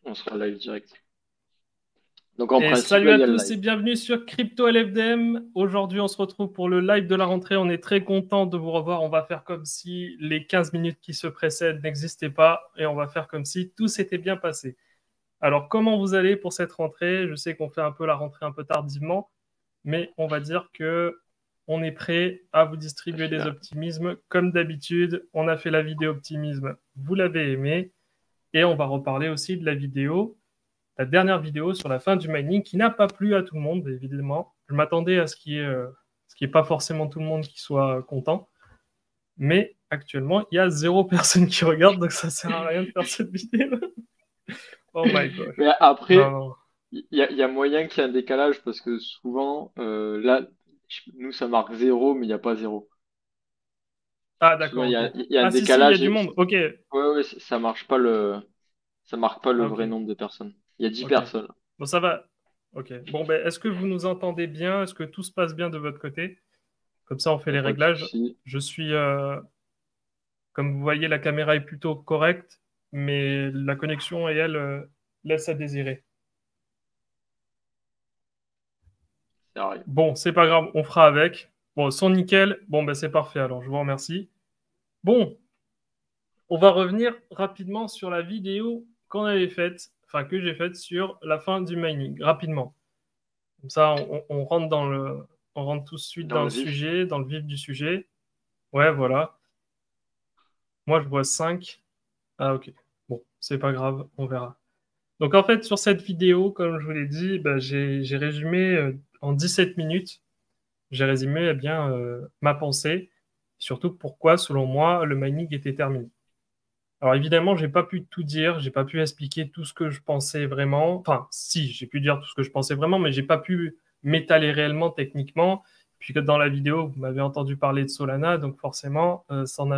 On sera live direct. Donc en Et principe, salut là, il à y a le tous live. et bienvenue sur Crypto LFDM. Aujourd'hui, on se retrouve pour le live de la rentrée. On est très content de vous revoir. On va faire comme si les 15 minutes qui se précèdent n'existaient pas et on va faire comme si tout s'était bien passé. Alors, comment vous allez pour cette rentrée? Je sais qu'on fait un peu la rentrée un peu tardivement, mais on va dire que on est prêt à vous distribuer des Super. optimismes comme d'habitude. On a fait la vidéo optimisme, vous l'avez aimé, et on va reparler aussi de la dernière vidéo sur la fin du mining qui n'a pas plu à tout le monde, évidemment. Je m'attendais à ce qui est pas forcément tout le monde qui soit content, mais actuellement, il y a zéro personne qui regarde, donc ça sert à rien de faire cette vidéo. Oh my gosh. Mais Non, après, non. il y a moyen qu'il y ait un décalage parce que souvent, là, nous, ça marque zéro, mais il n'y a pas zéro. Ah, Souvent, d'accord, il y ok. a, il y a un Ah, si, il y a décalage. du monde. Ok. Ouais, ouais, ça marche pas ça marque pas le Ah, vrai ok. nombre de personnes. Il y a 10 Ok. personnes. Bon, ça va. Ok. Bon, ben, est-ce que vous nous entendez bien? Est-ce que tout se passe bien de votre côté? Comme ça, on fait Il n'y les a pas de réglages. souci. Je suis, comme vous voyez, la caméra est plutôt correcte, mais la connexion, et elle, laisse à désirer. Ça arrive. Bon, c'est pas grave, on fera avec. Bon, son nickel. Bon, ben, c'est parfait, alors, je vous remercie. Bon, on va revenir rapidement sur la vidéo qu'on avait faite, enfin, que j'ai faite sur la fin du mining, rapidement. Comme ça, on rentre on rentre tout de suite Dans dans le le vif. sujet, dans le vif du sujet. Ouais, voilà. Moi, je vois 5. Ah, ok. Bon, c'est pas grave, on verra. Donc, en fait, sur cette vidéo, comme je vous l'ai dit, bah, j'ai résumé en 17 minutes, j'ai résumé eh bien, ma pensée, surtout pourquoi, selon moi, le mining était terminé. Alors, évidemment, j'ai pas pu tout dire, j'ai pas pu expliquer tout ce que je pensais vraiment. Enfin, si, j'ai pu dire tout ce que je pensais vraiment, mais j'ai pas pu m'étaler réellement techniquement. Puis que dans la vidéo, vous m'avez entendu parler de Solana, donc forcément, ça en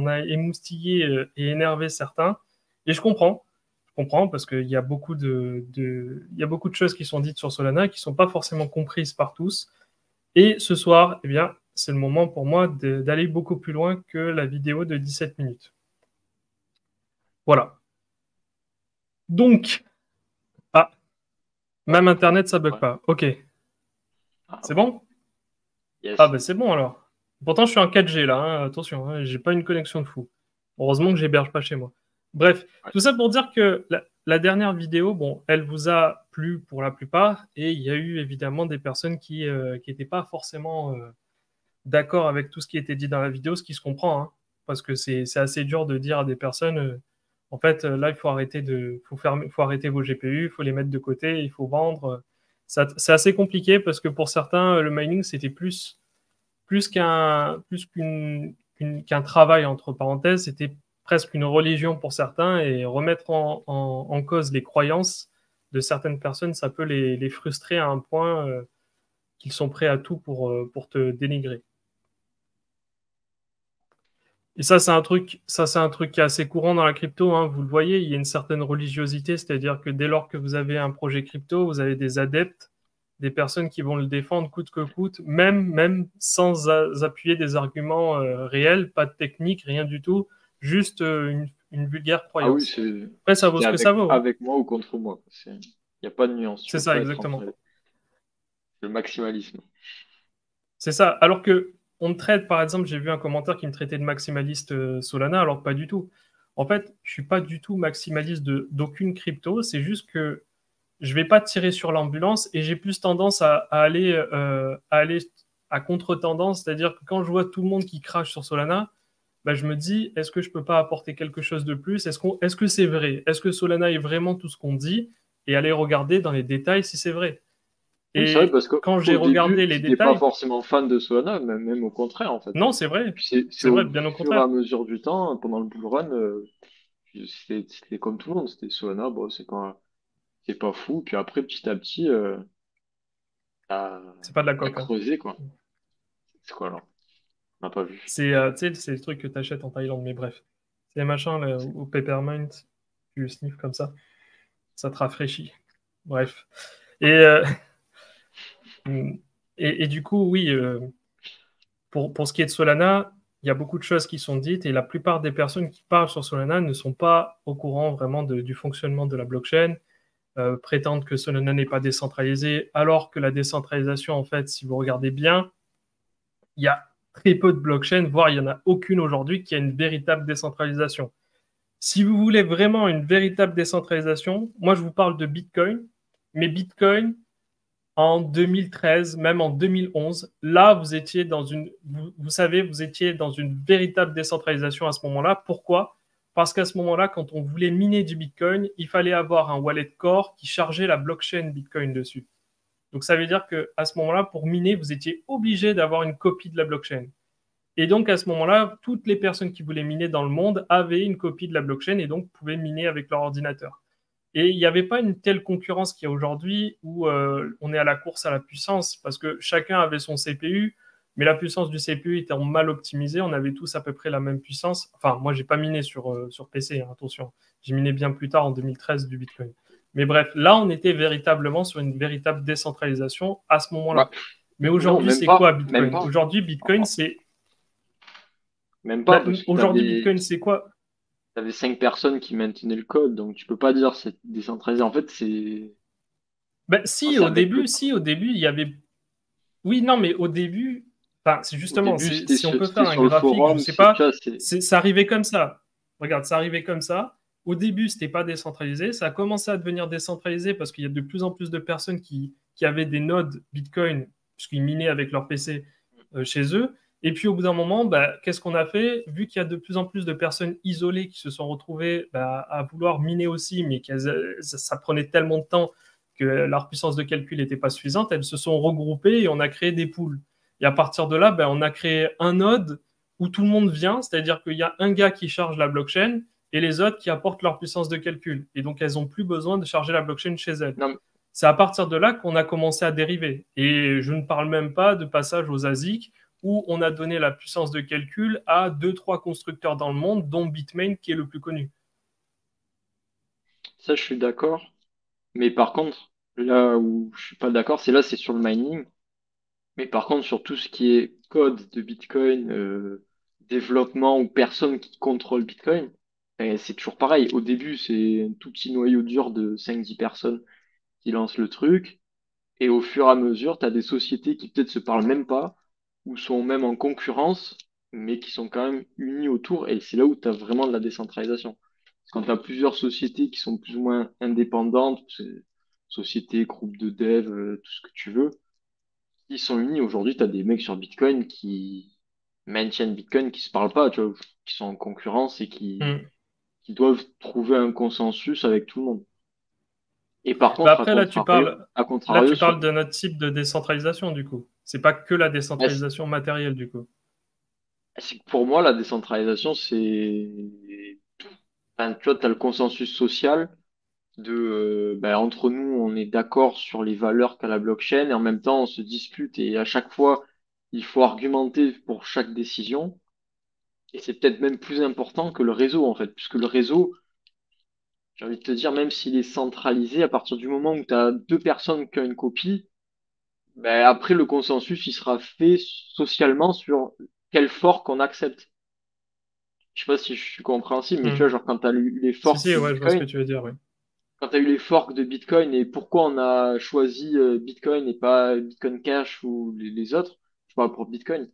a émoustillé et énervé certains. Et je comprends. Je comprends parce qu'il y a il y a beaucoup de choses qui sont dites sur Solana qui sont pas forcément comprises par tous. Et ce soir, eh bien, c'est le moment pour moi d'aller beaucoup plus loin que la vidéo de 17 minutes. Voilà. Donc, ah, même Internet, ça bug Ouais. pas. Ok, Ah, c'est voilà. bon? Ah, Yes. ben c'est bon alors. Pourtant, je suis en 4G là, hein, attention, hein, j'ai pas une connexion de fou. Heureusement que j'héberge pas chez moi. Bref, Ouais. tout ça pour dire que la dernière vidéo, bon, elle vous a plu pour la plupart, et il y a eu évidemment des personnes qui étaient pas forcément d'accord avec tout ce qui était dit dans la vidéo, ce qui se comprend, hein, parce que c'est assez dur de dire à des personnes, en fait, là, il faut faut arrêter vos GPU, il faut les mettre de côté, il faut vendre. C'est assez compliqué parce que pour certains, le mining, c'était qu'un travail, entre parenthèses, c'était presque une religion pour certains, et remettre en cause les croyances de certaines personnes, ça peut les frustrer à un point qu'ils sont prêts à tout pour te dénigrer. Et ça, c'est un truc qui est assez courant dans la crypto, hein. Vous le voyez, il y a une certaine religiosité, c'est-à-dire que dès lors que vous avez un projet crypto, vous avez des adeptes, des personnes qui vont le défendre coûte que coûte, même sans appuyer des arguments réels, pas de technique, rien du tout, juste une vulgaire Ah oui, croyance. Après, ça vaut c'est ce que ça vaut, hein. avec moi ou contre moi. Il n'y a pas de nuance. Tu C'est peux ça, pas être exactement. entre le maximalisme. C'est ça. Alors que on me traite, par exemple, j'ai vu un commentaire qui me traitait de maximaliste Solana, alors que pas du tout. En fait, je suis pas du tout maximaliste d'aucune crypto. C'est juste que je vais pas tirer sur l'ambulance et j'ai plus tendance à aller à contre-tendance. C'est-à-dire que quand je vois tout le monde qui crache sur Solana, bah, je me dis, est-ce que je peux pas apporter quelque chose de plus? Est-ce que c'est vrai? Est-ce que Solana est vraiment tout ce qu'on dit? Et aller regarder dans les détails si c'est vrai. Oui, c'est vrai Et parce qu'au quand j'ai au début, regardé les j'étais pas détails, forcément fan de Solana, même au contraire en fait. non, c'est vrai. Puis c'est C'est vrai, au bien au fur et à contraire. mesure du temps, pendant le bull run, c'était comme tout le monde. C'était Solana, bon, c'est pas fou. Puis après, petit à petit, à, C'est pas de la à coque, hein. creuser quoi. C'est quoi alors? On n'a pas vu. Tu sais, c'est le truc que tu achètes en Thaïlande, mais bref. C'est les machins là, au peppermint, tu le sniffes comme ça te rafraîchit. Bref. Et, euh, et du coup, oui, pour ce qui est de Solana, il y a beaucoup de choses qui sont dites et la plupart des personnes qui parlent sur Solana ne sont pas au courant vraiment du fonctionnement de la blockchain, prétendent que Solana n'est pas décentralisé, alors que la décentralisation, en fait, si vous regardez bien, il y a très peu de blockchains, voire il n'y en a aucune aujourd'hui qui a une véritable décentralisation. Si vous voulez vraiment une véritable décentralisation, moi je vous parle de Bitcoin, mais Bitcoin en 2013, même en 2011, là vous étiez dans vous savez, vous étiez dans une véritable décentralisation à ce moment-là. Pourquoi? Parce qu'à ce moment-là, quand on voulait miner du Bitcoin, il fallait avoir un wallet core qui chargeait la blockchain Bitcoin dessus. Donc ça veut dire que à ce moment-là, pour miner, vous étiez obligé d'avoir une copie de la blockchain. Et donc, à ce moment-là, toutes les personnes qui voulaient miner dans le monde avaient une copie de la blockchain et donc pouvaient miner avec leur ordinateur. Et il n'y avait pas une telle concurrence qu'il y a aujourd'hui où on est à la course à la puissance parce que chacun avait son CPU, mais la puissance du CPU était mal optimisée. On avait tous à peu près la même puissance. Enfin, moi, j'ai pas miné sur PC, hein, attention. J'ai miné bien plus tard en 2013 du Bitcoin. Mais bref, là, on était véritablement sur une véritable décentralisation à ce Bah, moment-là. Mais non, aujourd'hui, même c'est quoi pas, même Bitcoin? pas, Aujourd'hui, Bitcoin, c'est même pas, ben, parce que aujourd'hui, Bitcoin, c'est quoi? t'avais 5 personnes qui maintenaient le code, donc tu peux pas dire c'est décentralisé. En fait, Ben, c'est avec le, si, au début, il y avait. Oui, non, mais au début, enfin, c'est au justement, début, si on peut c'était faire un sur le graphique, je forum, sais pas, tu vois, c'est, ça arrivait comme ça. Regarde, ça arrivait comme ça. Au début, c'était pas décentralisé. Ça a commencé à devenir décentralisé parce qu'il y a de plus en plus de personnes qui avaient des nodes Bitcoin, puisqu'ils minaient avec leur PC chez eux. Et puis, au bout d'un moment, bah, qu'est-ce qu'on a fait? Vu qu'il y a de plus en plus de personnes isolées qui se sont retrouvées bah, à vouloir miner aussi, mais ça prenait tellement de temps que leur puissance de calcul n'était pas suffisante, elles se sont regroupées et on a créé des pools. Et à partir de là, ben, on a créé un node où tout le monde vient, c'est-à-dire qu'il y a un gars qui charge la blockchain et les autres qui apportent leur puissance de calcul. Et donc, elles n'ont plus besoin de charger la blockchain chez elles. non, C'est à partir de là qu'on a commencé à dériver. Et je ne parle même pas de passage aux ASIC où on a donné la puissance de calcul à deux, trois constructeurs dans le monde, dont Bitmain qui est le plus connu. ça, je suis d'accord. Mais par contre, là où je suis pas d'accord, c'est sur le mining. Mais par contre, sur tout ce qui est code de Bitcoin, développement ou personne qui contrôle Bitcoin, c'est toujours pareil. Au début, c'est un tout petit noyau dur de 5-10 personnes qui lancent le truc. Et au fur et à mesure, tu as des sociétés qui peut-être se parlent même pas, ou sont même en concurrence, mais qui sont quand même unies autour. Et c'est là où tu as vraiment de la décentralisation. Quand tu as plusieurs sociétés qui sont plus ou moins indépendantes, sociétés, groupes de dev, tout ce que tu veux, ils sont unis. Aujourd'hui, tu as des mecs sur Bitcoin qui maintiennent Bitcoin, qui se parlent pas, tu vois, qui sont en concurrence et Hmm. qui doivent trouver un consensus avec tout le monde. Et par Bah contre, après, à là, contrario, tu sur, parles d'un autre type de décentralisation, du coup. C'est pas que la bah, décentralisation matérielle, du coup. c'est que pour moi, la décentralisation, enfin, tu vois, t'as le consensus social entre nous, on est d'accord sur les valeurs qu'a la blockchain et en même temps, on se dispute et à chaque fois, il faut argumenter pour chaque décision. Et c'est peut-être même plus important que le réseau, en fait, puisque le réseau, j'ai envie de te dire, même s'il est centralisé, à partir du moment où tu as 2 personnes qui ont une copie, ben, après, le consensus, il sera fait socialement sur quel fork on accepte. Je sais pas si je suis compréhensible, mais tu vois, Hmm. genre, quand tu as eu les Si, forks si, de ouais, je vois ce que Bitcoin, tu veux dire, oui. quand tu as eu les forks de Bitcoin et pourquoi on a choisi Bitcoin et pas Bitcoin Cash ou les autres, je parle pour Bitcoin,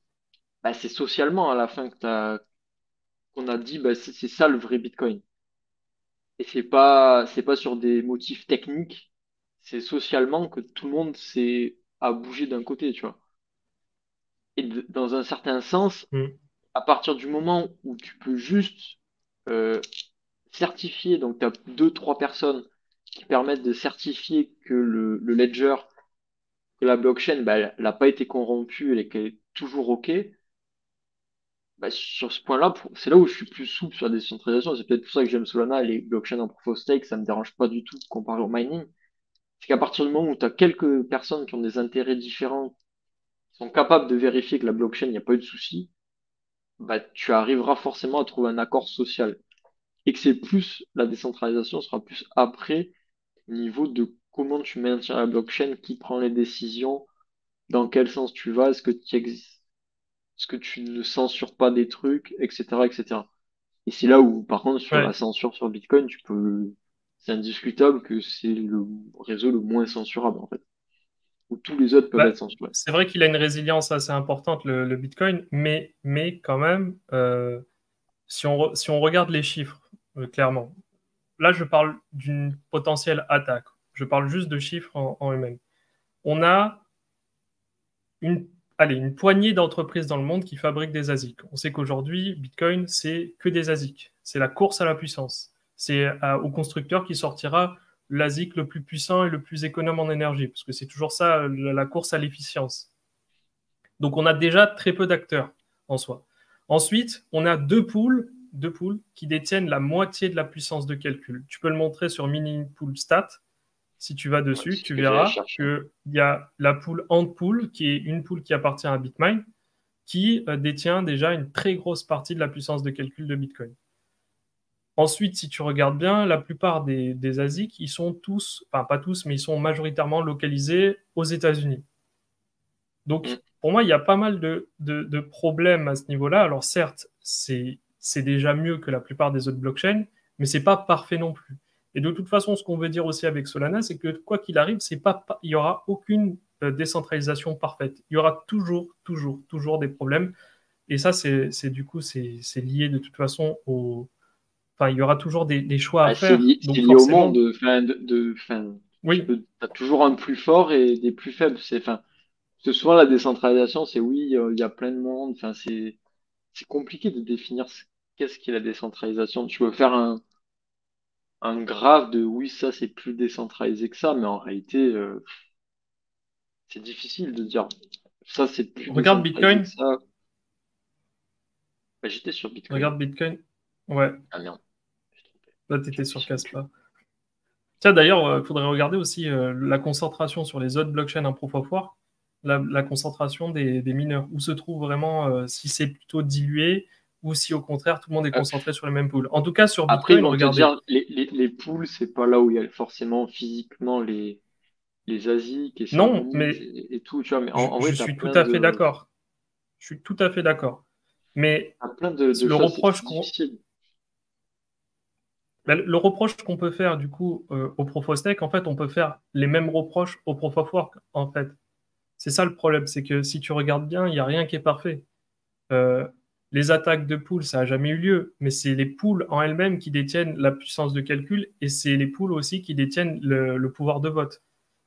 bah, c'est socialement à la fin qu'on a dit, bah, c'est ça le vrai Bitcoin. Et c'est pas sur des motifs techniques, c'est socialement que tout le monde s'est à bouger d'un côté, tu vois. Et dans un certain sens, Hmm. à partir du moment où tu peux juste euh, certifier, donc tu as 2, 3 personnes qui permettent de certifier que le ledger, que la blockchain, bah, elle n'a pas été corrompue, qu'elle est toujours OK, bah, sur ce point-là, c'est là où je suis plus souple sur la décentralisation. C'est peut-être pour ça que j'aime Solana et les blockchains en proof of stake, ça me dérange pas du tout comparé au mining. C'est qu'à partir du moment où tu as quelques personnes qui ont des intérêts différents, qui sont capables de vérifier que la blockchain, il n'y a pas eu de souci, bah, tu arriveras forcément à trouver un accord social. Et que c'est plus, la décentralisation sera plus après, au niveau de comment tu maintiens la blockchain, qui prend les décisions, dans quel sens tu vas, est-ce que tu existes. est-ce que tu ne censures pas des trucs, etc., etc. Et c'est là où, par contre, sur la Ouais. censure sur Bitcoin, c'est indiscutable que c'est le réseau le moins censurable, en fait, où tous les autres peuvent Bah, être censurés. c'est vrai qu'il a une résilience assez importante, le Bitcoin, mais quand même, si on regarde les chiffres, clairement, là, je parle d'une potentielle attaque. Je parle juste de chiffres en eux-mêmes. On a une, allez, une poignée d'entreprises dans le monde qui fabriquent des ASIC. On sait qu'aujourd'hui, Bitcoin, c'est que des ASIC. C'est la course à la puissance. C'est au constructeur qui sortira l'ASIC le plus puissant et le plus économe en énergie, parce que c'est toujours ça, la course à l'efficience. Donc on a déjà très peu d'acteurs en soi. Ensuite, on a deux pools qui détiennent la moitié de la puissance de calcul. Tu peux le montrer sur Minipool Stat. Si tu vas Ouais, dessus, c'est ce tu que j'allais verras chercher. qu'il y a la pool Antpool, qui est une pool qui appartient à Bitmain, qui détient déjà une très grosse partie de la puissance de calcul de Bitcoin. Ensuite, si tu regardes bien, la plupart des ASIC, ils sont tous, enfin pas tous, mais ils sont majoritairement localisés aux États-Unis. Mm. Donc, pour moi, il y a pas mal de problèmes à ce niveau-là. Alors, certes, c'est déjà mieux que la plupart des autres blockchains, mais c'est pas parfait non plus. Et de toute façon, ce qu'on veut dire aussi avec Solana, c'est que quoi qu'il arrive, il y aura aucune décentralisation parfaite. Il y aura toujours des problèmes. Et ça, du coup, c'est lié de toute façon enfin, il y aura toujours des choix à Ah, faire. c'est Donc, lié au monde, forcément, enfin, oui, t'as toujours un plus fort et des plus faibles. Enfin, parce que souvent la décentralisation, c'est oui, il y a plein de monde. Enfin, c'est compliqué de définir qu'est-ce qu'est la décentralisation. Tu veux faire un graphe de oui, ça c'est plus décentralisé que ça, mais en réalité, c'est difficile de dire ça c'est plus regarde décentralisé que Bitcoin. ça. Bah, j'étais sur Bitcoin. Regarde Bitcoin. Ouais, Ah merde, j'ai trompé. là, tu étais J'appuie sur sur autre chose. Caspa. Tiens, d'ailleurs, il faudrait regarder aussi la concentration sur les autres blockchains en proof of work, la concentration des mineurs, où se trouve vraiment, si c'est plutôt dilué ou si au contraire tout le monde est Euh, concentré sur les mêmes pools. En tout cas, sur Après, ils Bitcoin, vont te regardez. dire les poules, c'est pas là où il y a forcément physiquement les ASIC et ça Non, mise mais et tout, tu vois. Mais en je vrai, suis tout à fait d'accord. Je suis tout à fait d'accord. Mais t'as plein de le choses, reproche c'est difficile. le reproche qu'on peut faire du coup au Proof of Stake, en fait, on peut faire les mêmes reproches au Proof of Work, en fait. C'est ça le problème, c'est que si tu regardes bien, il n'y a rien qui est parfait. Euh, les attaques de poules, ça n'a jamais eu lieu, mais c'est les poules en elles-mêmes qui détiennent la puissance de calcul et c'est les poules aussi qui détiennent le pouvoir de vote.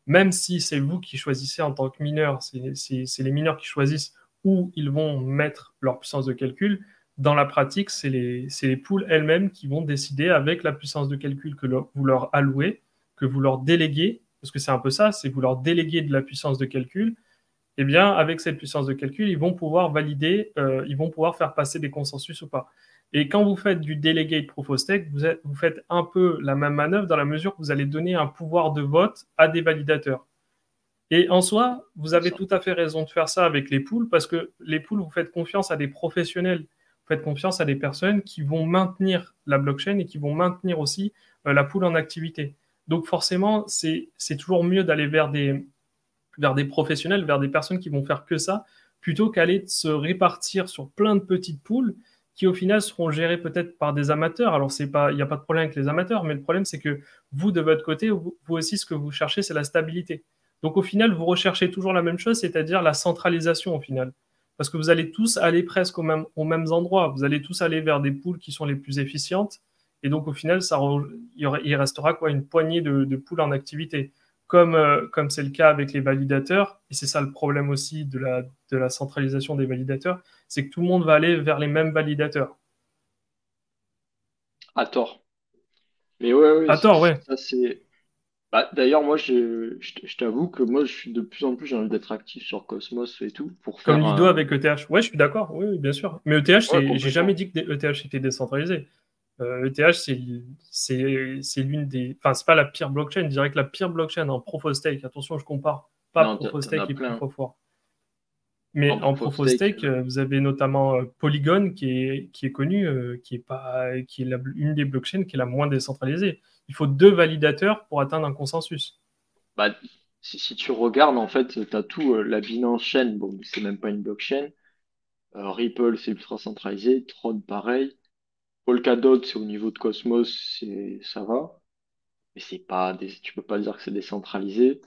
Même si c'est vous qui choisissez en tant que mineur, c'est les mineurs qui choisissent où ils vont mettre leur puissance de calcul, dans la pratique, c'est les poules elles-mêmes qui vont décider avec la puissance de calcul que vous leur allouez, que vous leur déléguez, parce que c'est un peu ça, c'est vous leur déléguez de la puissance de calcul, eh bien, avec cette puissance de calcul, ils vont pouvoir valider, ils vont pouvoir faire passer des consensus ou pas. Et quand vous faites du delegate proof of stake, vous faites un peu la même manœuvre dans la mesure que vous allez donner un pouvoir de vote à des validateurs. Et en soi, vous C'est avez ça. tout à fait raison de faire ça avec les pools parce que les pools, vous faites confiance à des professionnels. Vous faites confiance à des personnes qui vont maintenir la blockchain et qui vont maintenir aussi la pool en activité. Donc forcément, c'est toujours mieux d'aller vers des professionnels, vers des personnes qui vont faire que ça, plutôt qu'aller se répartir sur plein de petites poules qui au final seront gérées peut-être par des amateurs. Alors c'est pas, il n'y a pas de problème avec les amateurs, mais le problème c'est que vous de votre côté, vous aussi ce que vous cherchez c'est la stabilité. Donc au final vous recherchez toujours la même chose, c'est-à-dire la centralisation au final. Parce que vous allez tous aller presque aux mêmes endroits, vous allez tous aller vers des poules qui sont les plus efficientes, et donc au final il restera quoi une poignée de poules en activité comme c'est le cas avec les validateurs, et c'est ça le problème aussi de la centralisation des validateurs, c'est que tout le monde va aller vers les mêmes validateurs. À tort. Mais ouais, ouais, À tort, ouais. ça c'est. Bah, d'ailleurs, moi, je t'avoue que moi, je suis de plus en plus, j'ai envie d'être actif sur Cosmos et tout pour Comme faire Lido un. avec ETH. Ouais, je suis d'accord, oui, oui, bien sûr. Mais ETH, Ouais, j'ai jamais complètement. dit que ETH était décentralisé. ETH, c'est l'une des. Enfin, c'est pas la pire blockchain, je dirais que la pire blockchain en proof of stake. Attention, je compare pas Non, proof of t'en as stake et proof plein. of work. Mais En en proof of proof of stake. stake, vous avez notamment Polygon qui est connu, qui est pas, qui est une des blockchains qui est la moins décentralisée. Il faut deux validateurs pour atteindre un consensus. Bah, si tu regardes, en fait, t'as tout. La Binance Chain, bon, c'est même pas une blockchain. Ripple, c'est ultra centralisé. Tron, pareil. Polkadot, c'est au niveau de Cosmos, ça va. Mais c'est pas tu peux pas dire que c'est décentralisé.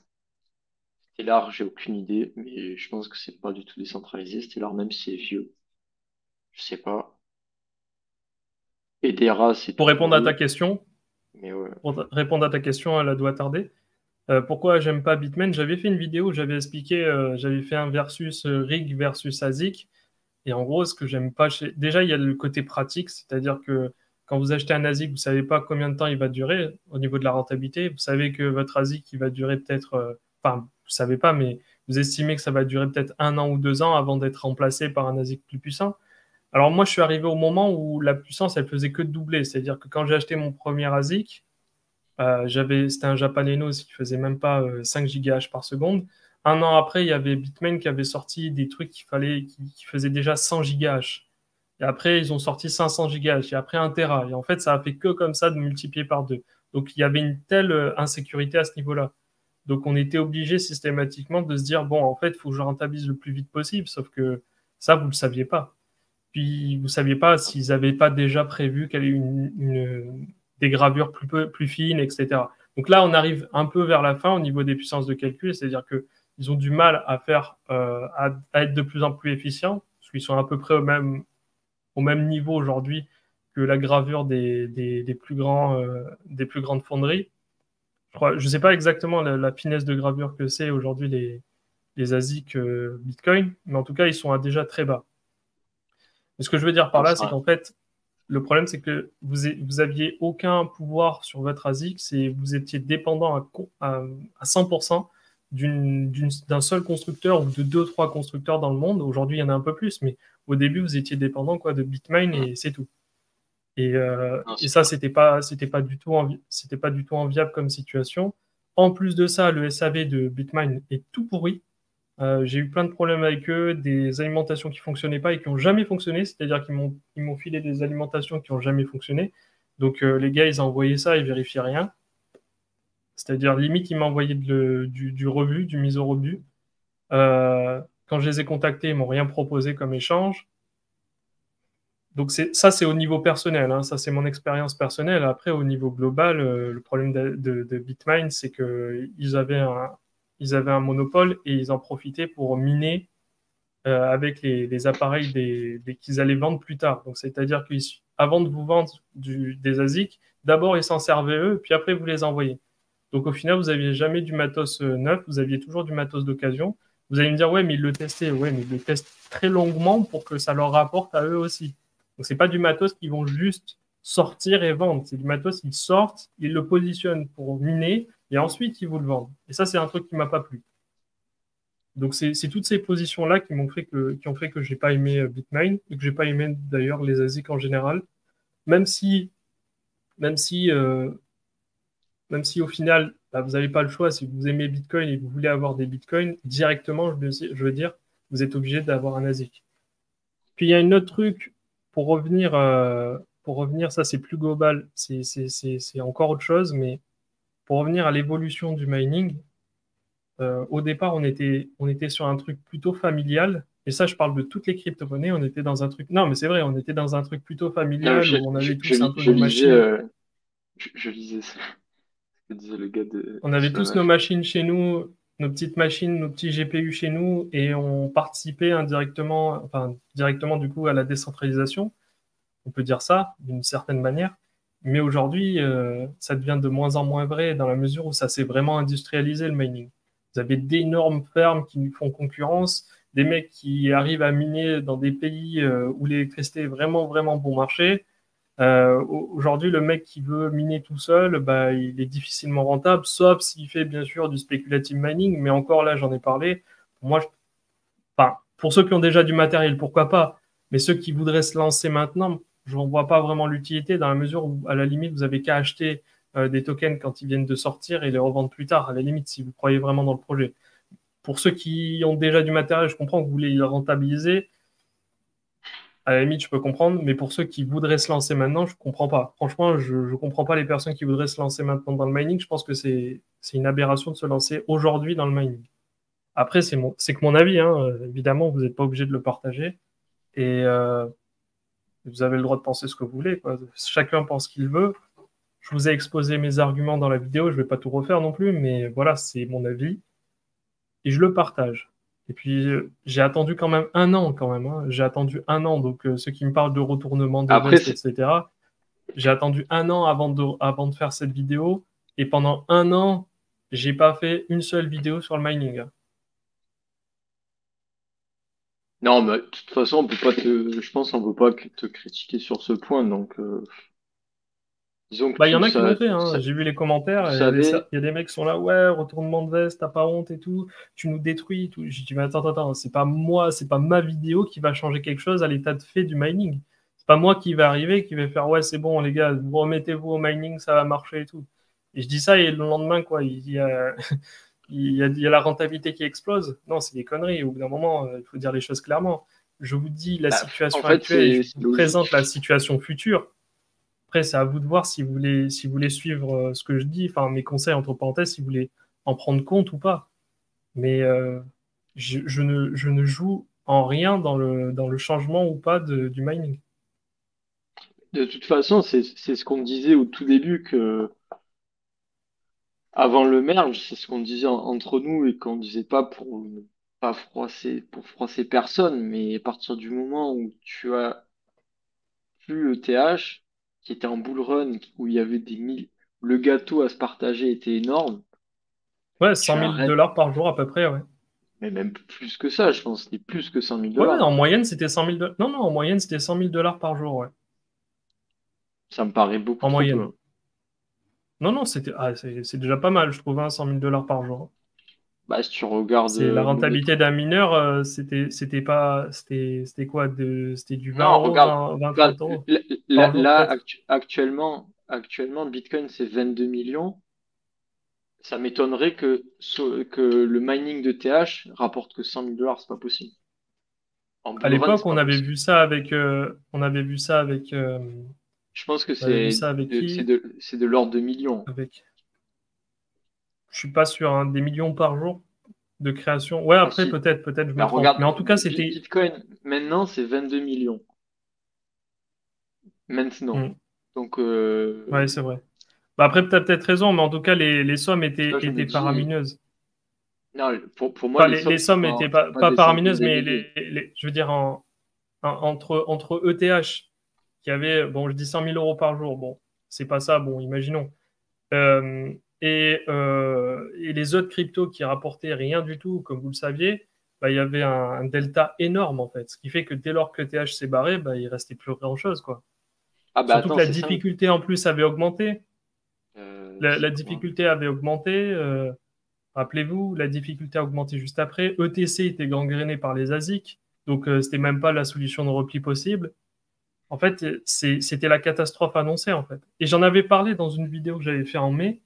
Stellar, j'ai aucune idée, mais je pense que c'est pas du tout décentralisé. Stellar, même si c'est vieux, je sais pas. Hedera, c'est Pour tout répondre à ta nouveau, question, mais ouais. répondre à ta question, elle doit tarder. Pourquoi j'aime pas Bitmain? J'avais fait une vidéo où j'avais expliqué, j'avais fait un versus rig versus ASIC. Et en gros, ce que j'aime pas déjà, il y a le côté pratique, c'est-à-dire que quand vous achetez un ASIC, vous savez pas combien de temps il va durer au niveau de la rentabilité. Vous savez que votre ASIC, il va durer peut-être, enfin, vous savez pas, mais vous estimez que ça va durer peut-être 1 an ou 2 ans avant d'être remplacé par un ASIC plus puissant. Alors moi, je suis arrivé au moment où la puissance, elle faisait que doubler. C'est-à-dire que quand j'ai acheté mon premier ASIC, c'était un Japanenos qui faisait même pas 5 GHz par seconde. 1 an après, il y avait Bitmain qui avait sorti des trucs qui faisaient déjà 100 GHz. Et après, ils ont sorti 500 GHz. Et après, 1 Tera. Et en fait, ça a fait que comme ça de multiplier par deux. Donc, il y avait une telle insécurité à ce niveau-là. Donc, on était obligé systématiquement de se dire, bon, en fait, il faut que je rentabilise le plus vite possible. Sauf que ça, vous ne le saviez pas. Puis vous saviez pas s'ils n'avaient pas déjà prévu qu'elle ait des gravures plus fines, etc. Donc là, on arrive un peu vers la fin au niveau des puissances de calcul, c'est-à-dire que ils ont du mal à faire, à être de plus en plus efficients, parce qu'ils sont à peu près au même niveau aujourd'hui que la gravure des des plus grandes fonderies. Je sais pas exactement la finesse de gravure que c'est aujourd'hui les ASIC Bitcoin, mais en tout cas, ils sont à déjà très bas. Mais ce que je veux dire par Ça là, c'est sera, qu'en fait, le problème, c'est que vous aviez aucun pouvoir sur votre ASIC, c'est vous étiez dépendant à 100% d'un seul constructeur ou de deux, trois constructeurs dans le monde. Aujourd'hui, il y en a un peu plus, mais au début, vous étiez dépendant quoi, de Bitmain et c'est tout. non, Et c'est ça, clair. c'était pas du tout c'était pas du tout enviable comme situation. En plus de ça, le SAV de Bitmain est tout pourri. J'ai eu plein de problèmes avec eux, des alimentations qui fonctionnaient pas et qui ont jamais fonctionné, c'est-à-dire ils m'ont filé des alimentations qui ont jamais fonctionné. Donc les gars, ils ont envoyé ça, ils vérifiaient rien. C'est-à-dire limite, ils m'ont envoyé du rebut, du mise au rebut. Quand je les ai contactés, ils m'ont rien proposé comme échange. Donc c'est au niveau personnel, hein, ça c'est mon expérience personnelle. Après, au niveau global, le problème de Bitmain, c'est que ils avaient un monopole et ils en profitaient pour miner avec les appareils qu'ils allaient vendre plus tard. Donc, c'est-à-dire qu'avant de vous vendre des ASIC, d'abord ils s'en servaient eux, puis après vous les envoyez. Donc, au final, vous n'aviez jamais du matos neuf, vous aviez toujours du matos d'occasion. Vous allez me dire, ouais, mais ils le testaient. Ouais, mais ils le testent très longuement pour que ça leur rapporte à eux aussi. Donc, c'est pas du matos qu'ils vont juste sortir et vendre. C'est du matos, ils sortent, ils le positionnent pour miner, et ensuite ils vous le vendent. Et ça, c'est un truc qui m'a pas plu. Donc c'est toutes ces positions-là qui ont fait que j'ai pas aimé Bitmain et que j'ai pas aimé d'ailleurs les ASIC en général. Même si même si euh, même si au final bah, vous n'avez pas le choix si vous aimez Bitcoin et que vous voulez avoir des Bitcoins directement, je veux dire, vous êtes obligé d'avoir un ASIC. Puis il y a un autre truc pour revenir, ça c'est plus global, c'est encore autre chose, mais pour revenir à l'évolution du mining, au départ, on était sur un truc plutôt familial. Et ça, je parle de toutes les crypto-monnaies. On était dans un truc. Non, mais c'est vrai, on était dans un truc plutôt Non, familial où on avait tous un peu je nos lisais, machines. je lisais ce que disait le gars On de avait tous nos Slamaf. machines chez nous, nos petites machines, nos petits GPU chez nous, et on participait indirectement, enfin, directement du coup à la décentralisation. On peut dire ça d'une certaine manière. Mais aujourd'hui, ça devient de moins en moins vrai dans la mesure où ça s'est vraiment industrialisé le mining. Vous avez d'énormes fermes qui nous font concurrence, des mecs qui arrivent à miner dans des pays où l'électricité est vraiment, vraiment bon marché. Aujourd'hui, le mec qui veut miner tout seul, bah, il est difficilement rentable, sauf s'il fait bien sûr du speculative mining. Mais encore là, j'en ai parlé. Pour moi, enfin, pour ceux qui ont déjà du matériel, pourquoi pas? Mais ceux qui voudraient se lancer maintenant, je n'en vois pas vraiment l'utilité dans la mesure où, à la limite, vous avez qu'à acheter des tokens quand ils viennent de sortir et les revendre plus tard, à la limite, si vous croyez vraiment dans le projet. Pour ceux qui ont déjà du matériel, je comprends que vous voulez le rentabiliser. À la limite, je peux comprendre, mais pour ceux qui voudraient se lancer maintenant, je comprends pas. Franchement, je ne comprends pas les personnes qui voudraient se lancer maintenant dans le mining. Je pense que c'est une aberration de se lancer aujourd'hui dans le mining. Après, c'est que mon avis, hein. Évidemment, vous n'êtes pas obligé de le partager. Et vous avez le droit de penser ce que vous voulez, quoi. Chacun pense ce qu'il veut. Je vous ai exposé mes arguments dans la vidéo, je vais pas tout refaire non plus, mais voilà, c'est mon avis et je le partage. Et puis, j'ai attendu quand même un an, quand même, hein. J'ai attendu un an, donc ceux qui me parlent de retournement de Après, veste, etc., j'ai attendu un an avant de faire cette vidéo, et pendant un an, j'ai pas fait une seule vidéo sur le mining. non, mais de toute façon, on peut pas je pense qu'on peut pas te critiquer sur ce point. Donc, disons que Bah, il y en a qui l'ont fait, hein. J'ai vu les vous commentaires, et savez, il y a des mecs qui sont là, ouais, retournement de veste, t'as pas honte et tout, tu nous détruis et tout. J'ai dit, mais attends, c'est pas moi, c'est pas ma vidéo qui va changer quelque chose à l'état de fait du mining. C'est pas moi qui va arriver, qui va faire, ouais, c'est bon, les gars, vous remettez-vous au mining, ça va marcher et tout. Et je dis ça, et le lendemain, quoi, il y a, il y a la rentabilité qui explose. Non, c'est des conneries. Au bout d'un moment, il faut dire les choses clairement. Je vous dis la bah, en situation fait, actuelle et je c'est vous présente la logique. situation future. Après, c'est à vous de voir si vous voulez suivre ce que je dis, enfin mes conseils entre parenthèses, si vous voulez en prendre compte ou pas. Mais je ne joue en rien dans le changement ou pas du mining. De toute façon, c'est ce qu'on disait au tout début que avant le merge, c'est ce qu'on disait entre nous et qu'on disait pas pour ne pas froisser personne, mais à partir du moment où tu as plus le TH, qui était en bull run, où il y avait le gâteau à se partager était énorme, Ouais, tu 100 000 arrêtes. dollars par jour à peu près, ouais. Mais même plus que ça, je pense, c'était plus que 100 000 Ouais, dollars. en moyenne, c'était 100 000 dollars. Non, non, en moyenne, c'était 100 000 dollars par jour, ouais. Ça me paraît beaucoup En trop peu, moyenne. hein. Non, non, c'est déjà pas mal, je trouve, hein, 100 000 dollars par jour. Bah, si tu regardes C'est la le rentabilité métro. d'un mineur, c'était pas, c'était quoi, c'était du 20 Non, euros, regarde, 20, regarde, 30 euros là, par jour, peut-être. actuellement, Bitcoin, c'est 22 millions. Ça m'étonnerait que le mining de TH rapporte que 100 000 dollars, c'est pas possible. En À bull run, l'époque, c'est pas possible. on Je pense que avait vu ça avec qui? c'est de l'ordre de millions. Avec, je suis pas sûr, hein, des millions par jour de création. Ouais, Ah après, si, peut-être, je me bah, trompe. Mais regarde, en tout cas, c'était, Bitcoin, maintenant, c'est 22 millions. Maintenant. Hmm. Donc, Ouais, c'est vrai. Bah après, t'as peut-être raison, mais en tout cas, les sommes là, je me étaient dis, faramineuses. non, pour moi, Enfin, les les sommes, sommes étaient c'est pas pas des centaines faramineuses, de mais milliers. je veux dire, entre ETH, qui avait, bon, je dis 100 000 euros par jour, bon, c'est pas ça, bon, imaginons. Euh, et les autres cryptos qui rapportaient rien du tout, comme vous le saviez, bah, il y avait un delta énorme, en fait. Ce qui fait que dès lors que ETH s'est barré, bah, il restait plus grand-chose, quoi. Ah bah Surtout que attends, la c'est simple. difficulté, en plus, avait augmenté. C'est La quoi? difficulté avait augmenté. Rappelez-vous, la difficulté a augmenté juste après. ETC était gangréné par les ASIC, donc c'était même pas la solution de repli possible. En fait, c'était la catastrophe annoncée, en fait. Et j'en avais parlé dans une vidéo que j'avais fait en mai,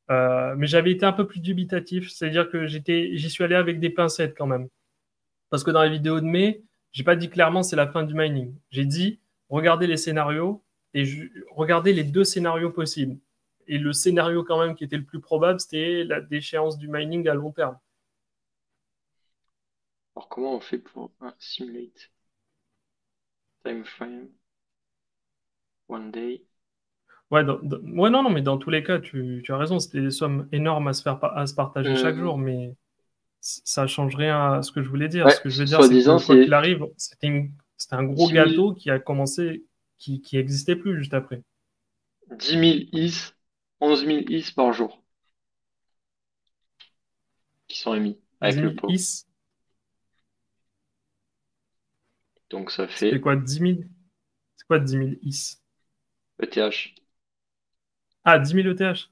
mais j'avais été un peu plus dubitatif, c'est-à-dire que j'y suis allé avec des pincettes quand même. Parce que dans la vidéo de mai, j'ai pas dit clairement c'est la fin du mining. J'ai dit regardez les scénarios et regardez les deux scénarios possibles. Et le scénario quand même qui était le plus probable, c'était la déchéance du mining à long terme. Alors comment on fait pour simulate time frame one day? Ouais, ouais, non, non, mais dans tous les cas, tu as raison, c'était des sommes énormes à se partager chaque Euh, jour, mais ça change rien à ce que je voulais dire. ouais, Ce que je veux dire, c'est que soi-disant, quoi qu'il c'est arrive, c'était un gros 10 000, gâteau qui a commencé, qui existait plus juste après. 10 000 is, 11 000 is par jour qui sont émis 10 avec le 000 pot. is, Donc ça ça fait fait quoi, 10 000? C'est quoi 10 000 is? ETH. Ah, 10 000 ETH?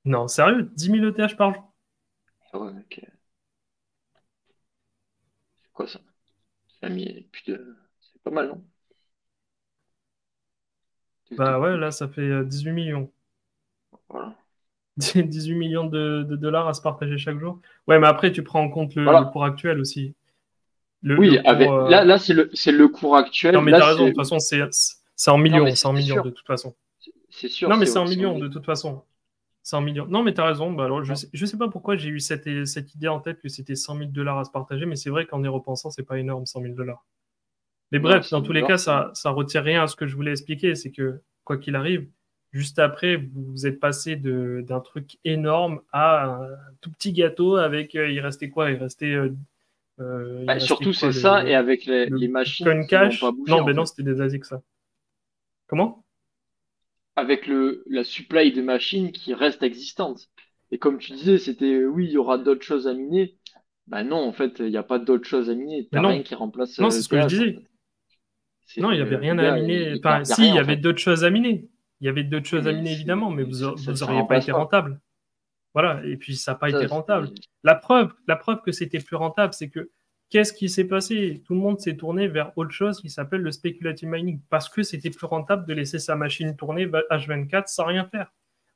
Non, sérieux, 10 000 ETH par jour? Ah ouais, mec, c'est quoi ça? Ça a mis plus de... C'est pas mal, non? Tuc, tuc, Bah ouais, là, tuc. ça fait 18 millions. Voilà. 18 millions de dollars à se partager chaque jour. Ouais, mais après, tu prends en compte le Voilà. cours actuel aussi. Le Oui, cours. là, c'est le cours Non, actuel. mais Là, t'as raison, de c'est, toute façon, non, mais c'est en c'est millions sûr. de toute façon. C'est sûr, Non, mais c'est en c'est millions de toute façon. 100 millions. Non, mais tu as raison. Bah, alors, je sais pas pourquoi j'ai eu cette idée en tête que c'était 100 000 dollars à se partager, mais c'est vrai qu'en y repensant, c'est pas énorme, 100 000 dollars. Mais Non, bref, 100 dans 000 tous les cas, dollars, c'est ça retire rien à ce que je voulais expliquer. C'est que, quoi qu'il arrive, juste après, vous êtes passé d'un truc énorme à un tout petit gâteau avec, il restait quoi? Il Bah, restait surtout, quoi? c'est ça, et avec Le les machines Bitcoin qui n'ont pas Cash? bougé, Non, en ben non, fait. c'était des ASIC, ça. Comment? Avec la supply de machines qui reste existante. Et comme tu disais, c'était, oui, il y aura d'autres choses à miner. Bah non, en fait, il n'y a pas d'autres choses à miner. Mais T'as rien non. qui remplace Non, c'est ce que je TH, en disais. fait. Non, il n'y avait Les rien à gars, miner. y a, Enfin, y a si, il rien, y en avait fait. d'autres choses à miner. Il y avait d'autres Oui, choses à mais miner, évidemment, mais vous ça auriez pas remplace été pas. rentable. Voilà, et puis ça n'a pas été Ça, rentable. La preuve que c'était plus rentable, c'est que qu'est-ce qui s'est passé? Tout le monde s'est tourné vers autre chose qui s'appelle le speculative mining, parce que c'était plus rentable de laisser sa machine tourner H24 sans rien faire.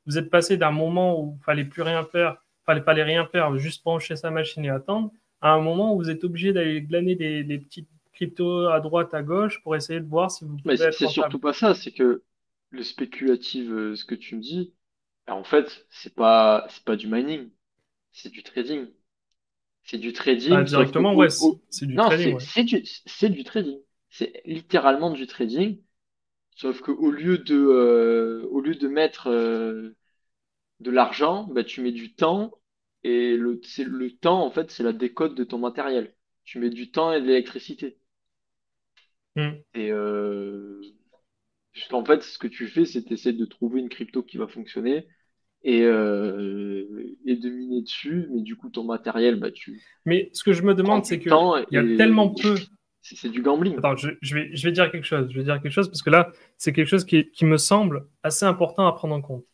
Vous êtes passé d'un moment où il fallait plus rien faire, fallait rien faire, juste brancher sa machine et attendre, à un moment où vous êtes obligé d'aller glaner des petites cryptos à droite, à gauche pour essayer de voir si vous mais pouvez être c'est rentable. surtout pas ça, c'est que le spéculatif, ce que tu me dis, bah, en fait, c'est pas du mining, c'est du trading. C'est du Bah, trading, sauf que directement, ouais, c'est du non, trading, ouais. c'est du trading. C'est littéralement du trading, sauf que au lieu de mettre de l'argent, bah, tu mets du temps, et le temps, en fait, c'est la décote de ton matériel. Tu mets du temps et de l'électricité. Hmm. Et en fait, ce que tu fais, c'est essayer de trouver une crypto qui va fonctionner et de miner dessus, mais du coup, ton matériel, bah, tu Mais ce que je me prends demande, c'est du que temps il y a tellement et peu. c'est du gambling. Attends, je vais dire quelque chose. Je vais dire quelque chose parce que là, c'est quelque chose qui me semble assez important à prendre en compte.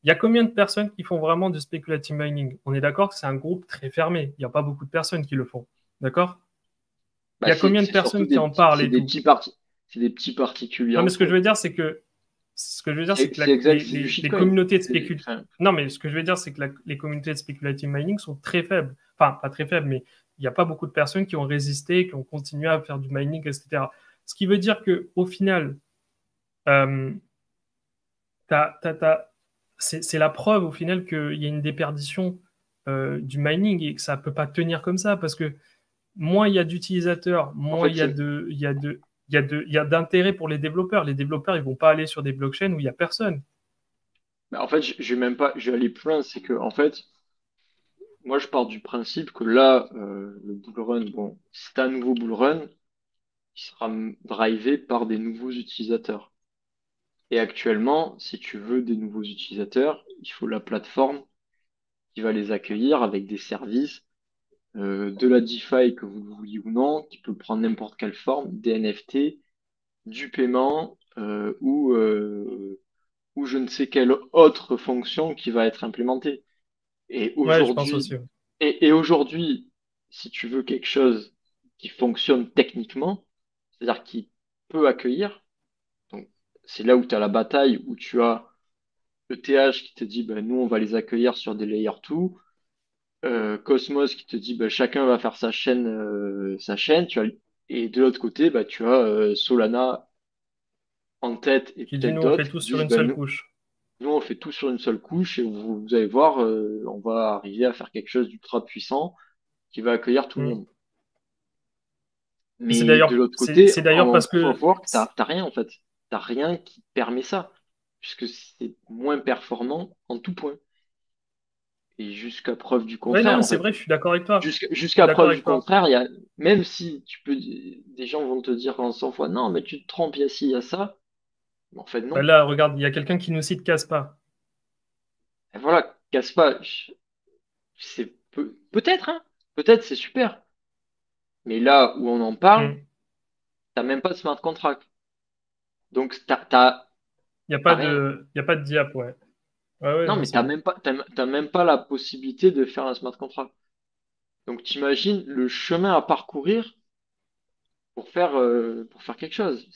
Il y a combien de personnes qui font vraiment du speculative mining? On est d'accord que c'est un groupe très fermé. Il n'y a pas beaucoup de personnes qui le font. D'accord? Il y Bah, a combien de c'est surtout personnes qui en parlent c'est et des tout? petits partis, c'est des petits particuliers Non, mais ce que entre je eux. veux dire, c'est que C'est exact, c'est du les shitcoin. communautés de C'est, spéculative. enfin, Non, mais ce que je veux dire, c'est que les communautés de speculative mining sont très faibles. Enfin, pas très faibles, mais il n'y a pas beaucoup de personnes qui ont résisté, qui ont continué à faire du mining, etc. Ce qui veut dire que au final, euh, t'as- t'as- t'as- c'est la preuve au final qu'il y a une déperdition du mining et que ça peut pas tenir comme ça parce que moins il y a d'utilisateurs, en moins fait, c'est, il y a d'intérêt pour les développeurs. Les développeurs, ils vont pas aller sur des blockchains où il y a personne. bah, en fait, je vais même pas, je vais aller plus loin, c'est que, en fait, moi, je pars du principe que là, le bull run, bon, c'est un nouveau bull run qui sera drivé par des nouveaux utilisateurs. Et actuellement, si tu veux des nouveaux utilisateurs, il faut la plateforme qui va les accueillir avec des services, de la DeFi que vous le vouliez ou non, qui peut prendre n'importe quelle forme, des NFT, du paiement ou je ne sais quelle autre fonction qui va être implémentée. Et Ouais, je pense aussi. aujourd'hui, Ouais. et aujourd'hui, si tu veux quelque chose qui fonctionne techniquement, c'est-à-dire qui peut accueillir, donc c'est là où tu as la bataille, où tu as le TH qui te dit, ben, nous, on va les accueillir sur des layer 2, Cosmos qui te dit, ben, chacun va faire sa chaîne, et de l'autre côté, bah, tu as Solana en tête et Qui dit, peut-être nous, on fait d'autres tout qui sur disent, une ben, seule couche. nous, on fait tout sur une seule couche et vous allez voir, on va arriver à faire quelque chose d'ultra puissant qui va accueillir tout le Mm. monde. Et Mais de l'autre côté, c'est d'ailleurs en parce proof que of work, t'as rien en fait. T'as rien qui permet ça, puisque c'est moins performant en tout point. Et jusqu'à preuve du ouais, non, contraire, mais en c'est fait. vrai, je suis d'accord avec toi. Je suis Jusqu'à d'accord preuve du avec toi. contraire, même si des gens vont te dire en 100 fois, non, mais tu te trompes, il y a ci, il y a ça. Mais en fait, Bah non. là, regarde, il y a quelqu'un qui nous cite Caspa. Et voilà, casse pas. Peut-être, hein. Peut-être, c'est super. Mais là où on en parle, Mm. t'as même pas de smart contract. Donc, Il y a pas de diap, ouais. Ouais, ouais, non, non, mais c'est vrai. t'as même pas la possibilité de faire un smart contract. Donc, t'imagines le chemin à parcourir pour faire quelque chose.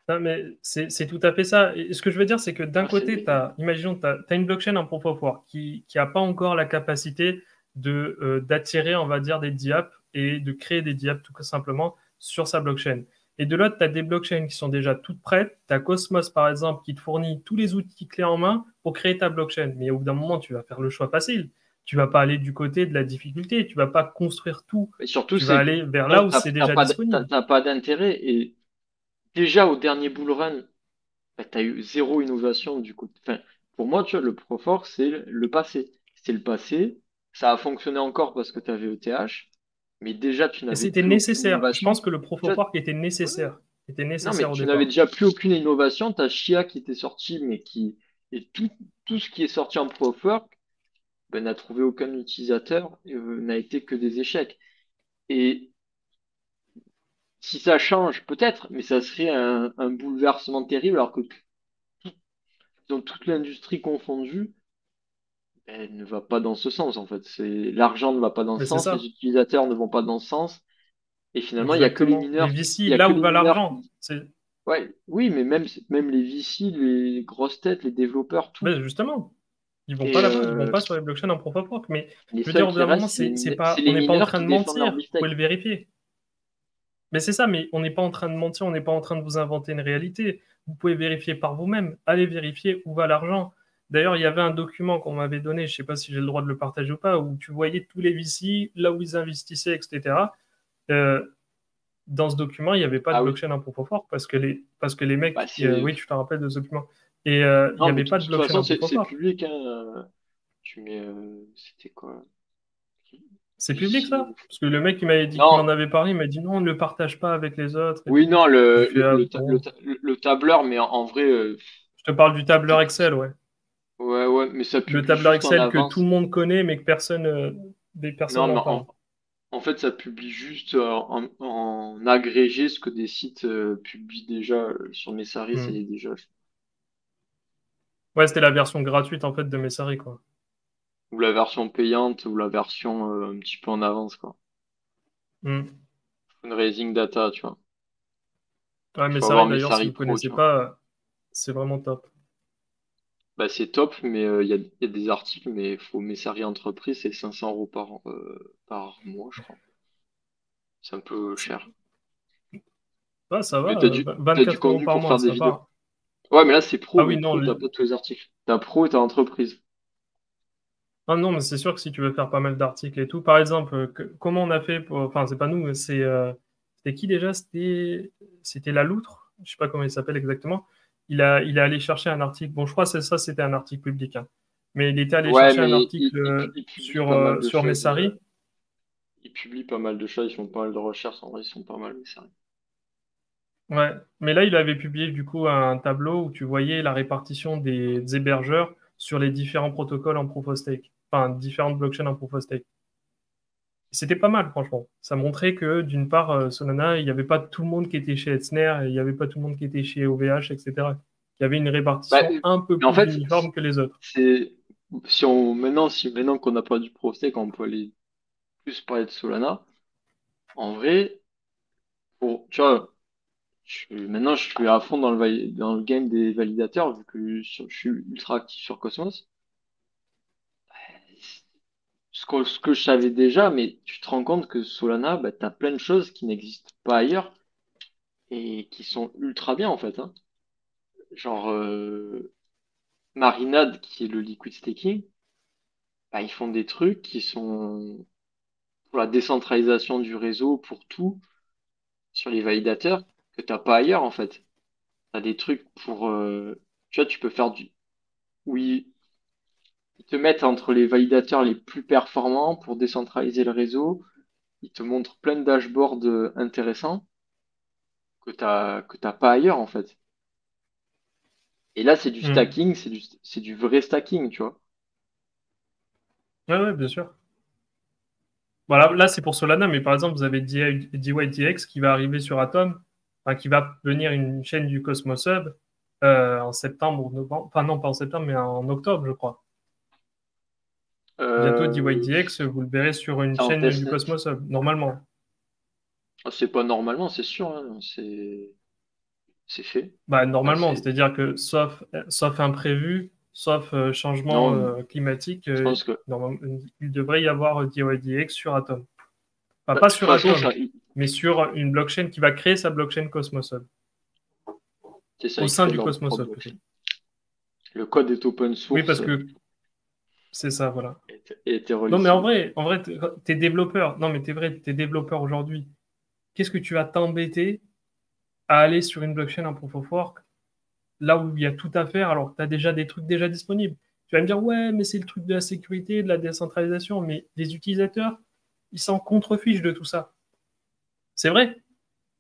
Non, mais c'est tout à fait ça. Et ce que je veux dire, c'est que d'un Moi, côté, imaginons, tu as une blockchain en proof of work qui a pas encore la capacité d'attirer, on va dire, des diaps et de créer des diaps tout simplement sur sa blockchain. Et de l'autre, tu as des blockchains qui sont déjà toutes prêtes. Tu as Cosmos, par exemple, qui te fournit tous les outils clés en main pour créer ta blockchain. Mais au bout d'un moment, tu vas faire le choix facile. Tu vas pas aller du côté de la difficulté. Tu vas pas construire tout. Et surtout, Tu vas c'est que aller vers là non, où c'est déjà disponible. t'as pas d'intérêt. Et déjà, au dernier bull run, bah, tu as eu zéro innovation du coup. Enfin, pour moi, tu vois, le Profort, c'est le passé. C'est le passé. Ça a fonctionné encore parce que tu avais ETH. Mais déjà, tu Et n'avais c'était plus aucune nécessaire. Je pense innovation. que le Proof Tu of vois, Work était ouais. nécessaire. Était Non, mais nécessaire au tu n'avais départ. déjà plus aucune innovation. Tu as Chia qui était sorti, mais qui. Et tout ce qui est sorti en Proof of Work ben, n'a trouvé aucun utilisateur, n'a été que des échecs. Et si ça change, peut-être, mais ça serait un bouleversement terrible, alors que dans toute l'industrie confondue, elle ne va pas dans ce sens, en fait. L'argent ne va pas dans ce Mais c'est sens, les ça. utilisateurs ne vont pas dans ce sens, et finalement, il y a que les Exactement. Les mineurs, VC, il y a là que où les va mineurs l'argent. qui, ouais, oui, mais même les VC, les grosses têtes, les développeurs, tout. Ben justement, ils vont Et pas là-bas, ils vont pas sur les blockchains en proof of work. Mais les je veux dire, seuls au bout qui d'un moment, restent, c'est on les n'est pas en mineurs train qui de défendent leur mentir. Vous pouvez beefsteak. le vérifier. Mais c'est ça, mais on n'est pas en train de mentir, on n'est pas en train de vous inventer une réalité. Vous pouvez vérifier par vous-même. Allez vérifier où va l'argent. D'ailleurs, il y avait un document qu'on m'avait donné, je ne sais pas si j'ai le droit de le partager ou pas, où tu voyais tous les VC, là où ils investissaient, etc. Euh, Dans ce document, il n'y avait pas de Ah oui, blockchain en proof of work parce que les bah mecs, c'est. oui, tu te rappelles de ce document. Et il n'y Non, mais avait pas de de toute blockchain façon, en proof of c'est work. public, hein. Tu mets. C'était quoi? C'est public, VC. ça? Parce que le mec qui m'avait dit qu'il m'en Non, avait parlé, il m'a dit non, on ne le partage pas avec les autres et oui, tout. non, J'ai fait, ah bon. le tableur, mais en vrai, Je te parle du tableur Excel, ouais. ouais, ouais, mais ça Le publie tableur juste en Excel que tout le avance. monde connaît, mais que personne, des personnes Non, mais n'en parlent. en fait, ça publie juste en agrégé ce que des sites publient déjà sur Messaris, ça y est Hmm. déjà. Ouais, c'était la version gratuite, en fait, de Messari, quoi. Ou la version payante, ou la version un petit peu en avance, quoi. Hmm. Fundraising data, tu vois. Ouais, Il faut avoir Messari, d'ailleurs, si Messari vous Pro, connaissez tu vois. pas, c'est vraiment top. Bah, c'est top, mais il y a des articles, mais il faut Messari Entreprise, c'est 500 euros par mois, je crois. C'est un peu cher. Ah, ça Mais va, t'as du 24 euros contenu par pour mois, faire des ça vidéos. va. Ouais, mais là, c'est pro, Ah mais oui, non, pro, t'as pas tous les articles. T'as pro et t'as entreprise. ah non, mais c'est sûr que si tu veux faire pas mal d'articles et tout, par exemple, comment on a fait pour, enfin, c'est pas nous, mais c'était qui déjà? C'était La Loutre, je sais pas comment il s'appelle exactement. Il est allé chercher un article. Bon, je crois que c'est ça, c'était un article public, hein. Mais il était allé Ouais, chercher un mais article il publie sur pas mal de sur choses. Messari. Ils publient pas mal de choses, ils font pas mal de recherches, en vrai, ils sont pas mal, mais ça. Ouais, mais là, il avait publié du coup un tableau où tu voyais la répartition des hébergeurs sur les différents protocoles en proof of stake, enfin différentes blockchains en proof of stake. C'était pas mal, franchement. Ça montrait que, d'une part, Solana, il n'y avait pas tout le monde qui était chez Etzner, et il n'y avait pas tout le monde qui était chez OVH, etc. Il y avait une Bah, répartition un peu mais en plus fait, uniforme que les autres. c'est, si maintenant qu'on n'a pas du ProStake, on peut aller plus parler de Solana. En vrai, tu vois, maintenant, je suis à fond dans le game des validateurs, vu que je suis ultra actif sur Cosmos. Ce que je savais déjà, mais tu te rends compte que Solana, bah, t'as plein de choses qui n'existent pas ailleurs et qui sont ultra bien, en fait, hein. Genre, Marinade, qui est le liquid staking, bah, ils font des trucs qui sont pour la décentralisation du réseau, pour tout, sur les validateurs, que t'as pas ailleurs, en fait. T'as des trucs pour, tu vois, tu peux faire oui, ils te mettent entre les validateurs les plus performants pour décentraliser le réseau. Ils te montrent plein de dashboards intéressants que t'as pas ailleurs, en fait. Et là, c'est du Hmm. stacking, c'est du vrai stacking, tu vois. Ouais, ouais, bien sûr. Voilà, là, c'est pour Solana, mais par exemple, vous avez DYDX qui va arriver sur Atom, enfin, qui va devenir une chaîne du Cosmos Hub en septembre ou novembre. Enfin, non, pas en septembre, mais en octobre, je crois. Bientôt, Euh, DYDX, vous le verrez sur une c'est en chaîne du testnet. Cosmos Hub, normalement. C'est pas normalement, c'est sûr, hein, c'est fait. Bah, Enfin, normalement, c'est-à-dire que sauf imprévu, sauf changement non, climatique, je pense que il devrait y avoir DYDX sur Atom. Enfin, bah, de pas toute sur façon, Atom. mais sur une blockchain qui va créer sa blockchain Cosmos Hub. C'est ça, Au ils sein créent du leur Cosmos propre Hub, plutôt. blockchain. Le code est open Oui, source parce que c'est ça, voilà. et était Non, mais en relisible. vrai, t'es développeur. Non, mais t'es développeur aujourd'hui. Qu'est-ce que tu vas t'embêter à aller sur une blockchain, un proof of work, là où il y a tout à faire, alors que tu as déjà des trucs déjà disponibles. Tu vas me dire, ouais, mais c'est le truc de la sécurité, de la décentralisation, mais les utilisateurs, ils s'en contrefichent de tout ça. C'est vrai.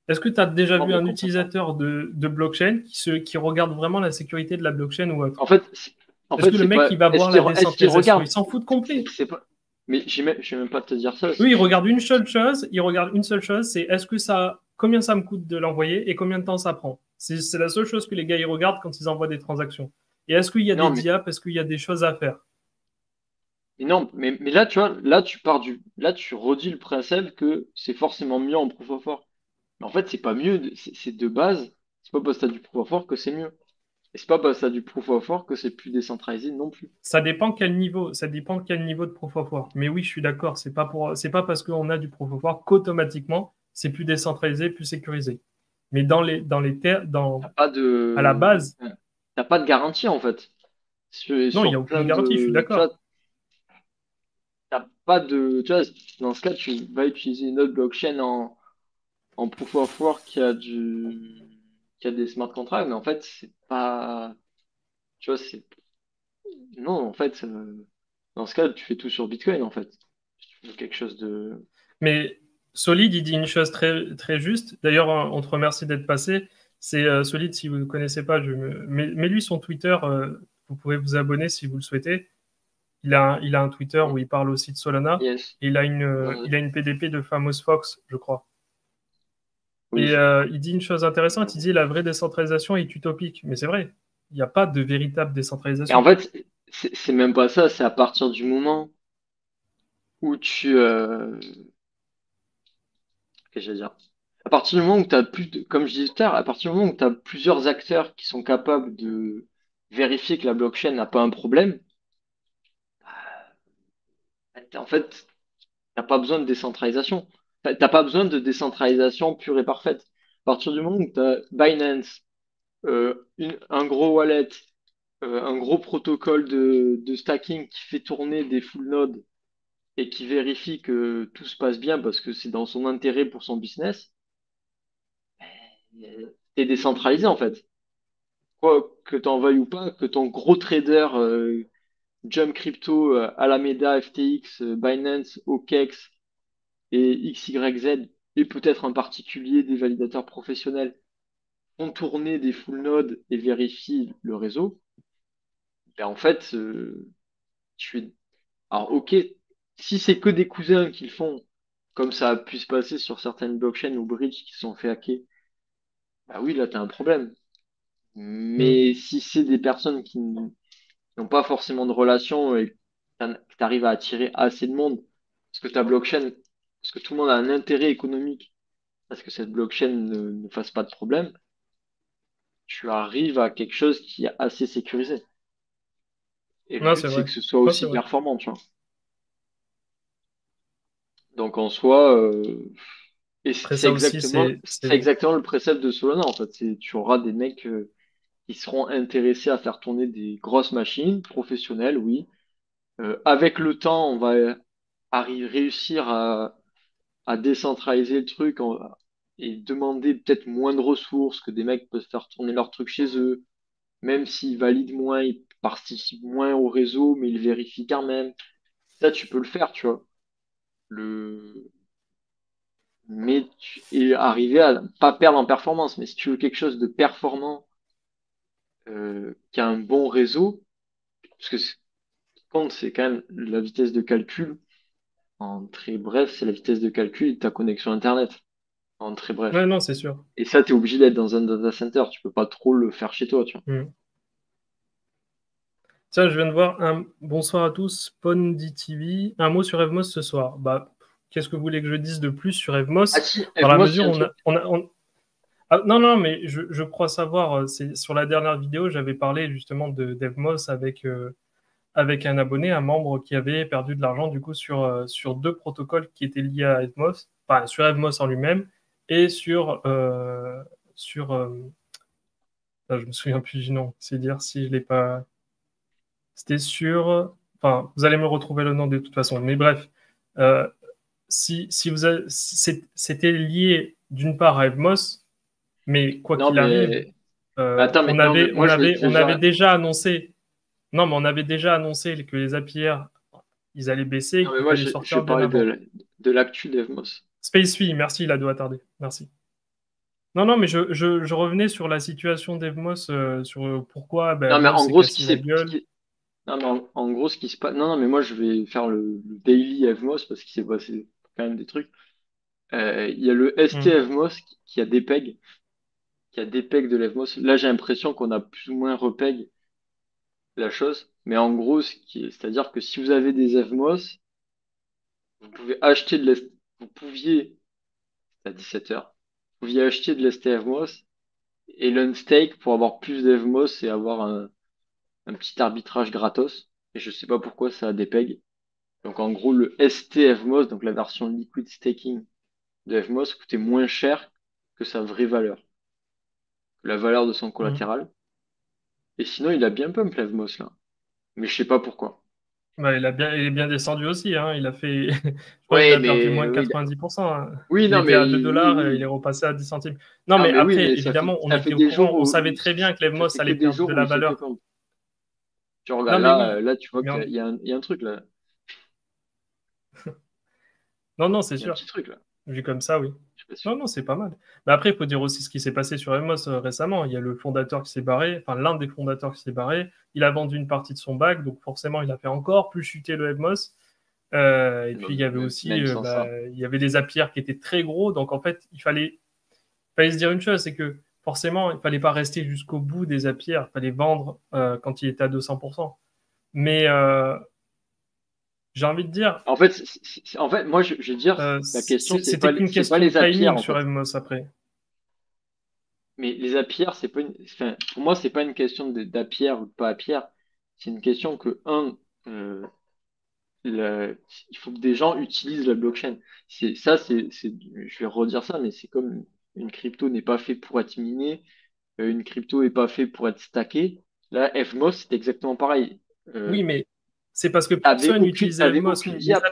Est-ce que tu as déjà Non, vu mais un complètement. utilisateur de blockchain qui regarde vraiment la sécurité de la blockchain ou autre? En fait, en Est-ce fait, que le c'est mec, pas. il va voir la Est-ce qu'il décentralisation? Il regarde? s'en fout de complet. C'est pas. Mais je vais même pas te dire ça. Oui, il regarde une seule chose, c'est est-ce que ça, combien ça me coûte de l'envoyer et combien de temps ça prend. C'est la seule chose que les gars ils regardent quand ils envoient des transactions. Et est-ce qu'il y a des Non, mais diaps, est-ce qu'il y a des choses à faire? non, mais là, tu vois, là, tu redis le principe que c'est forcément mieux en proof of work. Mais en fait, c'est pas mieux. C'est de base. C'est pas parce que t'as du proof of work que c'est mieux. Et c'est pas parce que t'as du proof of work que c'est plus décentralisé non plus. Ça dépend quel niveau de proof of work. Mais oui, je suis d'accord, c'est pas parce qu'on a du proof of work qu'automatiquement c'est plus décentralisé, plus sécurisé. Mais T'as pas à la de, base, t'as pas de garantie en fait. non, il n'y a Sur plein aucune garantie, je suis de, tu d'accord. vois, t'as pas de, tu vois, dans ce cas, tu vas utiliser une autre blockchain en proof of work qui a des smart contracts, mais en fait, c'est pas, tu vois, non, en fait, dans ce cas, tu fais tout sur Bitcoin en fait. Tu fais quelque chose de, Mais Solide, il dit une chose très, très juste. D'ailleurs, on te remercie d'être passé. C'est Solide, si vous ne connaissez pas, mais lui, son Twitter, vous pouvez vous abonner si vous le souhaitez. Il a un Twitter où il parle aussi de Solana. yes, Et ouais, il a une PDP de Famous Fox, je crois. Et oui. il dit une chose intéressante, il dit la vraie décentralisation est utopique. Mais c'est vrai, il n'y a pas de véritable Et en décentralisation. fait, c'est même pas ça, c'est à partir du moment où qu'est-ce que je veux dire? À partir du moment où tu as comme je disais tout à l'heure, à partir du moment où tu as plusieurs acteurs qui sont capables de vérifier que la blockchain n'a pas un problème, en fait, t'as pas besoin de décentralisation. T'as pas besoin de décentralisation pure et parfaite. À partir du moment où tu as Binance, un gros wallet, un gros protocole de stacking qui fait tourner des full nodes et qui vérifie que tout se passe bien parce que c'est dans son intérêt pour son business, t'es décentralisé en fait. Quoi que t'en veuilles ou pas, que ton gros trader Jump Crypto, Alameda, FTX, Binance, OKEx et XYZ, et peut-être en particulier des validateurs professionnels, font tourner des full nodes et vérifient le réseau, ben en fait, tu es... Alors ok, si c'est que des cousins qui le font, comme ça a pu se passer sur certaines blockchains ou bridges qui se sont fait hacker, bah oui, là, t'as un problème. Hmm. Mais si c'est des personnes qui n'ont pas forcément de relation et que tu arrives à attirer assez de monde, parce que ta blockchain, parce que tout le monde a un intérêt économique, parce que cette blockchain ne fasse pas de problème, tu arrives à quelque chose qui est assez sécurisé. Et le Non, but, c'est c'est vrai. que ce soit Non, c'est aussi vrai. performant, tu vois. Donc en soi, et Après ça aussi, c'est exactement le précepte de Solana, en fait. Tu auras des mecs qui seront intéressés à faire tourner des grosses machines professionnelles, oui. Avec le temps, on va réussir à décentraliser le truc et demander peut-être moins de ressources, que des mecs peuvent faire tourner leur truc chez eux, même s'ils valident moins, ils participent moins au réseau, mais ils vérifient quand même. Ça, tu peux le faire, tu vois. Le... Et arriver à pas perdre en performance. Mais si tu veux quelque chose de performant, qui a un bon réseau, parce que ce qui compte, c'est quand même la vitesse de calcul. En très bref, c'est la vitesse de calcul et ta connexion Internet. En très Ouais, bref. non, c'est sûr. Et ça, tu es obligé d'être dans un data center. Tu peux pas trop le faire chez toi, tu vois. Hmm. Tiens, je viens de voir un bonsoir à tous, Pondi TV. Un mot sur Evmos ce soir. Bah, qu'est-ce que vous voulez que je dise de plus sur Ah Evmos? si, Dans la moi, il y a mesure un où truc. Ah, non, non, mais je crois savoir, c'est sur la dernière vidéo, j'avais parlé justement d'Evmos avec un abonné, un membre qui avait perdu de l'argent du coup sur deux protocoles qui étaient liés à Evmos. enfin, sur Evmos en lui-même et je me souviens plus du nom, c'est dire si je l'ai pas. C'était sur. Enfin, vous allez me retrouver le nom de toute façon. Mais bref, euh, si vous c'était lié d'une part à Evmos, mais quoi Non, qu'il arrive, mais attends, mais non, mais moi, je vais on avait dire, déjà annoncé. Non, mais on avait déjà annoncé que les API ils allaient baisser non, et mais qu'il moi, fallait je sortir vais bien parler avant. de l'actu d'Evmos. SpaceFi, merci, il a doit tarder. Merci. Non, non, mais je revenais sur la situation d'Evmos, sur pourquoi ben, Non, mais Evmos en s'est gros, cassé la gueule. non, mais en gros, ce qui se passe, non, non, mais moi, je vais faire le daily Evmos parce qu'il s'est passé quand même des trucs. Il y a le ST Hmm. Evmos qui a des pegs de l'Evmos. Là, j'ai l'impression qu'on a plus ou moins repeg la chose. Mais en gros, c'est-à-dire que si vous avez des Evmos, vous pouvez acheter vous pouviez, à 17h, vous pouviez acheter de l'ST Evmos et l'unstake pour avoir plus d'Evmos et avoir un petit arbitrage gratos. Et je sais pas pourquoi ça a des pegs. Donc en gros, le ST Evmos, donc la version liquid staking de Evmos, coûtait moins cher que sa vraie valeur, la valeur de son Hmm. collatéral. Et sinon, il a bien pump l'Evmos là. Mais je sais pas pourquoi. Bah, il est bien descendu aussi, hein. Il a fait, je crois qu'il Oui, a perdu moins mais de oui, 90%, hein. oui, Il non, était mais à 2 oui, dollars, il est oui. repassé à 10 centimes. Non, Non, mais mais oui, après, mais évidemment, on ça fait était au des courant, jours on où savait très bien que ça l'Evmos fait que allait des perdre jours de où la il s'est fait valeur. pump. Tu regardes Non, mais là, oui. là, tu vois Mais il y a un truc là. non, non, c'est Il y a un sûr. petit truc là. Vu comme ça, oui. Je suis pas sûr. Non, non, c'est pas mal. Mais après, il faut dire aussi ce qui s'est passé sur Evmos récemment. Il y a le fondateur qui s'est barré, enfin l'un des fondateurs qui s'est barré. Il a vendu une partie de son bac, donc forcément, il a fait encore plus chuter le Evmos. Et puis, il y avait aussi, Même sans ça. il y avait des APR qui étaient très gros. Donc, en fait, fallait se dire une chose, c'est que forcément, il fallait pas rester jusqu'au bout des APR. Il fallait vendre quand il était à 200%. Mais j'ai envie de dire, En fait, en fait, moi, je veux dire, la question, c'était qu'une c'est pas question de les APR timing en sur fait. Evmos après. Mais les APR, c'est pas enfin, pour moi, c'est pas une question d'APR ou de pas APR. C'est une question que, euh, le- il faut que des gens utilisent la blockchain. Je vais redire ça, mais c'est comme une crypto n'est pas fait pour être minée, une crypto est pas fait pour être stackée. Là, FMOS, c'est exactement pareil. Euh, Oui, mais c'est parce que personne n'utilisait t'avais Evmos. aucune diap.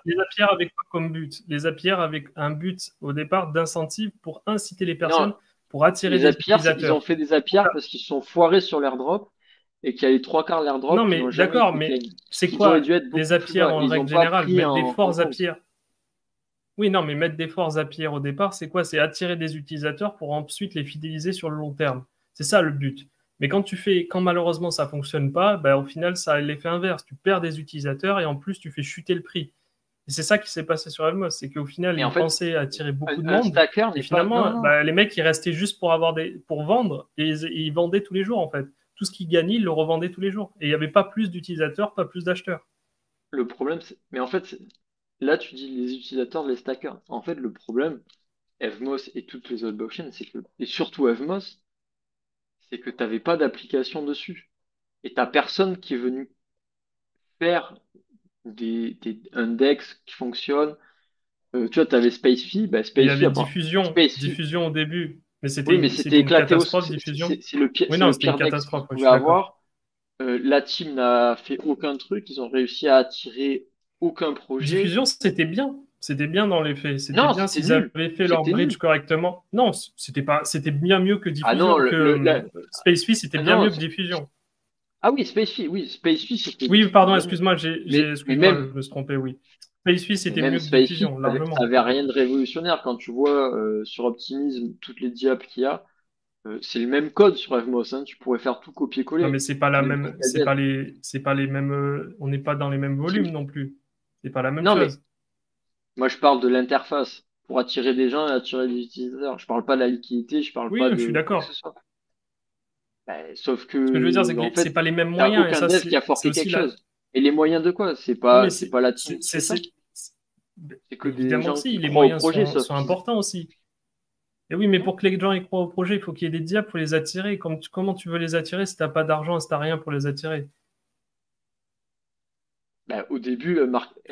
Les APR avec quoi comme but? Les APR avec un but au départ d'incentive pour inciter les personnes, Non, pour attirer les des APR, ils ont utilisateurs. fait des APR parce qu'ils se sont foirés sur l'airdrop et qu'il y a les trois quarts de l'airdrop Non, qui mais n'ont jamais d'accord, été mais claims. c'est Qu'ils auraient quoi dû être les beaucoup plus APR bas. en Et ils règle n'ont pas générale? pris Mettre des en forts compte. APR. Oui, non, mais mettre des forts APR au départ, c'est quoi? C'est attirer des utilisateurs pour ensuite les fidéliser sur le long terme. C'est ça le but. Mais quand malheureusement ça fonctionne pas, ben, au final, ça a l'effet inverse. Tu perds des utilisateurs et en plus, tu fais chuter le prix. Et c'est ça qui s'est passé sur Elmos, c'est qu'au final, Mais en ils fait, pensaient attirer beaucoup de un monde, stacker et n'est pas. Non, finalement, non. bah, les mecs, ils restaient juste pour vendre, et ils vendaient tous les jours, en fait. Tout ce qu'ils gagnaient, ils le revendaient tous les jours. Et il n'y avait pas plus d'utilisateurs, pas plus d'acheteurs. Le problème, mais en fait, là, tu dis les utilisateurs, les stackers. En fait, le problème, Evmos et toutes les autres blockchains, et surtout Evmos, c'est que tu n'avais pas d'application dessus. Et t'as personne qui est venu faire des index qui fonctionnent. Tu vois, tu avais SpaceFi, bah, Mais il y SpaceFi, avait après, SpaceFi, diffusion au début, mais oui, mais c'était c'était une éclaté catastrophe, diffusion. Oui, c'est non, le c'était une pire dex qu'ils catastrophe, ouais, je pouvaient suis d'accord. avoir. La team n'a fait aucun truc, ils ont réussi à attirer aucun projet. Diffusion, c'était bien. C'était bien dans les faits. C'était Non, bien c'était s'ils nul. avaient fait leur C'était bridge nul. correctement. Non, c'était bien mieux que Ah non, Diffusion, que SpaceFi, c'était ah bien non, mieux que Diffusion. ah oui, SpaceFi, Oui, c'était pardon, bien mieux. excuse-moi, Mais excuse-moi, même, je me suis trompé, oui. SpaceFi, mais c'était même mieux que SpaceFi, Diffusion, largement. t'avais rien de révolutionnaire quand tu vois sur Optimism toutes les diaps qu'il y a. C'est le même code sur Evmos, hein, tu pourrais faire tout Non, mais copier-coller. c'est pas la Même même, truc à Z. c'est pas les mêmes, on n'est pas dans les mêmes volumes Si. non plus. C'est pas la même Non, mais chose. moi je parle de l'interface pour attirer des gens et attirer des utilisateurs. Je parle pas de la liquidité, je parle Oui, pas je suis de quoi que ce d'accord. soit. Sauf Ce que je veux dire, que, c'est que en c'est fait, pas les mêmes t'as moyens, et aucun ça, dev qui a c'est forqué aussi quelque la, chose. Et les moyens de quoi? non, mais C'est pas la team qui fait ça. C'est que des évidemment que gens si, qui les croient au moyens projet, sauf sont qu'ils. importants aussi. Et oui, mais pour que les gens y croient au projet, il faut qu'il y ait des diables pour les attirer. Comment tu veux les attirer si t'as pas d'argent, si t'as rien pour les attirer? Bah, au début,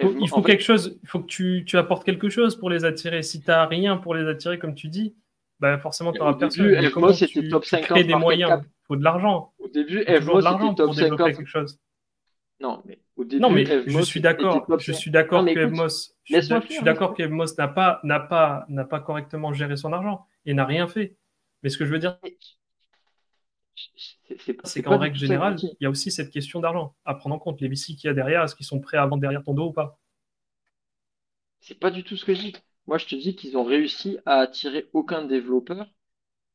Il En faut fait, quelque chose, il faut que tu apportes quelque chose pour les attirer. Si tu n'as rien pour les attirer, comme tu dis, bah forcément, tu au n'auras début, personne. Mais comment Evmos était top tu crées 50 des market moyens? cap. Il faut de l'argent. Au début, Il faut toujours de Evmos était l'argent top pour développer 50. quelque chose. Non, mais au Non, début, mais Evmos était top je 5. suis Non, d'accord mais que écoute, Evmos, laisse-moi je suis finir, d'accord laisse-moi. que Evmos n'a pas correctement géré son argent et n'a rien fait. Mais ce que je veux dire, c'est C'est qu'en pas du règle tout ça que je générale, dis. il y a aussi cette question d'argent à prendre en compte. Les VC qu'il y a derrière, est-ce qu'ils sont prêts à vendre derrière ton dos ou pas? C'est pas du tout ce que je dis. Moi, je te dis qu'ils ont réussi à attirer aucun développeur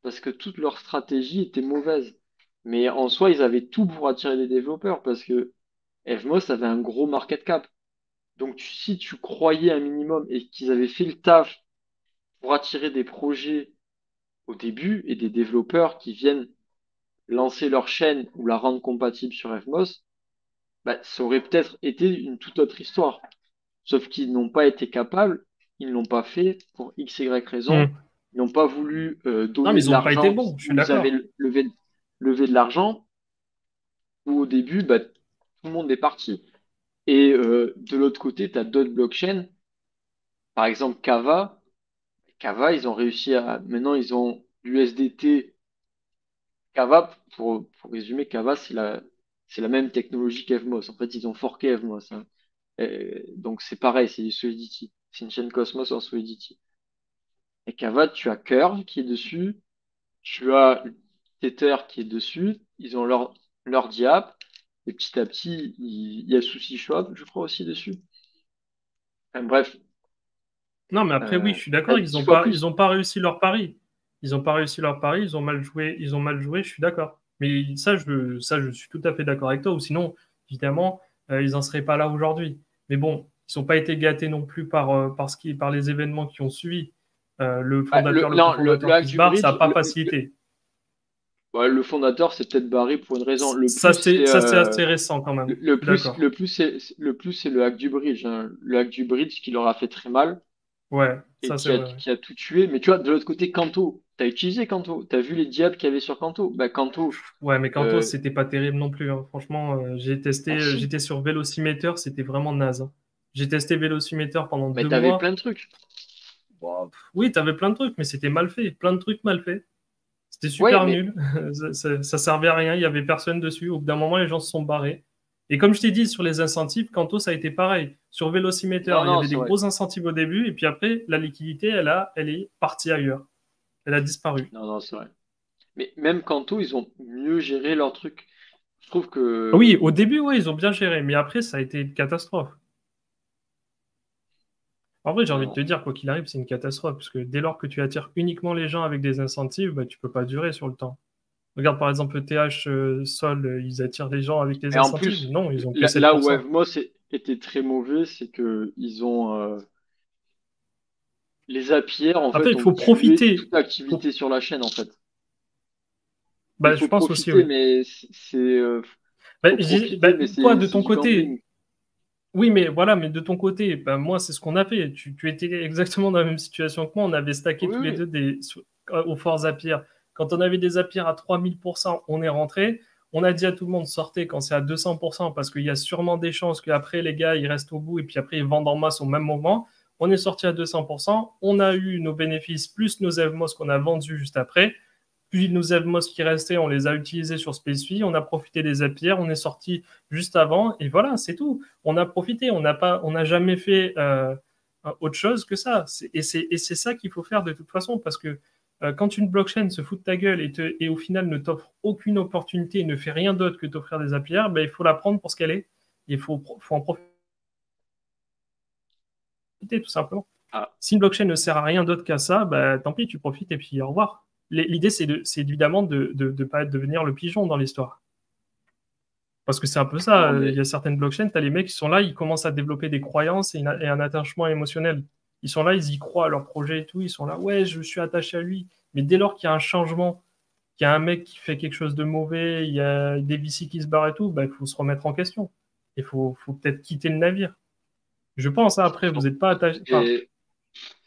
parce que toute leur stratégie était mauvaise. Mais en soi, ils avaient tout pour attirer des développeurs parce que Evmos avait un gros market cap. Donc, si tu croyais un minimum et qu'ils avaient fait le taf pour attirer des projets au début et des développeurs qui viennent lancer leur chaîne ou la rendre compatible sur Evmos, bah, ça aurait peut-être été une toute autre histoire. Sauf qu'ils n'ont pas été capables, ils ne l'ont pas fait pour X, Y raison. Hmm. Ils n'ont pas voulu Non, mais donner ils de n'ont pas été l'argent bons, je suis où ils avaient d'accord. levé de l'argent, où au début, bah, tout le monde est parti. Et de l'autre côté, tu as d'autres blockchains, par exemple Kava. Kava, ils ont réussi à... Maintenant, ils ont l'USDT. Kava, pour résumer, Kava, c'est la même technologie qu'Evmos. En fait, ils ont forqué Evmos, hein. Donc, c'est pareil, c'est du Solidity. C'est une chaîne Cosmos en Solidity. Et Kava, tu as Curve qui est dessus, tu as Tether qui est dessus, ils ont leur diap, et petit à petit, il y a SushiSwap, je crois, aussi dessus. Enfin, bref, Non, mais après, oui, je suis t'as d'accord, 10 fois ils plus. ont pas réussi leur pari. Ils ont pas réussi leur pari, ils ont mal joué, je suis d'accord. Mais ça, je suis tout à fait d'accord avec toi, ou sinon, évidemment, ils en seraient pas là aujourd'hui. Mais bon, ils n'ont pas été gâtés non plus par les événements qui ont suivi. Le Non, le cofondateur hack qui se du barre, ça n'a bridge, pas facilité. ouais, le fondateur s'est peut-être barré pour une raison. Le plus, c'est Ça, c'est assez récent quand même. Je suis d'accord. le plus, c'est le hack du bridge, hein. Le hack du bridge qui leur a fait très mal Ouais, et ça, c'est vrai. Ouais. qui a tout tué. Mais tu vois, de l'autre côté, Kanto, t'as utilisé Kanto, t'as vu les diables qu'il y avait sur Kanto. Bah, Kanto, Ouais, mais Cantos, euh, c'était pas terrible non plus, hein. Franchement, j'ai testé, bah si, j'étais sur Vélocimeter, c'était vraiment naze, hein. J'ai testé Vélocimeter pendant mais deux t'avais plein mois. de trucs. Bon, oui, t'avais plein de trucs, mais c'était mal fait. Plein de trucs mal faits. C'était Ouais, super mais nul. Ça servait à rien. Il y avait personne dessus. Au bout d'un moment, les gens se sont barrés. Et comme je t'ai dit, sur les incentives, Cantos, ça a été pareil. Sur Vélocimeter, non, il y non, avait c'est des vrai. gros incentives au début. Et puis après, la liquidité, elle est partie ailleurs. Elle a disparu. Non, non, c'est vrai. Mais même Kanto, ils ont mieux géré leur truc. Je trouve Oui, que au début, ouais, ils ont bien géré. Mais après, ça a été une catastrophe. En vrai, j'ai envie de non, te dire, quoi qu'il arrive, c'est une catastrophe, parce que dès lors que tu attires uniquement les gens avec des incentives, bah, tu peux pas durer sur le temps. Regarde par exemple TH Sol, ils attirent les gens avec des et en incentives. plus, Non, ils ont que là où 7%. Evmos était très mauvais, c'est que ils ont les APR en Après, fait il ont faut tué profiter. toute activité Faut- sur la chaîne en fait. Il Bah, je faut pense aussi, profiter, oui. mais Bah, faut bah, profiter, mais toi, de c'est ton du gambling. côté, oui, mais voilà, mais de ton côté, bah, moi, c'est ce qu'on a fait. Tu étais exactement dans la même situation que moi. On avait stacké Oui, tous les oui. deux au Fort Zapier. Quand on avait des Zapier à 3000%, on est rentré. On a dit à tout le monde, sortez quand c'est à 200%, parce qu'il y a sûrement des chances qu'après, les gars, ils restent au bout et puis après, ils vendent en masse au même moment. On est sorti à 200%. On a eu nos bénéfices plus nos EVMOS qu'on a vendus juste après. Puis nos Evmos qui restaient, on les a utilisés sur SpaceFi, on a profité des Zapier, on est sorti juste avant, et voilà, c'est tout. On a profité, on n'a jamais fait autre chose que ça. Et c'est ça qu'il faut faire de toute façon, parce que quand une blockchain se fout de ta gueule et au final ne t'offre aucune opportunité et ne fait rien d'autre que t'offrir des Zapier, ben, il faut la prendre pour ce qu'elle est. Faut en profiter tout simplement. Ah, Si une blockchain ne sert à rien d'autre qu'à ça, bah, tant pis, tu profites et puis au revoir. L'idée, c'est évidemment de pas devenir le pigeon dans l'histoire. Parce que c'est un peu ça. non, Il y mais a certaines blockchains, tu as les mecs qui sont là, ils commencent à développer des croyances et un attachement émotionnel. Ils sont là, ils y croient à leur projet et tout. Ils sont là, ouais, je suis attaché à lui. Mais dès lors qu'il y a un changement, qu'il y a un mec qui fait quelque chose de mauvais, il y a des VC qui se barrent et tout, bah, il faut se remettre en question. Il faut peut-être quitter le navire. Je pense, hein, c'est après, vous sur- n'êtes pas attaché. Enfin, et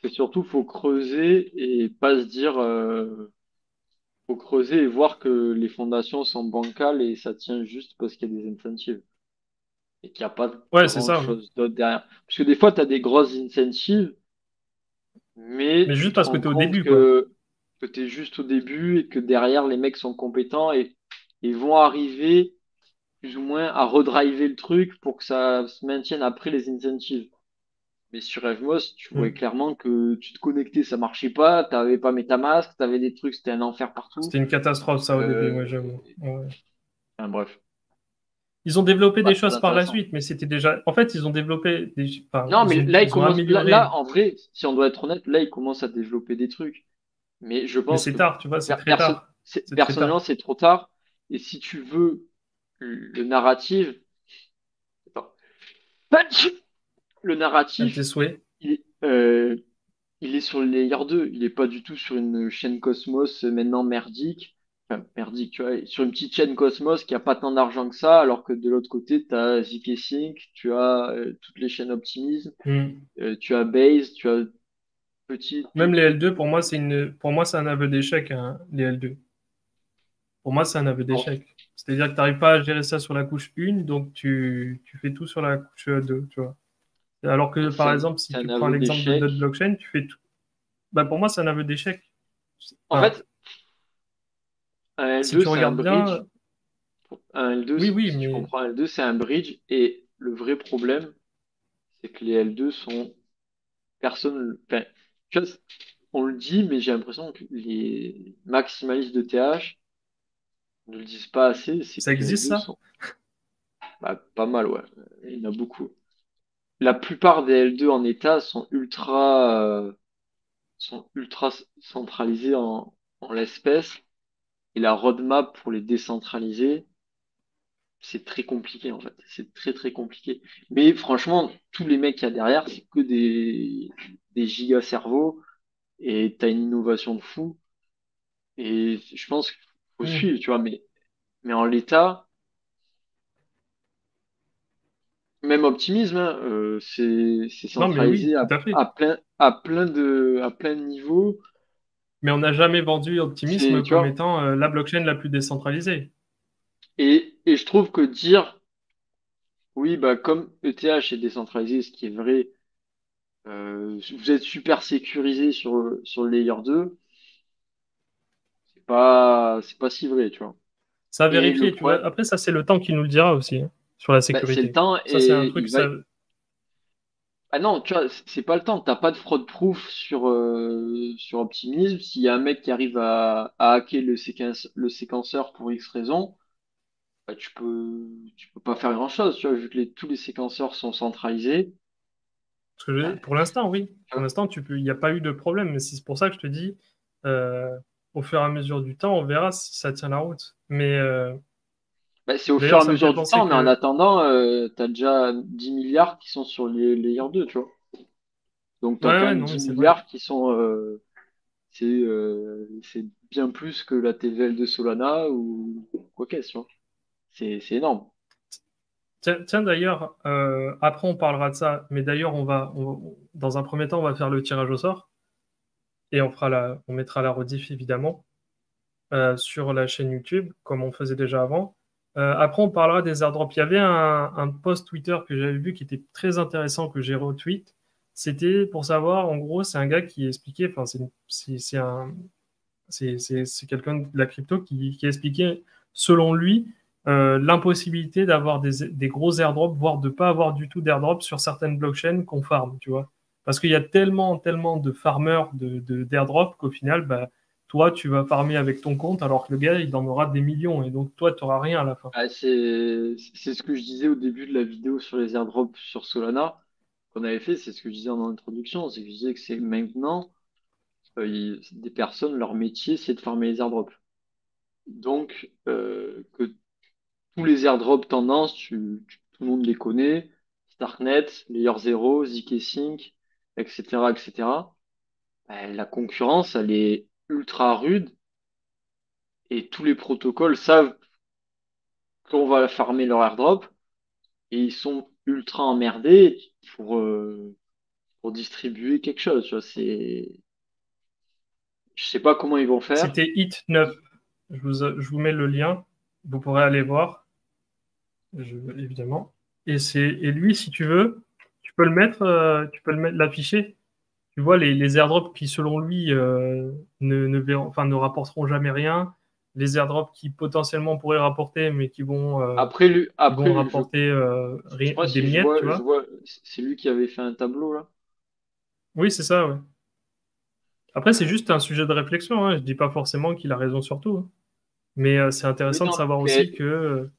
c'est surtout faut creuser et pas se dire faut creuser et voir que les fondations sont bancales et ça tient juste parce qu'il y a des incentives. et qu'il n'y a pas Ouais, c'est ça. grand-chose d'autre derrière. Parce que des fois, tu as des grosses incentives, mais Mais tu juste te parce que rends tu es au compte début, quoi. que tu es juste au début et que derrière, les mecs sont compétents et vont arriver plus ou moins à redriver le truc pour que ça se maintienne après les incentives. Mais sur FMOS, tu voyais Mm. clairement que tu te connectais, ça marchait pas, t'avais pas MetaMask, t'avais des trucs, c'était un enfer partout. C'était une catastrophe, ça, au début, Euh, ouais, j'avoue. Ouais. enfin, bref, Ils ont développé pas des très choses par la intéressant. suite, mais c'était déjà. En fait, ils ont développé des. Enfin, Non, mais là, ils ont là, amélioré. en vrai, si on doit être honnête, là, ils commencent à développer des trucs. Mais je Mais pense c'est que tard, tu vois, c'est très tard. C'est très personnellement, tard. c'est trop tard. Et si tu veux le narratif, attends. Le À tes narratif, souhaits. il est, euh, il est sur le layer 2. Il est pas du tout sur une chaîne Cosmos maintenant merdique. Enfin, merdique, tu vois, sur une petite chaîne Cosmos qui a pas tant d'argent que ça, alors que de l'autre côté, tu as ZK Sync, tu as toutes les chaînes Optimism, Mm. tu as Base, tu as petit, Même les tout, L2, pour moi, pour moi, c'est un aveu d'échec, hein, les L2. Pour moi, c'est un aveu bon, d'échec. C'est-à-dire que tu n'arrives pas à gérer ça sur la couche 1, donc tu fais tout sur la couche 2, tu vois. Alors que, par exemple, si c'est un tu prends aveu l'exemple de d'échec. Dot Blockchain, tu fais tout. Bah, pour moi, c'est un aveu d'échec. En Enfin, fait, un si L2, tu c'est un regardes bridge. bien, Un L2, oui, oui, si tu mais comprends un L2, c'est un bridge. Et le vrai problème, c'est que les L2 sont personne. Enfin, tu vois, on le dit, mais j'ai l'impression que les maximalistes de TH ne le disent pas assez. C'est ça que les existe, L2 ça? sont pas mal, ouais. Il y en a beaucoup. La plupart des L2 en état sont ultra centralisés en l'espèce. Et la roadmap pour les décentraliser, c'est très compliqué en fait. C'est très très compliqué. Mais franchement, tous les mecs qu'il y a derrière, c'est que des giga cerveaux et t'as une innovation de fou. Et je pense qu'il faut Hmm. suivre, tu vois. Mais en l'état, même optimisme, hein, c'est Non, mais oui, centralisé tout à fait. à plein de niveaux. Mais on n'a jamais vendu Optimisme Tu comme vois. étant la blockchain la plus décentralisée. Et je trouve que dire, oui, bah, comme ETH est décentralisé, ce qui est vrai, vous êtes super sécurisé sur le layer 2. C'est pas si vrai, tu vois. Ça a Et le vérifié, tu vois. problème, Après, ça, c'est le temps qui nous le dira aussi, hein, sur la bah, c'est le sécurité. temps Ça, c'est un et truc, ça. ah non, tu vois, c'est pas le temps. T'as pas de fraud proof sur Optimism. S'il y a un mec qui arrive à hacker le séquenceur pour X raison, bah, tu peux pas faire grand-chose, tu vois, vu que tous les séquenceurs sont centralisés. Bah, Pour l'instant, oui. tu Pour vois. l'instant, il n'y a pas eu de problème. Mais c'est pour ça que je te dis, euh, au fur et à mesure du temps, on verra si ça tient la route. Mais Bah, c'est au fur et d'ailleurs, à ça me fait mesure du temps, penser mais en que. attendant, t'as déjà 10 milliards qui sont sur les layer 2, tu vois. Donc t'as Ouais, quand ouais, même non, mais 10 c'est vrai. milliards qui sont c'est bien plus que la TVL de Solana ou quoi qu'est-ce, tu vois. C'est énorme. Tiens, tiens, d'ailleurs, après, on parlera de ça. Mais d'ailleurs, dans un premier temps, on va faire le tirage au sort. Et on mettra la rediff, évidemment, sur la chaîne YouTube, comme on faisait déjà avant. Après, on parlera des airdrops. Il y avait un post Twitter que j'avais vu qui était très intéressant, que j'ai retweet. C'était pour savoir, en gros, c'est un gars qui expliquait, enfin, c'est quelqu'un de la crypto qui expliquait, selon lui, l'impossibilité d'avoir des gros airdrops, voire de ne pas avoir du tout d'airdrops sur certaines blockchains qu'on farm, tu vois. Parce qu'il y a tellement, tellement de farmers d'airdrops qu'au final, bah, toi, tu vas farmer avec ton compte alors que le gars, il en aura des millions et donc toi, tu n'auras rien à la fin. Ah, c'est ce que je disais au début de la vidéo sur les airdrops sur Solana qu'on avait fait, c'est ce que je disais en introduction, c'est que je disais que c'est maintenant des personnes, leur métier, c'est de farmer les airdrops. Donc, que tous les airdrops tendance, tout le monde les connaît, Starknet, Layer 0, ZK Sync, etc., etc. La concurrence, elle est ultra rude et tous les protocoles savent qu'on va farmer leur airdrop et ils sont ultra emmerdés pour distribuer quelque chose. Tu vois, je sais pas comment ils vont faire. C'était Hit 9. Je vous mets le lien. Vous pourrez aller voir, évidemment. Et lui, si tu veux, tu peux le mettre, l'afficher. Tu vois, les airdrops qui, selon lui, ne rapporteront jamais rien. Les airdrops qui potentiellement pourraient rapporter, mais qui vont Après, rapporter je sais pas des si miettes, tu vois. c'est lui qui avait fait un tableau là. Oui, c'est ça, ouais. Après, c'est Euh, juste un sujet de réflexion, hein. Je dis pas forcément qu'il a raison sur tout, hein. Mais c'est oui, intéressant de non, savoir aussi que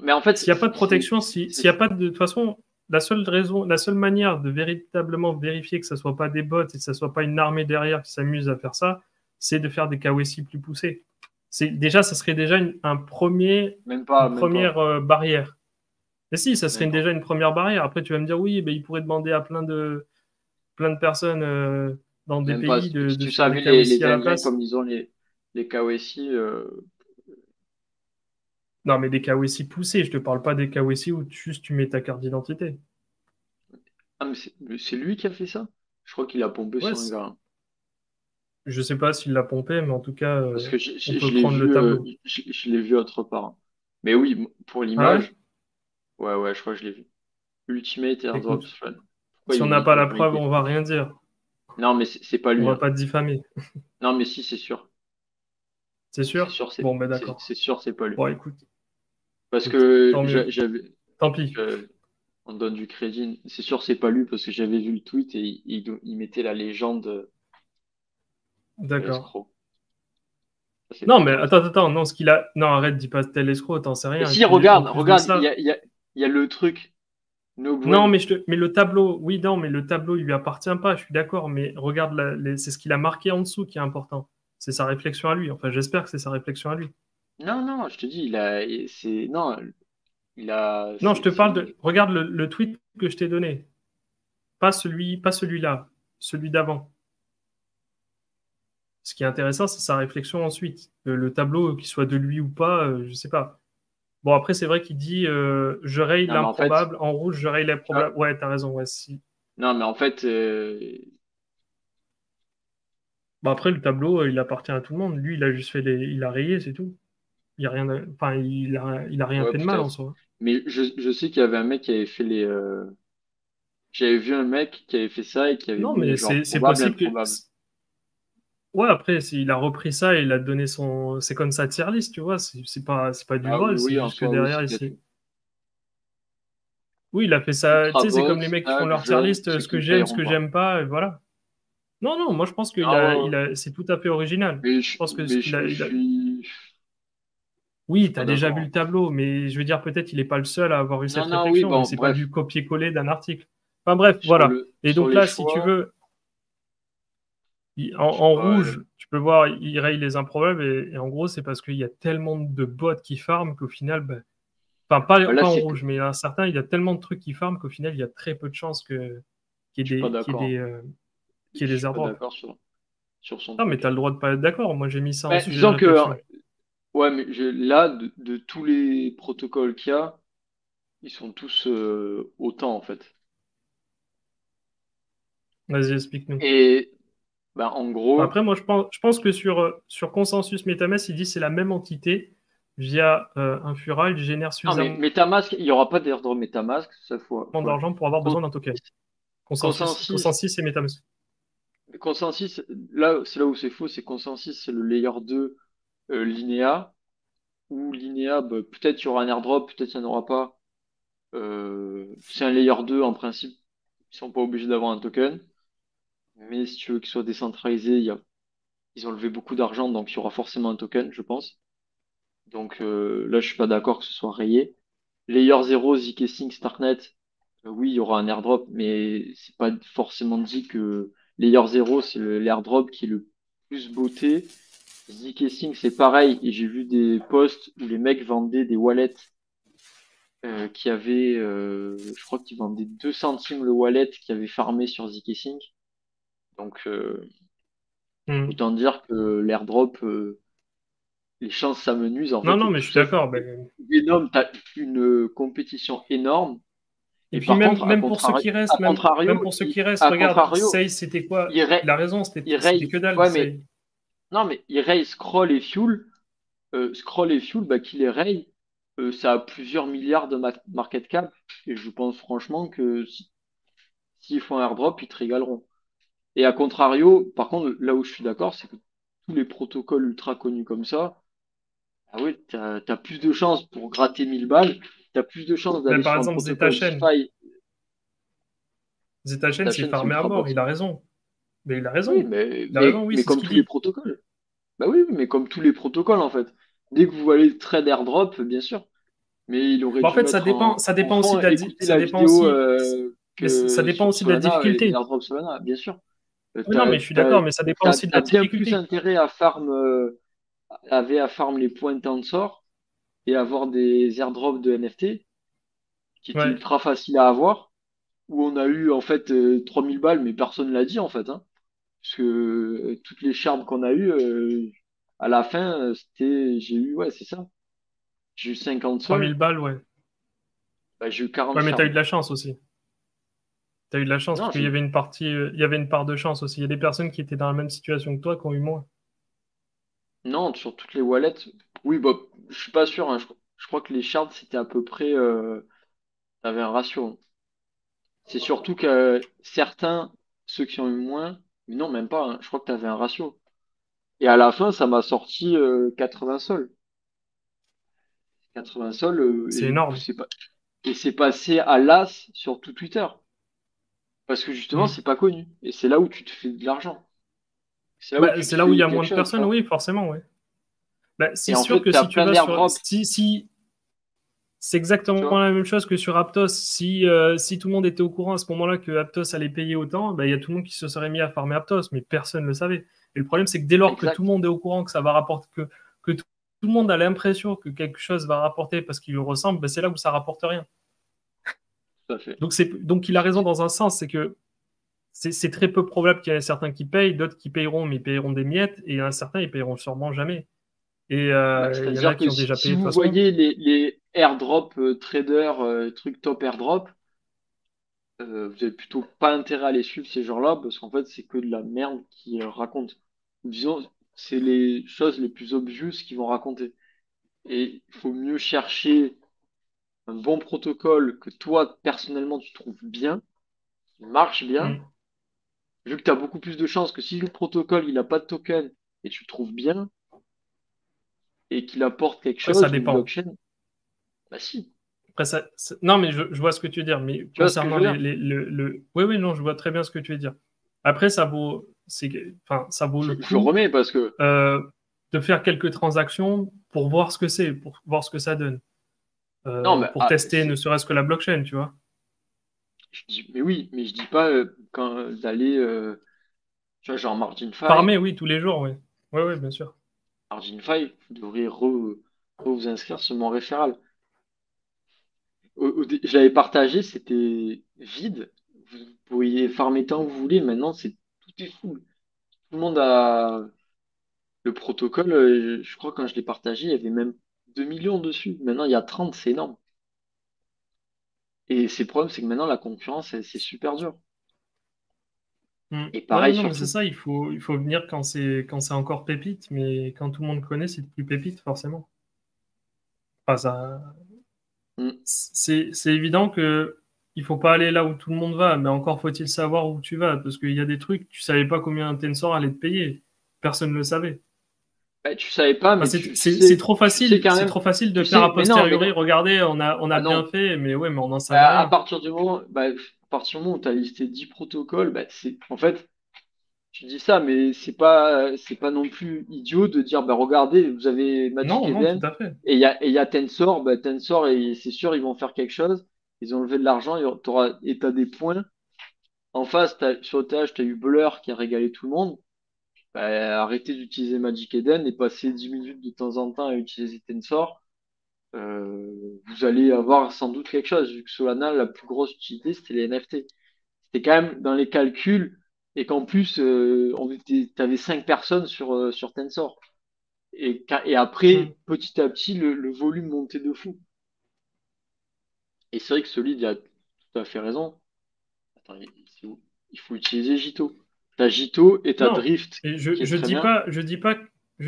mais en fait, s'il n'y a pas de protection, s'il y a pas de toute façon, la seule manière de véritablement vérifier que ça soit pas des bots et que ça soit pas une armée derrière qui s'amuse à faire ça, c'est de faire des KYC plus poussés. Ça serait déjà une même pas, première barrière. Mais si, ça serait même pas. déjà une première barrière. Après, tu vas me dire, oui, ben, il pourrait demander à plein de personnes dans des Même pas. pays Si de tu faire des savais KYC les à la Indiens place. comme ils ont les KYC, Non, mais des KYC poussés, je te parle pas des KYC où juste tu mets ta carte d'identité. ah, mais c'est lui qui a fait ça? Je crois qu'il a pompé Ouais, sur un gars, hein. je sais pas s'il l'a pompé, mais en tout cas, Parce que on peut je l'ai prendre le vu, tableau. je l'ai vu autre part, hein. Mais oui, pour Ah ouais? l'image, ouais, je crois que je l'ai vu. Ultimate Airdrop Écoute, Fun. Pourquoi si on n'a pas la il met preuve, des... on va rien dire. Non, mais c'est pas On lui, va hein. pas te diffamer. Non, mais si, c'est sûr. C'est C'est sûr? sûr, Bon, ben d'accord. c'est sûr, c'est pas lui. Bon, Parce écoute, que tant mieux. j'avais, Tant pis. on donne du crédit. C'est sûr, c'est pas lui parce que j'avais vu le tweet et il mettait la légende D'accord. escroc. Ça, c'est Non, pas mais intéressant. non, ce qu'il a. Non, arrête, dis pas tel escroc, t'en sais Mais rien. Et si, puis, en plus de regarde, ça. il y a le truc. No Non, brain. mais le tableau, oui, non, mais le tableau, il lui appartient pas, je suis d'accord, mais regarde, c'est ce qu'il a marqué en dessous qui est important. C'est sa réflexion à lui. Enfin, j'espère que c'est sa réflexion à lui. Non, je te dis, non, Non, je te c'est parle une, regarde le tweet que je t'ai donné. Pas celui-là, celui d'avant. Ce qui est intéressant, c'est sa réflexion ensuite. Le tableau, qu'il soit de lui ou pas, je sais pas. Bon, après, c'est vrai qu'il dit je raye non, mais en fait, l'improbable. En rouge, je raye tu vois, l'improbable. Ouais, t'as raison. Ouais, si. non, mais en fait, Bon, après, le tableau, il appartient à tout le monde. Lui, il a juste il a rayé, c'est tout. Il y a rien, enfin, il a rien ouais, fait de mal en peut-être. soi. Mais je sais qu'il y avait un mec qui avait fait j'avais vu un mec qui avait fait ça et qui avait Non, mis mais genre c'est probable, possible que. improbable. Ouais, après, il a repris ça et il a donné son. C'est comme sa tier list, tu vois. C'est pas du Ah oui, vol, c'est oui, en juste que soi, oui, derrière, c'est peut-être Oui, il a fait ça. Tu ultra sais, c'est comme bot, les mecs qui font tag, leur tier jeune, list, ceux ce que qui j'aime, ce payeront que pas. j'aime pas, et voilà. Non, non, moi je pense Ah ouais, ouais. c'est tout à fait original. Je pense que ce qu'il a, Je suis Oui, pas t'as déjà vu d'accord, le hein. tableau, mais je veux dire, peut-être il n'est pas le seul à avoir eu cette Non, oui, réflexion, mais bon, c'est pas bref, du copier-coller d'un article. Enfin bref, voilà. Et sur donc les là, si tu choix, veux, je sais en pas, rouge, tu peux voir, il raye les improbables, et en gros, c'est parce qu'il y a tellement de bots qui farment qu'au final, bah, enfin bah là, pas en c'est que rouge, mais il y en a certains, il y a tellement de trucs qui farment qu'au final, il y a très peu de chances je suis pas qu'il y ait d'accord. qu'il y Je ait des suis pas airdrops. d'accord sur son Non, mais t'as truc. le droit de pas être d'accord. Moi, j'ai mis ça en Mais sujet de disons que, réflexion. ouais, mais là, de tous les protocoles qu'il y a, ils sont tous autant, en fait. Vas-y, explique-nous. Et, bah, en gros, Après, moi, je pense que sur Consensus MetaMask, il dit que c'est la même entité via un Fura, il génère non, mais suffisamment MetaMask, il y aura pas d'airdrop MetaMask, ça faut. d'argent pour avoir Con- besoin d'un token. Consensus, Consensus et MetaMask. Consensus, c'est là où c'est faux, c'est Consensus, c'est le layer 2 Linéa, ou Linéa, bah, peut-être il y aura un airdrop, peut-être il n'y en aura pas. C'est un layer 2 en principe, ils sont pas obligés d'avoir un token, mais si tu veux qu'il soit décentralisé, ils ont levé beaucoup d'argent, donc il y aura forcément un token, je pense. Donc là, je suis pas d'accord que ce soit rayé. Layer 0, zkSync, Starknet, oui, il y aura un airdrop, mais c'est pas forcément dit que Layer 0, c'est l'airdrop qui est le plus beauté. zkSync, c'est pareil, et j'ai vu des posts où les mecs vendaient des wallets qui avaient, je crois qu'ils vendaient 2 centimes le wallet qui avait farmé sur zkSync. Donc, Hmm. autant dire que l'airdrop, les chances s'amenuisent. En Non, fait, non, mais je tout suis ça, d'accord. Ben, Venom, t'as une compétition énorme. et Et puis par contre, même pour ceux qui restent, même pour ceux qui restent, à regarde, contrario, Say, c'était quoi? il, ra- Il a raison, il c'était raise, que dalle, ouais, mais Say. non, mais il raise scroll et fuel, bah, qu'il les raye, ça a plusieurs milliards de market cap. Et je pense franchement que s'ils font un airdrop, ils te régaleront. Et à contrario, par contre, là où je suis d'accord, c'est que tous les protocoles ultra connus comme ça, ah oui, t'as plus de chances pour gratter 1000 balles, t'as plus de chances Mais d'aller par sur un exemple, protocole DeFi. Zetachen, Ta c'est chaîne, c'est farmé à ultra mort, il a profitable. raison. Mais il a Oui, raison. Il a raison, oui, mais c'est ce comme qu'il tous les dit. protocoles. Bah oui, mais comme tous les protocoles, en fait. Dès que vous allez trade airdrop, bien sûr. Mais il aurait Bon, en dû fait, mettre ça en dépend aussi fond, de la, écouter ça la dépend vidéo aussi, mais ça que dépend sur aussi de la Solana et les difficulté. airdrops Solana, bien sûr. Oui, non, mais je suis d'accord, mais ça dépend aussi de la Bien plus difficulté. intérêt à farm les points Tensor et avoir des airdrops de NFT qui étaient Ouais, ultra faciles à avoir, où on a eu en fait 3000 balles, mais personne l'a dit en fait, hein. Parce que toutes les charmes qu'on a eues, à la fin, j'ai eu, ouais, c'est ça. J'ai eu 50 3000 sols, balles, ouais. bah, j'ai eu 40 Ouais, mais t'as eu charmes. de la chance aussi. T'as eu de la chance Non, parce qu'il y avait une partie, il y avait une part de chance aussi. Il y a des personnes qui étaient dans la même situation que toi qui ont eu moins. non, sur toutes les wallets, oui, bah, je suis pas sûr, hein. Je crois que les shards, c'était à peu près, t'avais un ratio, hein. C'est surtout que certains, ceux qui ont eu moins, mais non, même pas, hein. Je crois que t'avais un ratio. Et à la fin, ça m'a sorti 80 sols. 80 sols, C'est énorme. et c'est passé à l'as sur tout Twitter. Parce que justement, Mm. c'est pas connu. Et c'est là où tu te fais de l'argent. C'est là où Bah, tu te c'est là où il y fais a quelque moins de chose, tu personnes, vois. oui, forcément, oui. Bah, c'est Et en sûr fait, que t'as si tu plein vas sur, d'airdrops, c'est tu exactement vois. la même chose que sur Aptos. Si tout le monde était au courant à ce moment-là que Aptos allait payer autant, bah, il y a tout le monde qui se serait mis à farmer Aptos, mais personne ne le savait. Et le problème, c'est que dès lors que tout le Exact. monde est au courant que ça va rapporter, que tout le monde a l'impression que quelque chose va rapporter parce qu'il lui ressemble, bah, c'est là où ça rapporte rien. Tout à fait. Donc il a raison dans un sens, c'est que c'est très peu probable qu'il y en ait certains qui payent, d'autres qui payeront, mais ils payeront des miettes, et il y en a certains, ils payeront sûrement jamais. Et Bah, il y en a c'est-à-dire qui que ont déjà si payé de toute vous façon. voyez les airdrop traders, trucs top airdrop, vous avez plutôt pas intérêt à les suivre ces gens-là parce qu'en fait, c'est que de la merde qu'ils racontent. Disons, c'est les choses les plus obvious qu'ils vont raconter. Et il faut mieux chercher un bon protocole que toi, personnellement, tu trouves bien, qui marche bien, Mm. vu que tu as beaucoup plus de chances que si le protocole, il a pas de token et tu le trouves bien et qu'il apporte quelque Après, ça chose, une dépend. blockchain, bah si. Après, non, mais je vois ce que tu veux dire. Mais Tu vois ce que je concernant veux dire? Oui, oui, non, je vois très bien ce que tu veux dire. Après, enfin, ça vaut le Je coup remets parce que, euh, de faire quelques transactions pour voir ce que c'est, pour voir ce que ça donne. non, mais Pour tester ne serait-ce que la blockchain, tu vois. je dis, mais oui, mais je dis pas quand d'aller, tu vois, genre Farmer, oui, tous les jours, oui. Oui, oui, bien sûr. Margin 5, vous devriez vous inscrire sur mon référal. Je l'avais partagé, c'était vide. Vous pourriez farmer tant que vous voulez. Maintenant, tout est full. Tout le monde a le protocole. Je crois que quand je l'ai partagé, il y avait même 2 millions dessus. Maintenant, il y a 30, c'est énorme. Et c'est le problème, c'est que maintenant, la concurrence, c'est super dur. Mm. Et Ouais, pareil non, mais c'est surtout. ça, il faut venir quand c'est encore pépite, mais quand tout le monde connaît, c'est plus pépite, forcément. Enfin, Mm. c'est évident que il faut pas aller là où tout le monde va, mais encore faut-il savoir où tu vas, parce qu'il y a des trucs, tu savais pas combien un Tensor allait te payer. Personne ne le savait. Bah, tu savais pas, Enfin, mais tu sais quand c'est même. trop facile de Tu faire a sais, mais non, mais posteriori. non. Regardez, on a Ah bien non. fait, mais ouais, mais on n'en savait À rien. partir du moment, à partir du moment où tu as listé 10 protocoles, en fait, tu dis ça, mais c'est pas non plus idiot de dire, bah, regardez, vous avez Magic Non, non, tout Eden à fait. et il y a Tensor, bah, Tensor, et c'est sûr, ils vont faire quelque chose. Ils ont levé de l'argent, et t'as des points. En face, sur le TH, t'as eu Blur qui a régalé tout le monde. Bah, arrêtez d'utiliser Magic Eden et passez 10 minutes de temps en temps à utiliser Tensor. Vous allez avoir sans doute quelque chose, vu que Solana, la plus grosse utilité, c'était les NFT. C'était quand même dans les calculs, et qu'en plus, t'avais 5 personnes sur Tensor. Et Hmm. après, petit à petit, le volume montait de fou. Et c'est vrai que Solid a tout à fait raison. Attends, c'est où? Il faut utiliser Jito. T'as Jito et t'as Non, Drift, et qui est très bien. je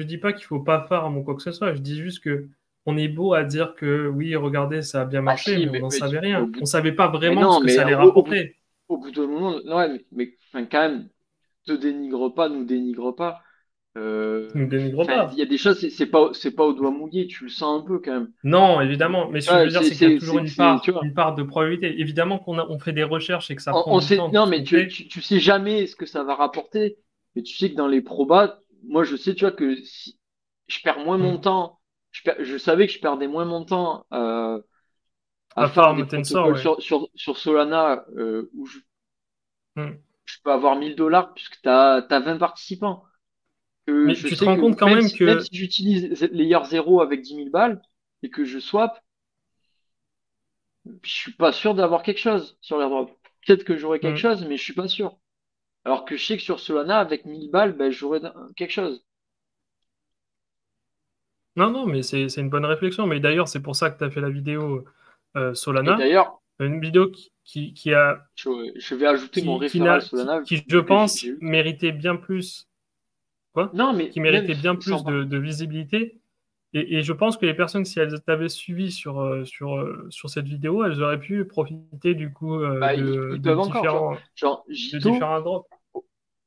dis pas qu'il faut pas farm ou quoi que ce soit. Je dis juste que on est beau à dire que oui, regardez, ça a bien Ah marché, si, mais on n'en savait mais rien. On savait pas mais vraiment ce non, que ça mais allait rapporter. au bout d'un moment, ouais, enfin, quand même, te dénigre pas, nous dénigre pas. Ça ne nous dénigre Enfin, il y pas. a des choses, c'est pas au doigt mouillé, tu le sens un peu quand même. Non, évidemment. Mais ce que je Ouais, veux dire, c'est qu'il y a toujours tu une vois, part de probabilité. Évidemment on fait des recherches et que ça prend on du sait, temps, non, tout ce mais qu'on fait. tu sais jamais ce que ça va rapporter, mais tu sais que dans les probas, moi, je sais, tu vois, que si je perds moins mon Hmm. temps, je savais que je perdais moins mon temps, à À faire des Farm Tensor, protocoles ouais. sur Solana, où Hmm. je peux avoir 1000 $ puisque t'as 20 participants. Que Mais je tu te sais rends que compte quand même même que si j'utilise Layer 0 avec 10 000 balles et que je swap, je suis pas sûr d'avoir quelque chose sur l'airdrop. Peut-être que j'aurai quelque hmm. chose, mais je suis pas sûr. Alors que je sais que sur Solana, avec 1000 balles, ben, j'aurai quelque chose. Non, non, mais c'est une bonne réflexion. Mais d'ailleurs, c'est pour ça que tu as fait la vidéo Et Solana. d'ailleurs, Une vidéo qui a, je vais ajouter mon référal Solana, qui, je vu que j'ai pense, eu. méritait bien plus, quoi? Non, mais Qui même méritait bien plus sans part. de visibilité. Et je pense que les personnes, si elles t'avaient suivi sur cette vidéo, elles auraient pu profiter du coup Bah, ils peuvent encore, tu vois. Genre, de Jito, différents drops.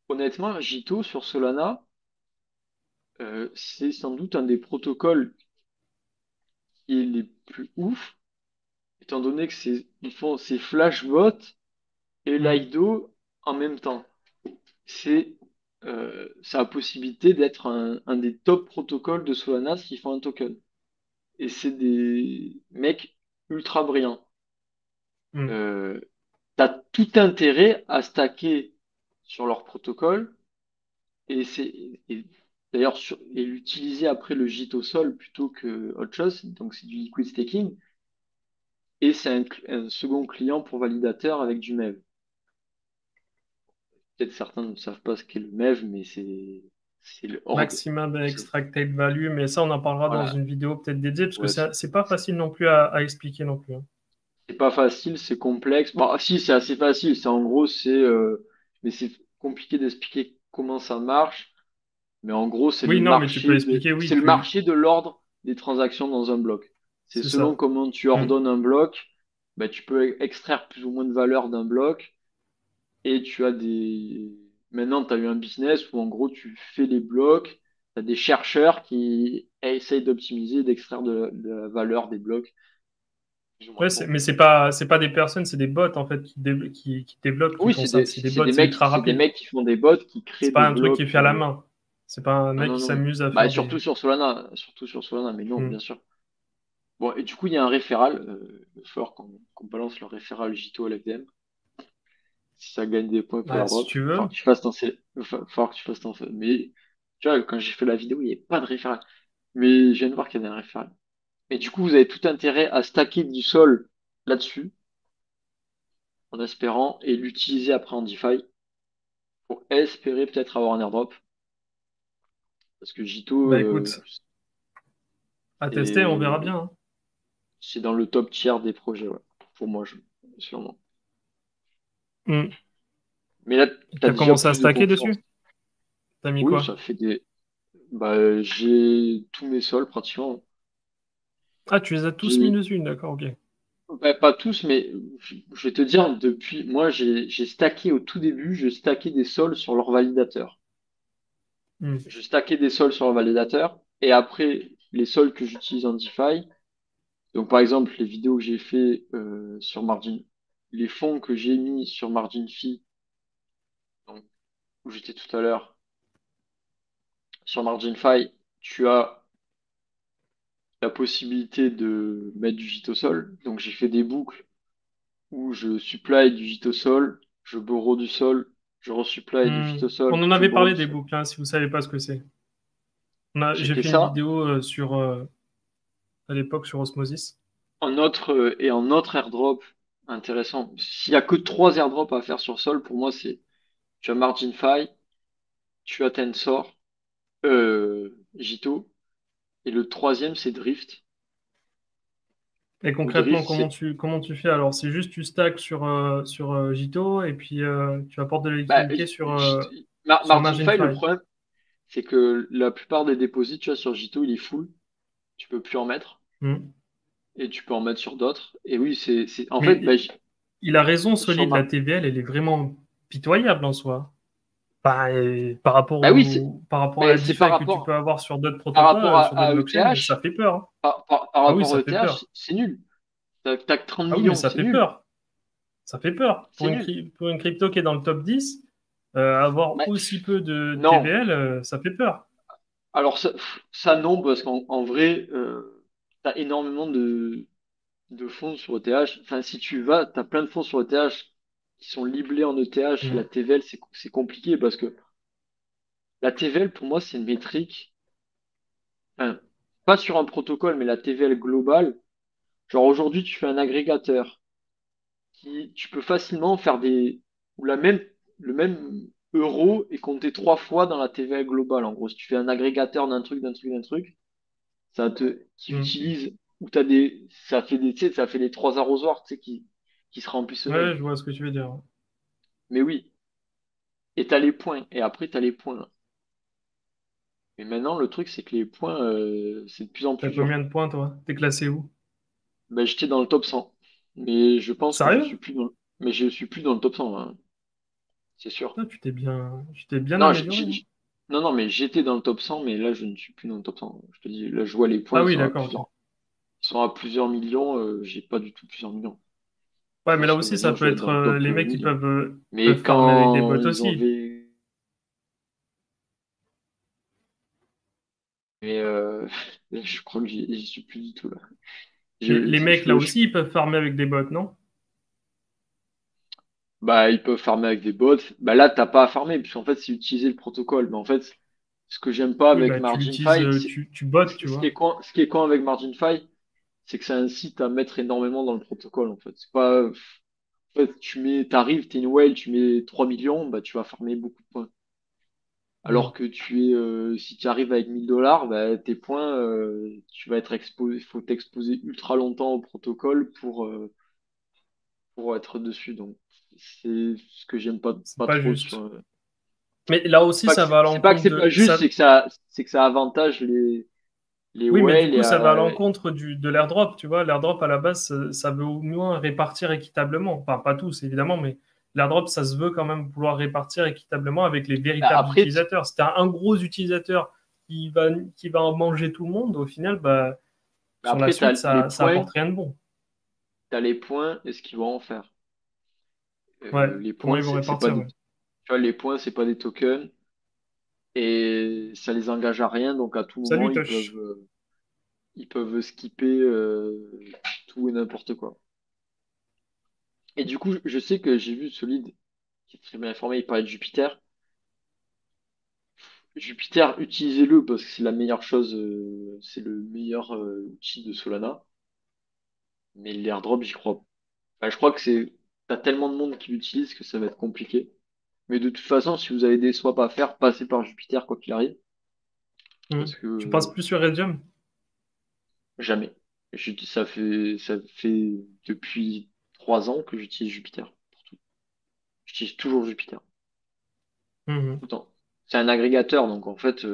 honnêtement, Jito sur Solana, c'est sans doute un des protocoles qui est les plus ouf, étant donné que ils font ces flashbots et Hmm. Lido en même temps. C'est ça a la possibilité d'être un des top protocoles de Solana s'ils font un token. Et c'est des mecs ultra brillants. Hmm. Euh, T'as tout intérêt à stacker sur leur protocole et d'ailleurs et l'utiliser après le gîte au sol plutôt que autre chose. Donc c'est du liquid staking et c'est un second client pour validateur avec du MEV. Peut-être certains ne savent pas ce qu'est le MEV, mais c'est le orgue. Maximum C'est extracted value, mais ça, on en parlera dans voilà. une vidéo peut-être dédiée, parce que Ouais, c'est pas facile non plus à expliquer non plus, hein. c'est pas facile, c'est complexe. Bon, si, c'est assez facile. C'est en gros, mais c'est compliqué d'expliquer comment ça marche. Mais en gros, Oui, non, mais tu peux expliquer, oui, c'est le marché de l'ordre des transactions dans un bloc. C'est c'est selon ça. comment tu Hmm. ordonnes un bloc, bah, tu peux extraire plus ou moins de valeur d'un bloc. Et maintenant, tu as eu un business où en gros, tu fais les blocs. Tu as des chercheurs qui essayent d'optimiser, d'extraire de la valeur des blocs, plus ou moins. Ouais, Bon. mais c'est pas des personnes, c'est des bots en fait qui développent, qui Oui, font ça. C'est des bots, c'est ultra c'est des rapide. mecs qui font des bots, qui créent C'est pas des un truc qui est blocs. fait à la main. C'est pas un Ah mec non, qui non. s'amuse à Bah, faire des. surtout sur Solana, mais non, Hmm. bien sûr. Bon, et du coup, il y a un référal. Il va falloir qu'on balance le référal Jito à l'FDM. Si ça gagne des points pour Bah, si l'airdrop, il tu va falloir veux. que tu fasses falloir que tu fasses mais, tu vois, quand j'ai fait la vidéo, il n'y avait pas de référal. Mais je viens de voir qu'il y avait un référal. Et du coup, vous avez tout intérêt à stacker du sol là-dessus, en espérant, et l'utiliser après en DeFi, pour espérer peut-être avoir un airdrop. Parce que Jito, Bah écoute, à tester, on verra c'est bien, hein. c'est dans le top tiers des projets, ouais. Pour moi, sûrement. Hmm. Mais là, t'as T'as déjà commencé à plus de stacker confiance. dessus? T'as mis Oui, quoi? ça fait bah, j'ai tous mes sols pratiquement. Ah, tu les as tous mis J'ai, dessus, d'accord, ok. bah, pas tous, mais je vais te dire, moi, j'ai stacké au tout début, je stackais des sols sur leur validateur. Hmm. Je stackais des sols sur leur validateur, et après, les sols que j'utilise en DeFi, donc par exemple, les vidéos que j'ai fait sur Margin, les fonds que j'ai mis sur Margin Fee, donc, où j'étais tout à l'heure, sur MarginFi, tu as la possibilité de mettre du gîte au sol. Donc j'ai fait des boucles où je supply du gîte au sol, je borrow du sol, je resupply du Hmm. gîte au On sol, en je avait borrow parlé du des sol. boucles, hein, si vous savez pas ce que c'est. J'ai J'ai fait fait une ça vidéo à l'époque sur Osmosis. en autre airdrop intéressant. S'il y a que trois airdrops à faire sur sol, pour moi c'est tu as MarginFi, tu as Tensor, Jito, et le troisième c'est Drift. Et Ou concrètement, Drift, c'est comment tu fais alors? C'est juste tu stacks sur Jito et puis tu apportes de la bah, liquidité sur MarginFi, le MarginFi. problème, c'est que la plupart des déposits, tu vois, sur Jito, il est full. Tu peux plus en mettre. Hmm. et tu peux en mettre sur d'autres. Et oui, en fait, Mais il a raison, sur Solide, la ma... TVL, elle est vraiment pitoyable en soi. Bah, par rapport Bah oui, par rapport à la bah, c'est DeFi que tu peux avoir sur d'autres par protocoles, rapport sur d'autres à blockchains, ça ETH, fait peur, hein. par Ah oui, rapport ça à fait ETH, peur. c'est nul. T'as que 30 Ah oui, mais millions, ça c'est fait nul. peur. Ça fait peur. C'est nul. Pour une crypto qui est dans le top 10, avoir Mais, aussi peu de non. TVL, ça fait peur. Alors ça non, parce qu'en vrai, t'as énormément de fonds sur ETH. Enfin, si tu vas, t'as plein de fonds sur ETH qui sont liblés en ETH. La Hmm. TVL, c'est compliqué parce que la TVL, pour moi, c'est une métrique, enfin, pas sur un protocole, mais la TVL globale. Genre aujourd'hui, tu fais un agrégateur tu peux facilement faire où le même euro est compté 3 fois dans la TVL globale. En gros, si tu fais un agrégateur d'un truc, qui Hmm. utilise, tu sais, ça fait les 3 arrosoirs, tu sais, qui se remplissent eux-mêmes. Ouais, je vois ce que tu veux dire. Mais oui. Et t'as les points. Et après, t'as les points. Et maintenant, le truc, c'est que les points, c'est de plus en T'as plus dur. combien de points, toi? T'es classé où? Ben, j'étais dans le top 100. Mais je pense que je Sérieux? suis plus mais je suis plus dans le top 100, hein, c'est sûr. Toi, tu t'es bien Non, amélioré, hein. non, non, mais j'étais dans le top 100, mais là, je ne suis plus dans le top 100. Je te dis, là, je vois les points, Ah oui, d'accord, ok. ils sont à plusieurs millions. J'ai pas du tout plusieurs millions. Je Ouais, mais là pense que aussi, ça maintenant, je peut dois être être dans le top les mecs qui 1000. Mais peuvent farmer avec des bots quand ils aussi. avaient... Mais là, je crois que j'y suis plus du tout, là. Les mecs, là Je- aussi, ils peuvent farmer avec des bots, non? Bah, ils peuvent farmer avec des bots. Bah là, t'as pas à farmer, puisqu'en fait, c'est utiliser le protocole. Mais en fait, ce que j'aime pas Oui, avec bah, tu l'utilises, MarginFi, tu bottes, tu vois. ce qui est con avec MarginFi, c'est que ça incite à mettre énormément dans le protocole, en fait. C'est pas, en fait, t'arrives, t'es une whale, tu mets 3 millions, bah, tu vas farmer beaucoup de points. Hmm. Alors que si tu arrives avec 1000 $, bah, tes points, tu vas être exposé, il faut t'exposer ultra longtemps au protocole pour être dessus. Donc, c'est ce que j'aime C'est pas pas trop juste. sur. Mais là aussi, ça va à C'est pas que l'encontre c'est pas de juste, ça. c'est que ça avantage les Oui, mais du whales coup, ça va à l'encontre de l'airdrop, tu vois. L'airdrop, à la base, ça veut au moins répartir équitablement. Enfin, pas tous, évidemment, mais l'airdrop, ça se veut quand même vouloir répartir équitablement avec les bah, véritables utilisateurs. Si t'as un gros utilisateur qui va en manger tout le monde, au final, bah, sur la après, suite, ça apporte rien de bon. t'as les points et ce qu'ils vont en faire. Ouais, Les comment points, ils vont c'est pas répartir, des, ouais. tu vois, les points, c'est pas des tokens et ça les engage à rien. Donc, à tout moment, Salut, Tosh. ils peuvent skipper tout et n'importe quoi. Et du coup, je sais que j'ai vu Solide, qui est très bien informé, il parlait de Jupiter. Jupiter, utilisez-le parce que c'est la meilleure chose, c'est le meilleur outil de Solana. Mais l'airdrop, j'y crois. Enfin, je crois que t'as tellement de monde qui l'utilise que ça va être compliqué. Mais de toute façon, si vous avez des swaps à faire, passez par Jupiter quoi qu'il arrive. Hmm. Parce que Tu passes plus sur Radium? jamais. Ça fait depuis 3 ans que j'utilise Jupiter. J'utilise toujours Jupiter. Mhm. Tout le temps. C'est un agrégateur, donc en fait,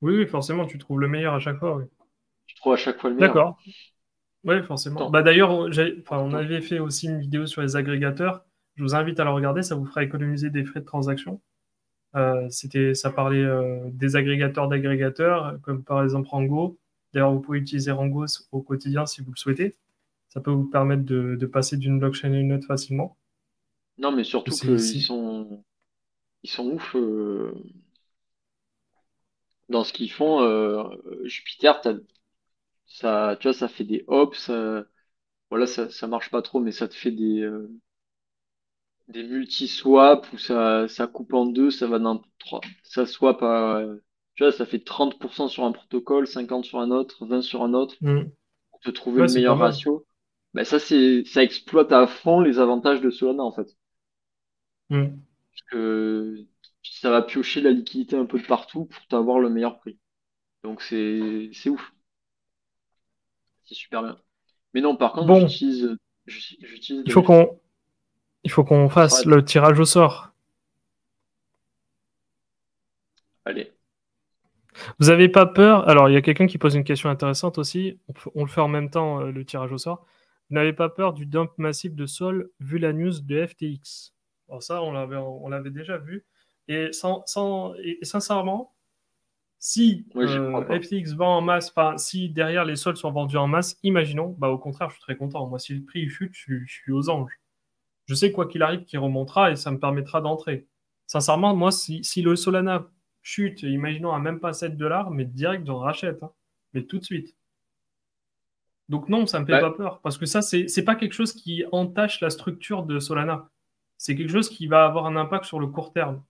Oui, oui, forcément, tu trouves le meilleur à chaque fois, oui. tu trouves à chaque fois le meilleur. D'accord. Oui, Tout le forcément. temps. Bah d'ailleurs, Tout le on temps. avait fait aussi une vidéo sur les agrégateurs. Je vous invite à la regarder, ça vous fera économiser des frais de transaction. Ça parlait des agrégateurs d'agrégateurs, comme par exemple Rango. D'ailleurs, vous pouvez utiliser Rango au quotidien si vous le souhaitez. Ça peut vous permettre de passer d'une blockchain à une autre facilement. Non, mais Parce que surtout c'est qu'ils ici. ils sont ouf dans ce qu'ils font. Jupiter, tu vois, ça fait des hops. Voilà, ça marche pas trop, mais ça te fait des multi-swaps où ça coupe en deux, ça va dans trois. Ça swap tu vois, ça fait 30% sur un protocole, 50 sur un autre, 20 sur un autre, Mm. pour te trouver Ouais, le c'est pas meilleur mal. ratio. Ben ça exploite à fond les avantages de Solana, en fait. Mm. Parce que ça va piocher la liquidité un peu de partout pour t'avoir le meilleur prix. Donc c'est ouf. C'est super bien. Mais non, par contre, Bon, j'utilise il faut Glyph. qu'on il faut qu'on On fasse s'arrête. le tirage au sort. Allez. Vous avez pas peur? Alors, il y a quelqu'un qui pose une question intéressante aussi. On le fait en même temps, le tirage au sort. Vous n'avez pas peur du dump massif de Sol vu la news de FTX? Alors ça, on l'avait déjà vu. Et sincèrement, si Moi, j'y crois pas. FTX vend en masse, enfin, si derrière les sols sont vendus en masse, imaginons, bah au contraire, je suis très content. Moi, si le prix chute, je suis aux anges. Je sais quoi qu'il arrive qu'il remontera et ça me permettra d'entrer. Sincèrement, moi, si le Solana chute, imaginons à même pas 7 dollars, mais direct, j'en rachète, hein. Mais tout de suite. Donc non, ça me fait Bah, pas peur. Parce que ça, c'est pas quelque chose qui entache la structure de Solana. C'est quelque chose qui va avoir un impact sur le court terme.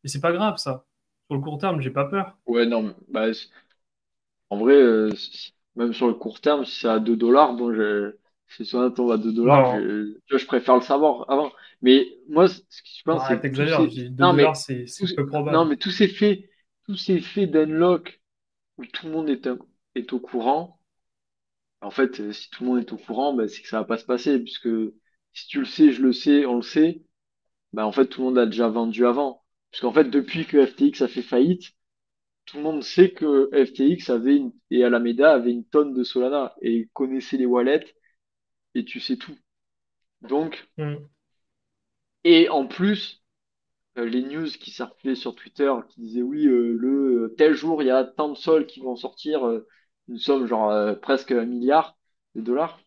Et c'est pas grave, ça. Sur le court terme, j'ai pas peur. ouais, non, en vrai, même sur le court terme, si c'est à 2 dollars, bon, si ça tombe à 2 dollars, Non, tu vois, je préfère le savoir avant. Mais moi, ce que je pense, non, c'est que t'exagères. Je dis 2 non, dollars, mais, c'est peu non, probable. mais tous ces faits d'unlock où tout le monde est au courant, en fait, si tout le monde est au courant, bah, c'est que ça va pas se passer, puisque si tu le sais, je le sais, on le sait, bah, en fait, tout le monde a déjà vendu avant. Parce qu'en fait, depuis que FTX a fait faillite, tout le monde sait que FTX et Alameda avaient une tonne de Solana et connaissaient les wallets et tu sais tout. Donc, Hmm. et en plus, les news qui circulaient sur Twitter qui disaient oui, tel jour, il y a tant de sols qui vont sortir, une somme genre presque 1 milliard de dollars,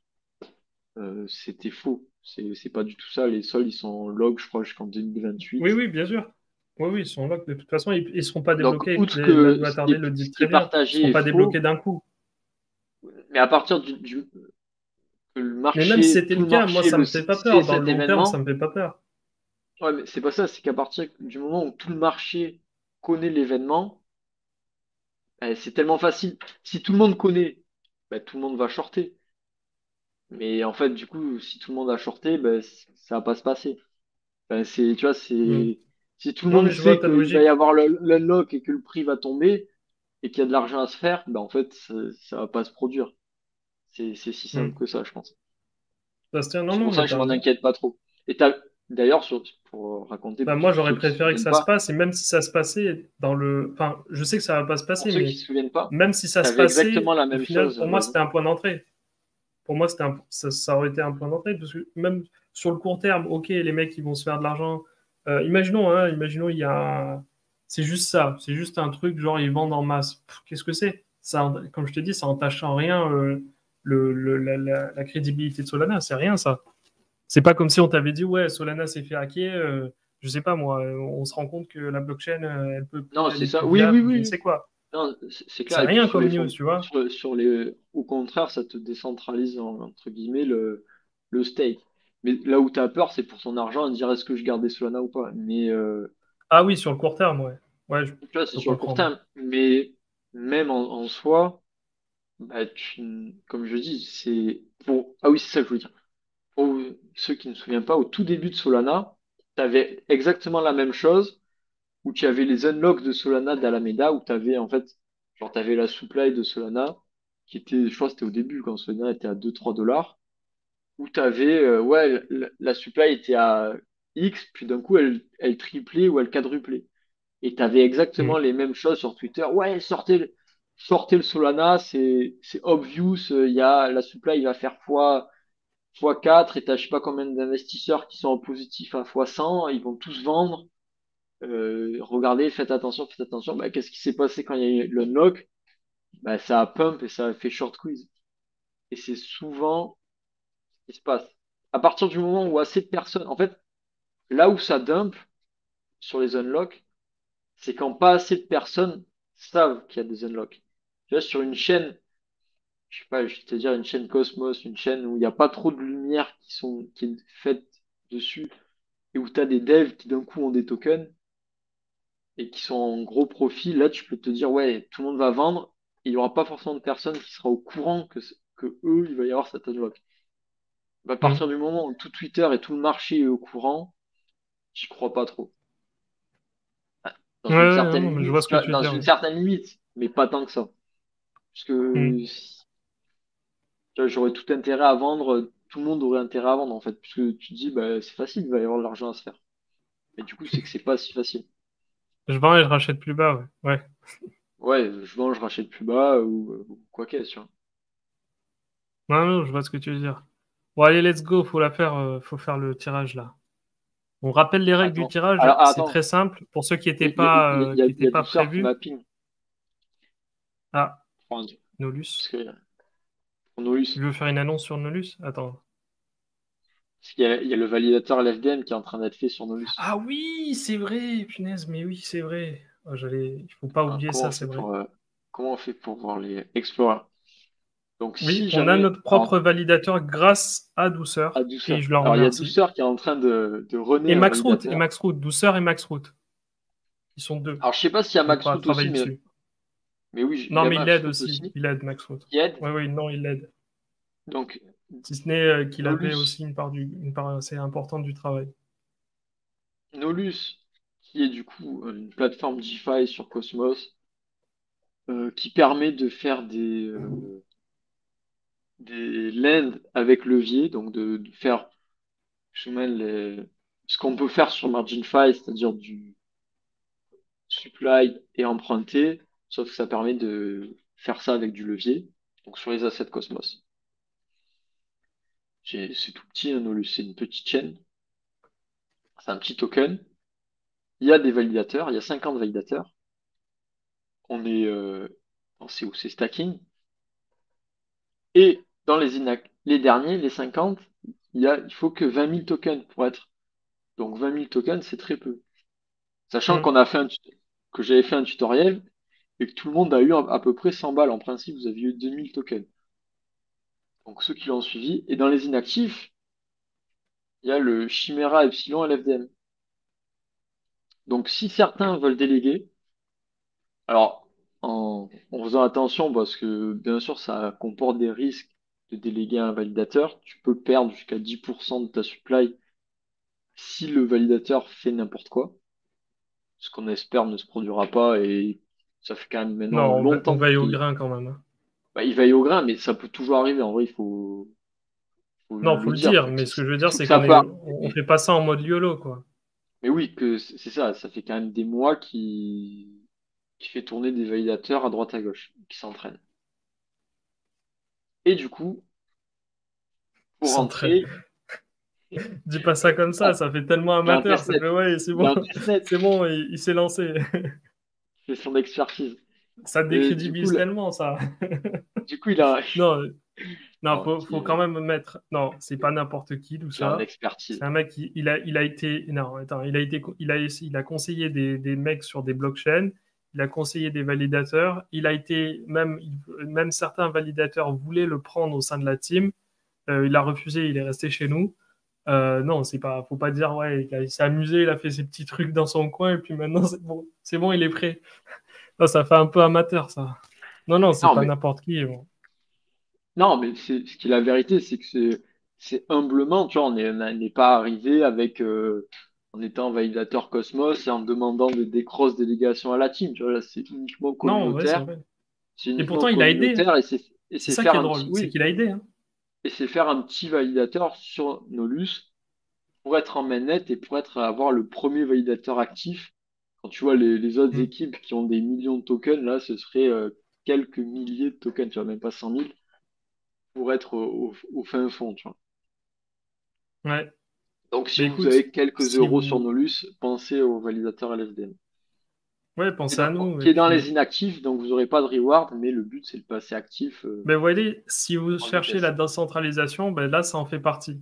c'était faux. C'est pas du tout ça. Les sols, ils sont en log, je crois, jusqu'en Oui, 2028. oui, bien sûr. Oui, oui, ils sont là. De toute façon, ils ne seront pas Donc, débloqués. outre La que loi attardée le dit ce qui très est bien. Ils ne partagé seront est pas débloqués faux, d'un coup. mais à partir que le Mais même si marché, c'était tout le le cas, moi, marché ça me fait pas sait peur. Dans le cet long terme, ça me événement. fait pas peur. Ouais, mais c'est pas ça, c'est qu'à partir du moment où tout le marché connaît l'événement, c'est tellement facile. Si tout le monde connaît, tout le monde va shorter. Mais en fait, du coup, si tout le monde a shorté, ça va pas se passer. Tu vois, Hmm. si tout le Non, monde mais je vois sait ta qu'il va y logique. avoir l'unlock et que le prix va tomber et qu'il y a de l'argent à se faire, en fait, ça va pas se produire. C'est si simple Hmm. que ça, je pense. Bastien, non, C'est non, pour ça mais que je t'as m'en raison. inquiète pas trop. D'ailleurs, pour raconter Bah, pour moi, j'aurais ceux qui se préféré que souviennent ça se pas, passe. Et même si ça se passait dans le. Enfin, je sais que ça va pas se pour passer, ceux qui mais se souviennent pas, même si ça se t'avais passait, exactement la au même final, chose, pour moi, vas-y. c'était un point d'entrée. Pour moi, ça aurait été un point d'entrée, parce que même sur le court terme, ok, les mecs, ils vont se faire de l'argent. Imaginons, il y a c'est juste ça, c'est juste un truc, genre, ils vendent en masse. Qu'est-ce que c'est? Ça, comme je te dis, ça entache en rien la crédibilité de Solana, c'est rien, ça. C'est pas comme si on t'avait dit, ouais, Solana s'est fait hacker, je sais pas moi, on se rend compte que la blockchain, Non, c'est elle est ça. plus Oui, oui, viable, je ne oui. sais quoi. Non, c'est clair. C'est Et puis rien sur comme les news, fonds, tu vois. au contraire, ça te décentralise entre guillemets le stake. Mais là où tu as peur, c'est pour son argent et dire est-ce que je garde des Solana ou pas. Mais Ah oui, sur le court terme, ouais. Ouais, je tu vois, c'est peux sur le court comprendre. terme. Mais même en soi, comme je dis, c'est pour. Ah oui, c'est ça que je voulais dire. Pour ceux qui ne se souviennent pas, au tout début de Solana, tu avais exactement la même chose où tu avais les unlocks de Solana d'Alameda, où tu avais en fait, genre, tu avais la supply de Solana, qui était, je crois que c'était au début, quand Solana était à 2-3 dollars, où tu avais, ouais, la supply était à X, puis d'un coup, elle triplait ou elle quadruplait. Et tu avais exactement Mm. les mêmes choses sur Twitter. Ouais, sortez le Solana, c'est obvious, la supply il va faire fois 4 et t'as je sais pas combien d'investisseurs qui sont en positif à fois 100, ils vont tous vendre. Regardez, faites attention, faites attention. Qu'est-ce qui s'est passé quand il y a eu l'unlock? Ça a pump et ça a fait short quiz. Et c'est souvent ce qui se passe. À partir du moment où assez de personnes, en fait, là où ça dump sur les unlocks, c'est quand pas assez de personnes savent qu'il y a des unlocks. Tu vois, sur une chaîne, je sais pas, je vais te dire une chaîne Cosmos, une chaîne où il n'y a pas trop de lumière qui est faite dessus et où tu as des devs qui d'un coup ont des tokens, et qui sont en gros profil, là, tu peux te dire, ouais, tout le monde va vendre, et il y aura pas forcément de personne qui sera au courant que eux, il va y avoir cette unlock. À partir Mm. du moment où tout Twitter et tout le marché est au courant, j'y crois pas trop. Dans Ouais, une ouais, non, certaine non, mais je limite, vois ce tu que vois, tu veux dans dire. une Ouais. certaine limite, mais pas tant que ça. Parce que Mm. tu vois, j'aurais tout intérêt à vendre, tout le monde aurait intérêt à vendre, en fait, puisque tu te dis, c'est facile, il va y avoir de l'argent à se faire. Mais du coup, c'est que c'est pas si facile. Je vends et je rachète plus bas, ouais. Ouais. Ouais, je vends, je rachète plus bas ou quoi qu'est-ce, tu vois. Non, non, je vois ce que tu veux dire. Bon, allez, let's go, faut faire le tirage là. On rappelle les règles du Attends. tirage, Alors, c'est attends. très simple. Pour ceux Il qui y étaient a pas Douceur qui prévus. m'a ping. Ah, Enfin, Nolus. parce que, pour Nolus. Il veut faire une annonce sur Nolus? Attends. Parce il y a le validateur LFDM qui est en train d'être fait sur Nolus. Ah oui, c'est vrai, punaise, mais oui, c'est vrai. Oh, il faut pas Alors, oublier ça, c'est vrai. comment on fait pour voir les Explorer? Donc, Oui, si on a jamais, notre propre validateur grâce à à Douceur, et Douceur. je le Alors, il y a remercie. Douceur qui est en train de runner un Et validateur. Max Root, Douceur et Max Root. Ils sont deux. Alors, je sais pas s'il y a Donc, on Max va Root aussi, travailler dessus. mais oui, il y Non, a mais il Max l'aide Root aussi. aussi Il aide Max Root. qui aide. Oui, oui, non, il l'aide. Donc, Si ce n'est qu'il avait Nolus, aussi une part assez importante du travail. Nolus, qui est du coup une plateforme DeFi sur Cosmos, qui permet de faire des lends avec levier, donc de faire justement ce qu'on peut faire sur MarginFi, c'est-à-dire du supply et emprunter, sauf que ça permet de faire ça avec du levier, donc sur les assets Cosmos. C'est tout petit, un Nolus, c'est une petite chaîne, c'est un petit token. Il y a des validateurs, il y a 50 validateurs. On est, c'est où? C'est stacking. Et dans les derniers, les 50, il faut que 20 000 tokens pour être. Donc 20 000 tokens, c'est très peu. Sachant Hmm. que j'avais fait un tutoriel et que tout le monde a eu à peu près 100 balles. En principe, vous aviez eu 2000 tokens. Donc ceux qui l'ont suivi. Et dans les inactifs, il y a le Chimera Epsilon LFDM. Donc si certains veulent déléguer, alors en faisant attention parce que bien sûr ça comporte des risques de déléguer à un validateur, tu peux perdre jusqu'à 10% de ta supply si le validateur fait n'importe quoi. Ce qu'on espère ne se produira pas et ça fait quand même maintenant Non, on longtemps veille au qu'il grain quand même, hein. bah, il veille au grain, mais ça peut toujours arriver. En vrai, faut Non, faut le le dire. dire, mais ce que je veux dire, Faut que c'est ça qu'on peut arriver. on fait pas ça en mode YOLO, quoi. Mais oui, que c'est ça. Ça fait quand même des mois qui fait tourner des validateurs à droite à gauche, qui s'entraînent. Et du coup, pour S'entraîne. rentrer, Dis pas ça comme ça fait tellement il a un amateur, ça testnet. fait ouais, c'est Il a bon, un testnet. c'est bon, il s'est lancé. C'est son expertise. Ça Et du coup, décrédibilise tellement, ça. il a, Non, non, non, faut quand même mettre. Non, c'est pas n'importe qui, tout il a un ça. expertise. C'est un mec il a été. Non, attends, il a conseillé des mecs sur des blockchains. Il a conseillé des validateurs. Il a été même certains validateurs voulaient le prendre au sein de la team. Il a refusé. Il est resté chez nous. Non, c'est pas. Faut pas dire ouais. Il s'est amusé. Il a fait ses petits trucs dans son coin et puis maintenant c'est bon. C'est bon, il est prêt. Non, ça fait un peu amateur, ça. Non, non, c'est Non, pas mais n'importe qui. Bon. Non, mais ce qui est la vérité, c'est que c'est humblement, tu vois, on n'est pas arrivé avec, en étant validateur Cosmos et en demandant des grosses délégations à la team, tu vois, là, Non, ouais, c'est vrai. c'est Et uniquement pourtant, il a aidé, hein. communautaire et C'est c'est ça qui faire est un petit, drôle, c'est oui, qu'il a aidé, hein. et c'est faire un petit validateur sur Nolus pour être en mainnet et pour avoir le premier validateur actif. Quand tu vois les autres Mm. équipes qui ont des millions de tokens, là, ce serait, quelques milliers de tokens, tu vois, même pas 100 000 pour être au fin fond, tu vois. Ouais. Donc, si Mais vous écoute, avez quelques si euros sur vous. Nolus, pensez au validateur LSDM. Ouais, pensez à nous. Qui Et est dans les puis. inactifs, donc vous n'aurez pas de reward, mais le but c'est de passer actif Ben voilà, si vous en cherchez la vitesse. décentralisation, ben là, ça en fait partie.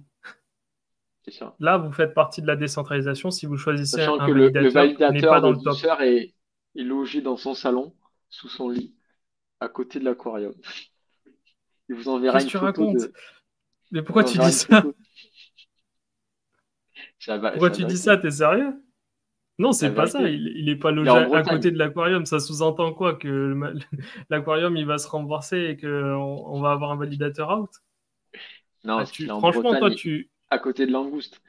C'est ça. Là, vous faites partie de la décentralisation si vous choisissez Sachant un que le validateur qui n'est pas validateur dans de le top. douceur est logé dans son salon, sous son lit, à côté de l'aquarium. Il vous enverra Qu'est-ce une que tu photo racontes? de. Mais Il vous pourquoi tu enverra dis une ça? photo. C'est Pourquoi la tu dis vérité. ça? T'es sérieux? Non, C'est la c'est pas ça. vérité. Il est pas Il est logé en à Bretagne. côté de l'aquarium. Ça sous-entend quoi? Que l'aquarium, il va se renforcer et que on va avoir un validateur out? Non, Ah, c'est qu'il est en franchement, Bretagne, toi, tu. à côté de Langouste.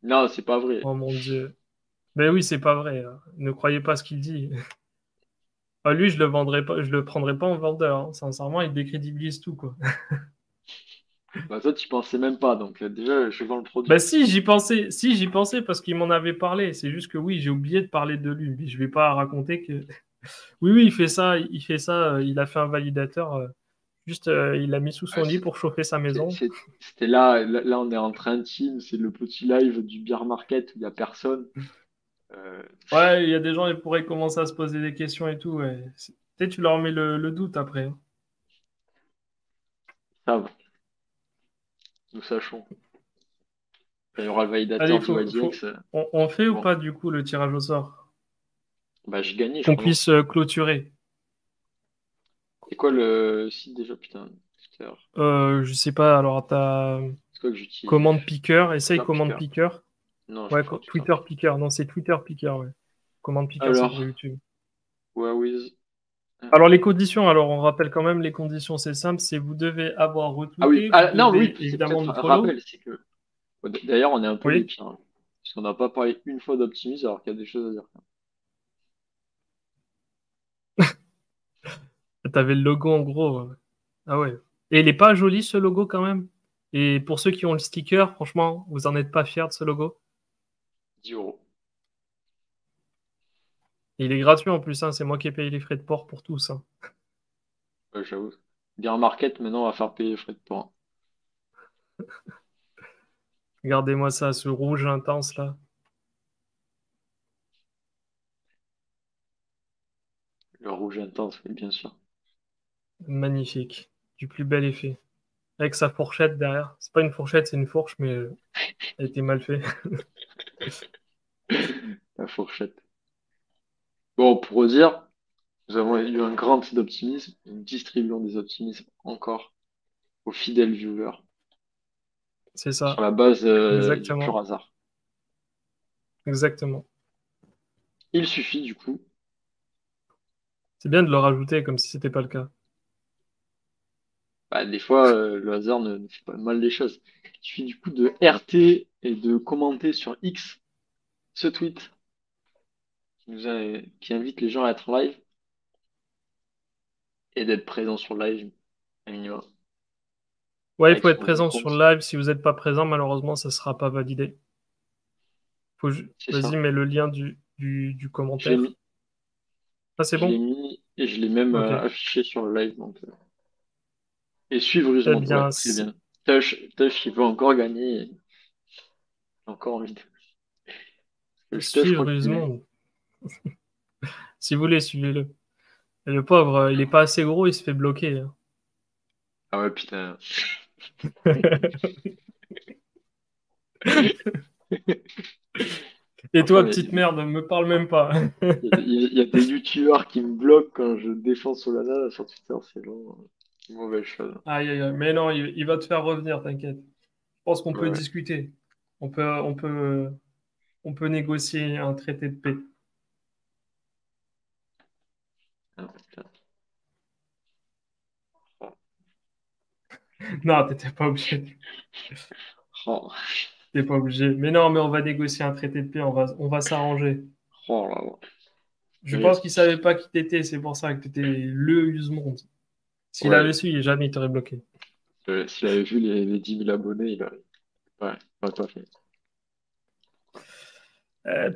Non, c'est pas vrai. Oh mon Dieu. Mais oui, c'est pas vrai, hein. Ne croyez pas ce qu'il dit. Ah, lui, je le vendrais pas, je le prendrais pas en vendeur, hein. Sincèrement, il décrédibilise tout, quoi. Bah, toi, tu pensais même pas, donc déjà, je vends le Bah produit. si, j'y pensais. Si, j'y pensais parce qu'il m'en avait parlé. C'est juste que oui, j'ai oublié de parler de lui. Mais je vais pas raconter que. Oui, oui, il fait ça, il a fait un validateur, juste, il l'a mis sous Ouais, son lit pour chauffer sa maison. c'était là, on est entre intimes, c'est le petit live du beer market où il y a personne. Euh, Ouais, il y a des gens, ils pourraient commencer à se poser des questions et tout, ouais. Peut-être tu leur mets le doute après, hein. Ça va, nous sachons. Quand il y aura le Allez, validateur du YDX, on fait c'est ou bon. pas, du coup, le tirage au sort? Bah, j'ai gagné, je Qu'on crois, non? puisse clôturer. C'est quoi le site déjà, putain? Je sais pas, alors t'as C'est quoi que j'utilise? commande picker, essaye Twitter commande Picker. picker. Non, je Ouais, préfère Twitter Twitter Picker. picker, non, c'est Twitter picker, ouais. Commande picker, c'est pour Alors, YouTube. Huawei. Alors les conditions, alors on rappelle quand même les conditions, c'est simple, c'est vous devez avoir Ah oui, retweeté, vous ah, non, oui, devez c'est évidemment peut-être nous un follow. rappel, c'est que d'ailleurs, on est un peu les Oui, pires, hein, parce qu'on n'a pas parlé une fois d'Optimus alors qu'il y a des choses à dire. t'avais le logo en gros. Ah ouais. Et il est pas joli ce logo quand même. Et pour ceux qui ont le sticker, franchement, vous en êtes pas fiers de ce logo. 10 euros. Et il est gratuit en plus, hein, c'est moi qui ai payé les frais de port pour tous, hein. Ouais, j'avoue. Bien Market, maintenant, on va faire payer les frais de port. Regardez-moi ça, ce rouge intense là. Le rouge intense, oui, bien sûr. Magnifique. Du plus bel effet. Avec sa fourchette derrière. C'est pas une fourchette, c'est une fourche, mais elle était mal faite. La fourchette. Bon, pour redire, nous avons eu un grand d'optimisme, nous distribuons des optimismes encore aux fidèles viewers C'est sur ça. la base du pur Exactement. hasard. Exactement. Il suffit du coup, C'est bien de le rajouter comme si c'était pas le cas. bah, des fois, le hasard ne fait pas mal les choses. Il suffit du coup de RT et de commenter sur X ce tweet qui invite les gens à être live et d'être présent sur le live à minima, Ouais, il avec faut être son nom de présent sur le compte. live. Si vous n'êtes pas présent, malheureusement, ça sera pas validé. C'est Vas-y, ça. mets le lien du Je l'ai commentaire. mis, Ah, c'est je l'ai bon? mis et je l'ai même Ok. affiché sur le live. Donc, et suivre Eh Usmond, ouais, bien, c'est bien. Tush, il veut encore gagner. J'ai encore envie de. Le Tush, je crois suivre qu'il est. Usmond. Si vous voulez, suivez-le. Et le pauvre, il est pas assez gros, il se fait bloquer, hein. Ah ouais, putain. Et toi, Franchement, petite merde, me parle même pas. il y a des youtubeurs qui me bloquent quand je défends Solana sur Twitter. C'est vraiment une mauvaise chose. Aïe, aïe, aïe. Mais non, il va te faire revenir, t'inquiète. Je pense qu'on Ouais, peut ouais. discuter. On peut négocier un traité de paix. Ah, putain. Oh, Non, t'étais pas obligé. oh, T'es pas obligé. Mais non, mais on va négocier un traité de paix, on va s'arranger. oh là là. Je Purée. pense qu'il savait pas qui t'étais, c'est pour ça que t'étais le Usemonde. S'il Ouais, avait su, jamais il t'aurait bloqué. s'il avait vu les 10 000 abonnés, il aurait pas fait.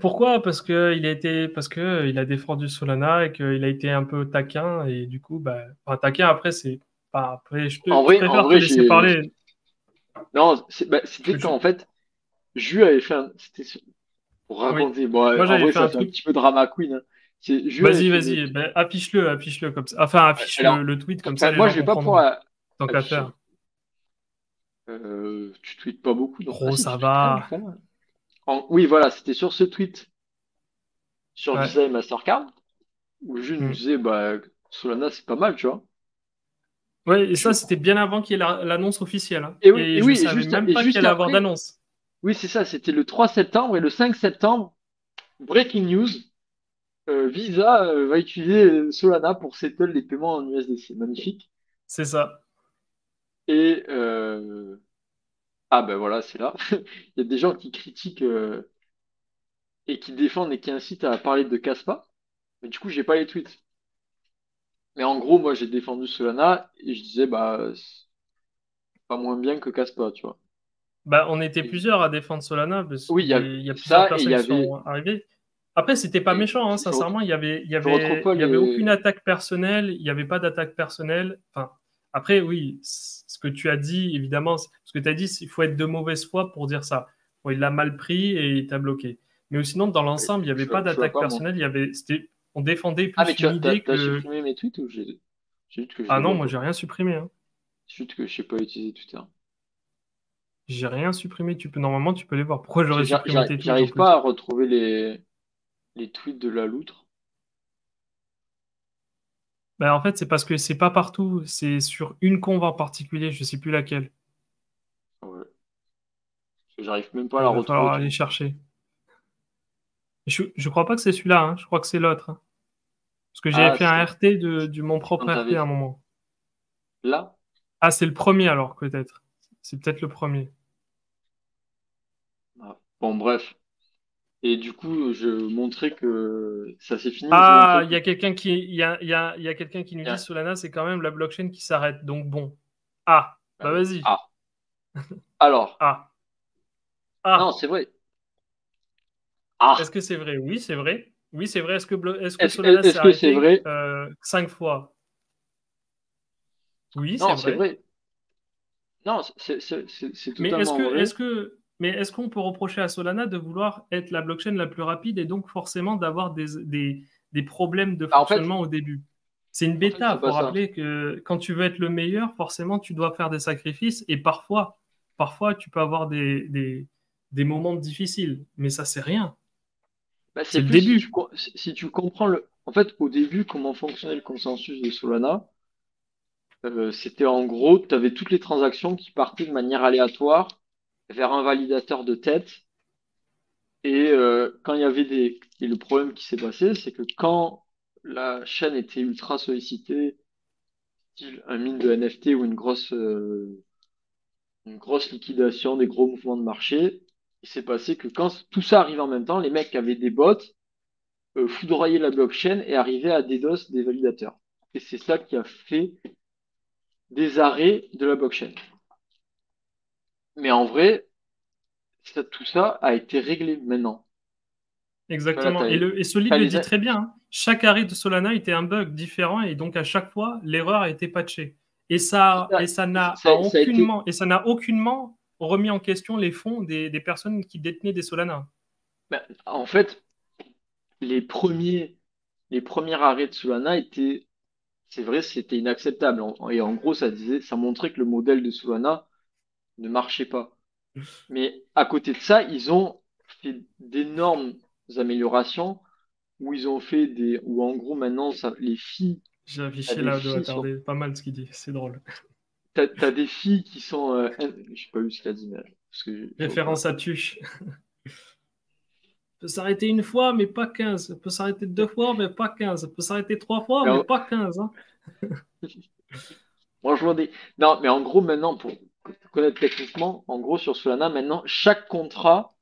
Pourquoi? Parce que il a défendu Solana et qu'il a été un peu taquin et du coup, bah, enfin, taquin après c'est, enfin, après je En préfère te vrai, laisser parler. non, Je- c'était quand je- en fait, Jus avait fait pour oui, raconter. Bon, moi en j'avais vrai, fait ça un fait un truc. petit peu drama queen, hein. Jus avait Vas-y, fait vas-y, ben, affiche-le comme ça. Enfin, affiche le, alors, le tweet comme ça, enfin, les moi, gens je vais pas comprendront. pouvoir Tant qu'à afficher. faire. Tu tweets pas beaucoup, donc. Ah Gros, si, ça tu tweets quand même va. pas mal. Oui, voilà, c'était sur ce tweet sur Ouais. Visa et Mastercard où Jus nous Hmm. disait, bah, Solana, c'est pas mal, tu vois. Ouais, et Je ça, le c'était prends. bien avant qu'il y ait l'annonce officielle, hein. Et Et je oui, savais même et pas qu'il juste allait avoir après, d'annonce. oui, c'est ça, c'était le 3 septembre et le 5 septembre, breaking news, Visa va utiliser Solana pour settle les paiements en USDC. Magnifique. C'est ça. Et ah ben voilà, c'est là. Il y a des gens qui critiquent et qui défendent et qui incitent à parler de Caspa. Mais du coup, j'ai pas les tweets. Mais en gros, moi, j'ai défendu Solana et je disais, bah, c'est pas moins bien que Caspa, tu vois. Bah, on était Et plusieurs à défendre Solana parce oui, il qu'il y avait il y a plusieurs ça et il personnes y qui avait. sont arrivées. Après, c'était pas Et méchant, hein, je sincèrement. je retrouve pas Il y avait aucune les. attaque personnelle. Il n'y avait pas d'attaque personnelle. Enfin, après, oui, ce que tu as dit, évidemment, ce que tu as dit, il faut être de mauvaise foi pour dire ça. Bon, il l'a mal pris et il t'a bloqué. Mais sinon, dans l'ensemble, il n'y avait pas Je vois d'attaque pas, moi. personnelle. On défendait Ah, mais plus une idée t'as que. supprimé mes tweets ou j'ai juste que je Ah les non, vois moi, pas? j'ai rien supprimé, hein. C'est juste que je sais pas utiliser Twitter. J'ai rien supprimé. Normalement, tu peux les voir. Pourquoi Parce j'aurais que supprimé tes tweets en j'arrive pas plus? à retrouver les tweets de la loutre. Ben, en fait, c'est parce que c'est pas partout. C'est sur une conve en particulier. Je sais plus laquelle. Ouais. Parce que j'arrive même pas à Il la va retrouver, falloir tu aller vois. chercher. Je crois pas que c'est celui-là, hein. Je crois que c'est l'autre, hein. Parce que j'avais Ah, fait un c'est RT mon quand propre RT à un moment. là? Ah, c'est le premier alors, peut-être. C'est peut-être le premier. Ah. Bon, bref. Et du coup, je montrais que ça s'est fini. Je Ah, montrais que. il y a quelqu'un qui nous dit Tiens, Solana, c'est quand même la blockchain qui s'arrête. Donc bon. Ah, bah vas-y. ah. Alors, Ah, non, ah. c'est vrai. Est-ce Ah. que c'est vrai? Oui, c'est vrai. Oui, c'est vrai. Est-ce que Solana s'est Est-ce que c'est arrêté vrai? 5 fois? Oui, c'est Non, c'est vrai. vrai. Non, c'est totalement vrai. Mais est-ce qu'on peut reprocher à Solana de vouloir être la blockchain la plus rapide et donc forcément d'avoir des problèmes de Ah, fonctionnement au début? C'est une c'est bêta. Il pas faut ça. rappeler que quand tu veux être le meilleur, forcément, tu dois faire des sacrifices et parfois, tu peux avoir des moments difficiles. Mais ça, c'est rien. Bah, C'est c'est le plus début. si tu comprends le. En fait, au début, comment fonctionnait le consensus de Solana, c'était en gros, tu avais toutes les transactions qui partaient de manière aléatoire vers un validateur de tête. Et quand il y avait des. Et le problème qui s'est passé, c'est que quand la chaîne était ultra sollicitée, style un mine de NFT ou une grosse liquidation, des gros mouvements de marché, il s'est passé que quand tout ça arrive en même temps, les mecs qui avaient des bots foudroyaient la blockchain et arrivaient à DDoS des validateurs. Et c'est ça qui a fait des arrêts de la blockchain. Mais en vrai, tout ça a été réglé maintenant. Tu vois, là, Exactement. Et Solid t'as le les, dit très bien, hein. Chaque arrêt de Solana était un bug différent et donc à chaque fois, l'erreur a été patchée. Et ça n'a aucunement remis en question les fonds des personnes qui détenaient des Solana. ben, en fait, les premiers, les premiers arrêts de Solana étaient, c'est vrai, c'était inacceptable. Et en gros, ça montrait que le modèle de Solana ne marchait pas. Mais à côté de ça, ils ont fait d'énormes améliorations où ils ont fait où en gros maintenant, J'ai t'as affiché des là, doit filles attarder pas mal ce qu'il dit, c'est drôle. t'as des filles qui sont, je sais pas eu ce qu'il a dit, mais, parce que je vois pas. Référence à Tuche. Peut s'arrêter une fois, mais pas 15. Peut s'arrêter 2 fois, mais pas 15. Peut s'arrêter 3 fois, Mais mais pas 15, hein. franchement, non, mais en gros, maintenant, pour connaître techniquement, en gros, sur Solana, maintenant, chaque contrat,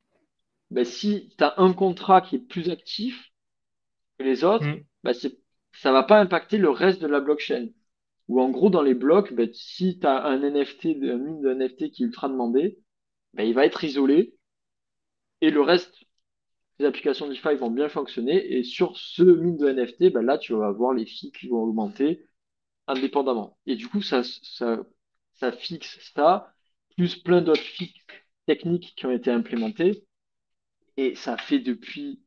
ben, si tu as un contrat qui est plus actif que les autres, Hmm. ben, ça va pas impacter le reste de la blockchain. Ou en gros, dans les blocs, ben, si tu as un NFT, un mine de NFT qui est ultra demandé, ben, il va être isolé et le reste des applications DeFi vont bien fonctionner. Et sur ce mine de NFT, ben, là, tu vas avoir les fees qui vont augmenter indépendamment. Et du coup, ça fixe ça, plus plein d'autres fixes techniques qui ont été implémentées. Et ça fait depuis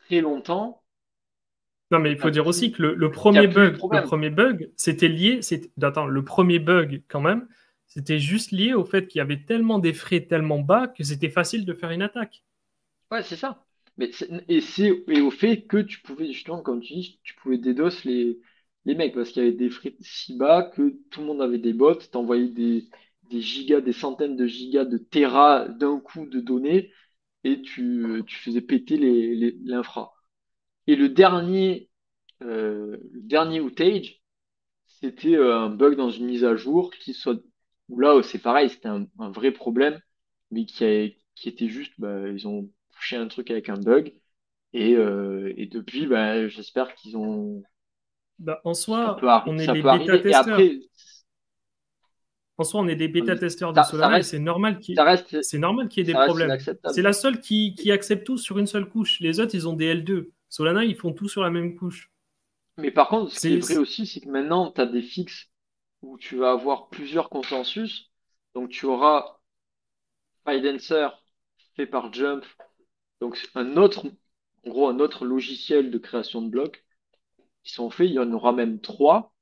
très longtemps Non, qu'il mais il n'y a faut dire aussi plus, que qu'il y a plus eu de le problème. premier bug, c'était lié, attends, le premier bug, quand même, c'était juste lié au fait qu'il y avait tellement des frais tellement bas que c'était facile de faire une attaque. Ouais, c'est ça. Et au fait que tu pouvais, justement, comme tu dis, tu pouvais DDoS les mecs, parce qu'il y avait des frais si bas que tout le monde avait des bots, t'envoyais des gigas, des centaines de gigas, de téras d'un coup de données, et tu faisais péter l'infra. Et le dernier outage, c'était un bug dans une mise à jour où là, c'est pareil, c'était un vrai problème, mais qui était juste, bah, ils ont touché un truc avec un bug. Et depuis, bah, j'espère qu'ils ont, Bah, en soi, on est ça les peut arriver. Et bêta-testeurs. après, En soi, on est des bêta-testeurs de Ça Solana et reste, c'est normal qu'il y ait des ça reste problèmes. C'est inacceptable. la seule qui accepte tout sur une seule couche. Les autres, ils ont des L2. Solana, ils font tout sur la même couche. Mais par contre, ce qui est C'est, vrai aussi, c'est que maintenant, tu as des fixes où tu vas avoir plusieurs consensus. Donc, tu auras Fidencer fait par Jump, donc en gros, un autre logiciel de création de blocs qui sont faits. Il y en aura même trois.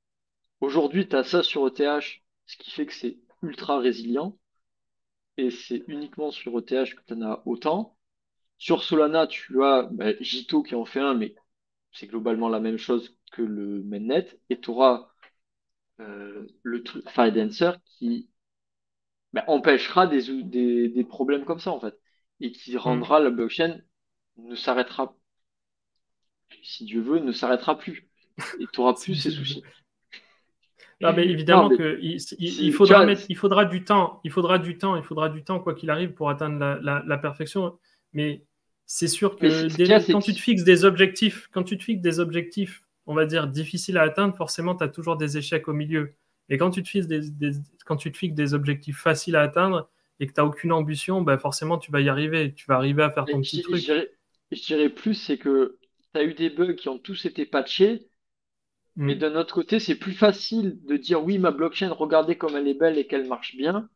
Aujourd'hui, tu as ça sur ETH, ce qui fait que c'est ultra résilient. Et c'est uniquement sur ETH que tu en as autant. Sur Solana, tu as Jito qui en fait un, mais c'est globalement la même chose que le mainnet. Et tu auras le truc Firedancer qui empêchera des problèmes comme ça, en fait. Et qui hmm. rendra la blockchain ne s'arrêtera, si Dieu veut, ne s'arrêtera plus. Et tu n'auras plus Si ces Dieu veut. soucis. Non, mais Non, évidemment mais que tu vois, il faudra du temps, quoi qu'il arrive, pour atteindre la perfection. Mais c'est sûr mais que ce qu'il y a, c'est quand que tu te fixes des objectifs, on va dire, difficiles à atteindre, forcément, tu as toujours des échecs au milieu. Et quand tu te fixes quand tu te fixes des objectifs faciles à atteindre et que tu n'as aucune ambition, bah forcément, tu vas y arriver. Tu vas arriver à faire mais ton petit truc. je dirais plus, c'est que tu as eu des bugs qui ont tous été patchés. Mais Mm. d'un autre côté, c'est plus facile de dire oui, ma blockchain, regardez comme elle est belle et qu'elle marche bien.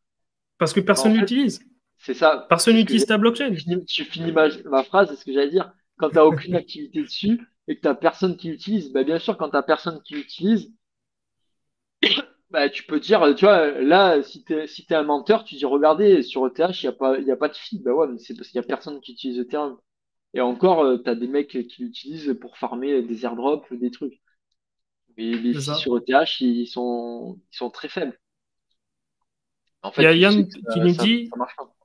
Parce que Quand en personne fait, l'utilise. c'est ça, Personne c'est ce que j'ai n'utilise ta blockchain. tu finis ma phrase, c'est ce que j'allais dire. Quand tu n'as aucune activité dessus et que tu n'as personne qui l'utilise, bien sûr, quand tu n'as personne qui l'utilise, tu peux dire, tu vois, là, si t'es un menteur, tu dis, regardez, sur ETH, il y a pas de fee. Bah ouais, mais c'est parce qu'il y a personne qui utilise Ethereum. Et encore, tu as des mecs qui l'utilisent pour farmer des airdrops, des trucs. Mais les C'est fees ça. sur ETH, ils sont très faibles. En Il y fait, a tu sais Yann que qui nous dit, ça marche pas.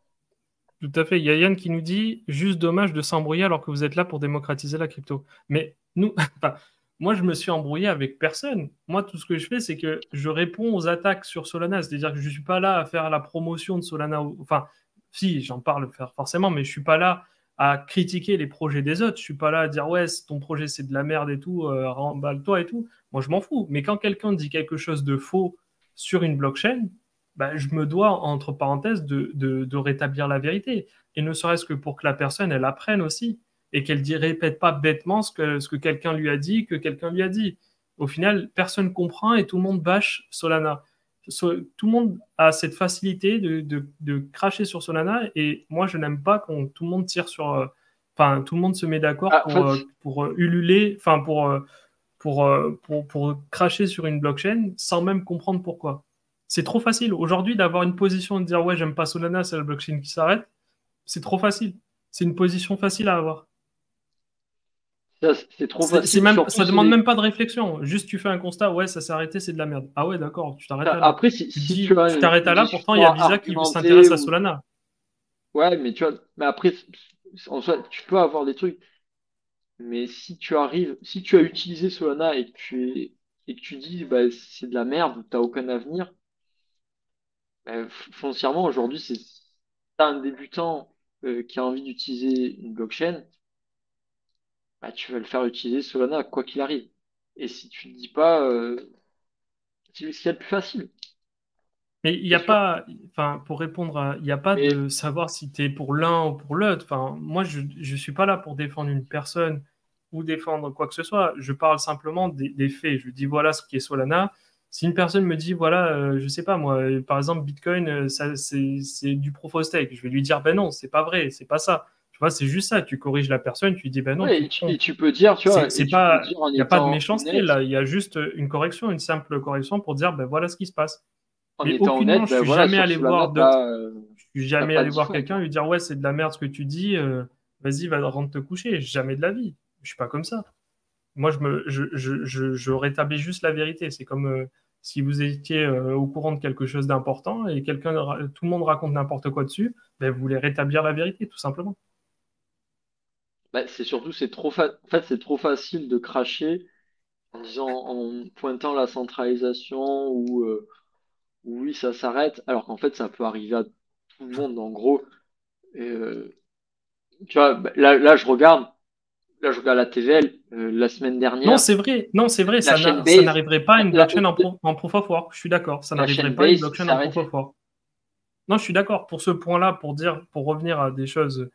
tout à fait, il y a Yann qui nous dit, juste dommage de s'embrouiller alors que vous êtes là pour démocratiser la crypto. Mais nous, enfin, moi, je me suis embrouillé avec personne. Moi, tout ce que je fais, c'est que je réponds aux attaques sur Solana. C'est-à-dire que je ne suis pas là à faire la promotion de Solana. Enfin, si, j'en parle forcément, mais je ne suis pas là à critiquer les projets des autres. Je ne suis pas là à dire, ouais, ton projet, c'est de la merde et tout, remballe-toi et tout. Moi, je m'en fous. Mais quand quelqu'un dit quelque chose de faux sur une blockchain, bah, je me dois, entre parenthèses, de rétablir la vérité. Et ne serait-ce que pour que la personne, elle apprenne aussi. Et qu'elle ne répète pas bêtement ce que quelqu'un lui a dit, que quelqu'un lui a dit. Au final, personne comprend et tout le monde bâche Solana. Tout le monde a cette facilité de cracher sur Solana. Et moi, je n'aime pas quand tout le monde tire sur. Enfin, tout le monde se met d'accord En fait, pour ululer, enfin, pour cracher sur une blockchain sans même comprendre pourquoi. C'est trop facile. Aujourd'hui, d'avoir une position de dire ouais, j'aime pas Solana, c'est la blockchain qui s'arrête, c'est trop facile. C'est une position facile à avoir. c'est trop facile. Surtout, Ça demande même pas de réflexion. Juste, tu fais un constat, ouais, ça s'est arrêté, c'est de la merde. Ah ouais, d'accord, tu t'arrêtes à là. après, Tu te si tu dis, as tu t'arrêtes à une là, pourtant, il discussion y a Visa qui argumentée s'intéresse à ou, Solana. ouais, mais tu vois, mais après, en soi, tu peux avoir des trucs. Mais si tu as utilisé Solana et que tu dis, c'est de la merde, t'as aucun avenir, foncièrement, aujourd'hui, c'est, t'as un débutant, qui a envie d'utiliser une blockchain, tu vas le faire utiliser Solana, quoi qu'il arrive. Et si tu ne dis pas, c'est ce qu'il y a de plus facile, Mais il n'y c'est a sûr. pas, enfin, pour répondre il n'y a pas Mais de savoir si tu es pour l'un ou pour l'autre. Enfin, moi, je ne suis pas là pour défendre une personne ou défendre quoi que ce soit. Je parle simplement des faits. Je dis voilà ce qui est Solana. Si une personne me dit voilà, je sais pas moi, par exemple, Bitcoin, ça, c'est du proof of stake, je vais lui dire ben non, c'est pas vrai, c'est pas ça. Tu vois, c'est juste ça. Tu corriges la personne, tu lui dis ben non, ouais, tu te trompes. et tu peux dire, tu vois, et C'est tu peux pas, dire en il n'y a pas de étant méchanceté honnête, là. Il y a juste une correction, une simple correction pour dire ben voilà ce qui se passe. Mais honnête, aucunement, je ben suis voilà, jamais sur allé Solana, voir d'autres. Je suis t'as jamais pas allé de voir différence. quelqu'un et lui dire ouais, c'est de la merde ce que tu dis, vas-y, va rentrer te coucher. Jamais de la vie. Je suis pas comme ça. Moi, je rétablis juste la vérité. C'est comme si vous étiez au courant de quelque chose d'important et tout le monde raconte n'importe quoi dessus, ben, vous voulez rétablir la vérité, tout simplement. C'est surtout, en fait, c'est trop facile de cracher en disant, en pointant la centralisation ou oui, ça s'arrête, alors qu'en fait, ça peut arriver à tout le monde, en gros. Et, tu vois, là, je regarde. là, je regarde la TVL, la semaine Non, dernière, c'est vrai. Non, c'est vrai. la chaîne Ça Base, n'arriverait pas à une la, blockchain en proof of work. Je suis d'accord. Ça la n'arriverait chaîne pas à une Base blockchain s'est en proof of arrêtée. work. Non, je suis d'accord. Pour ce point-là, pour revenir à des choses,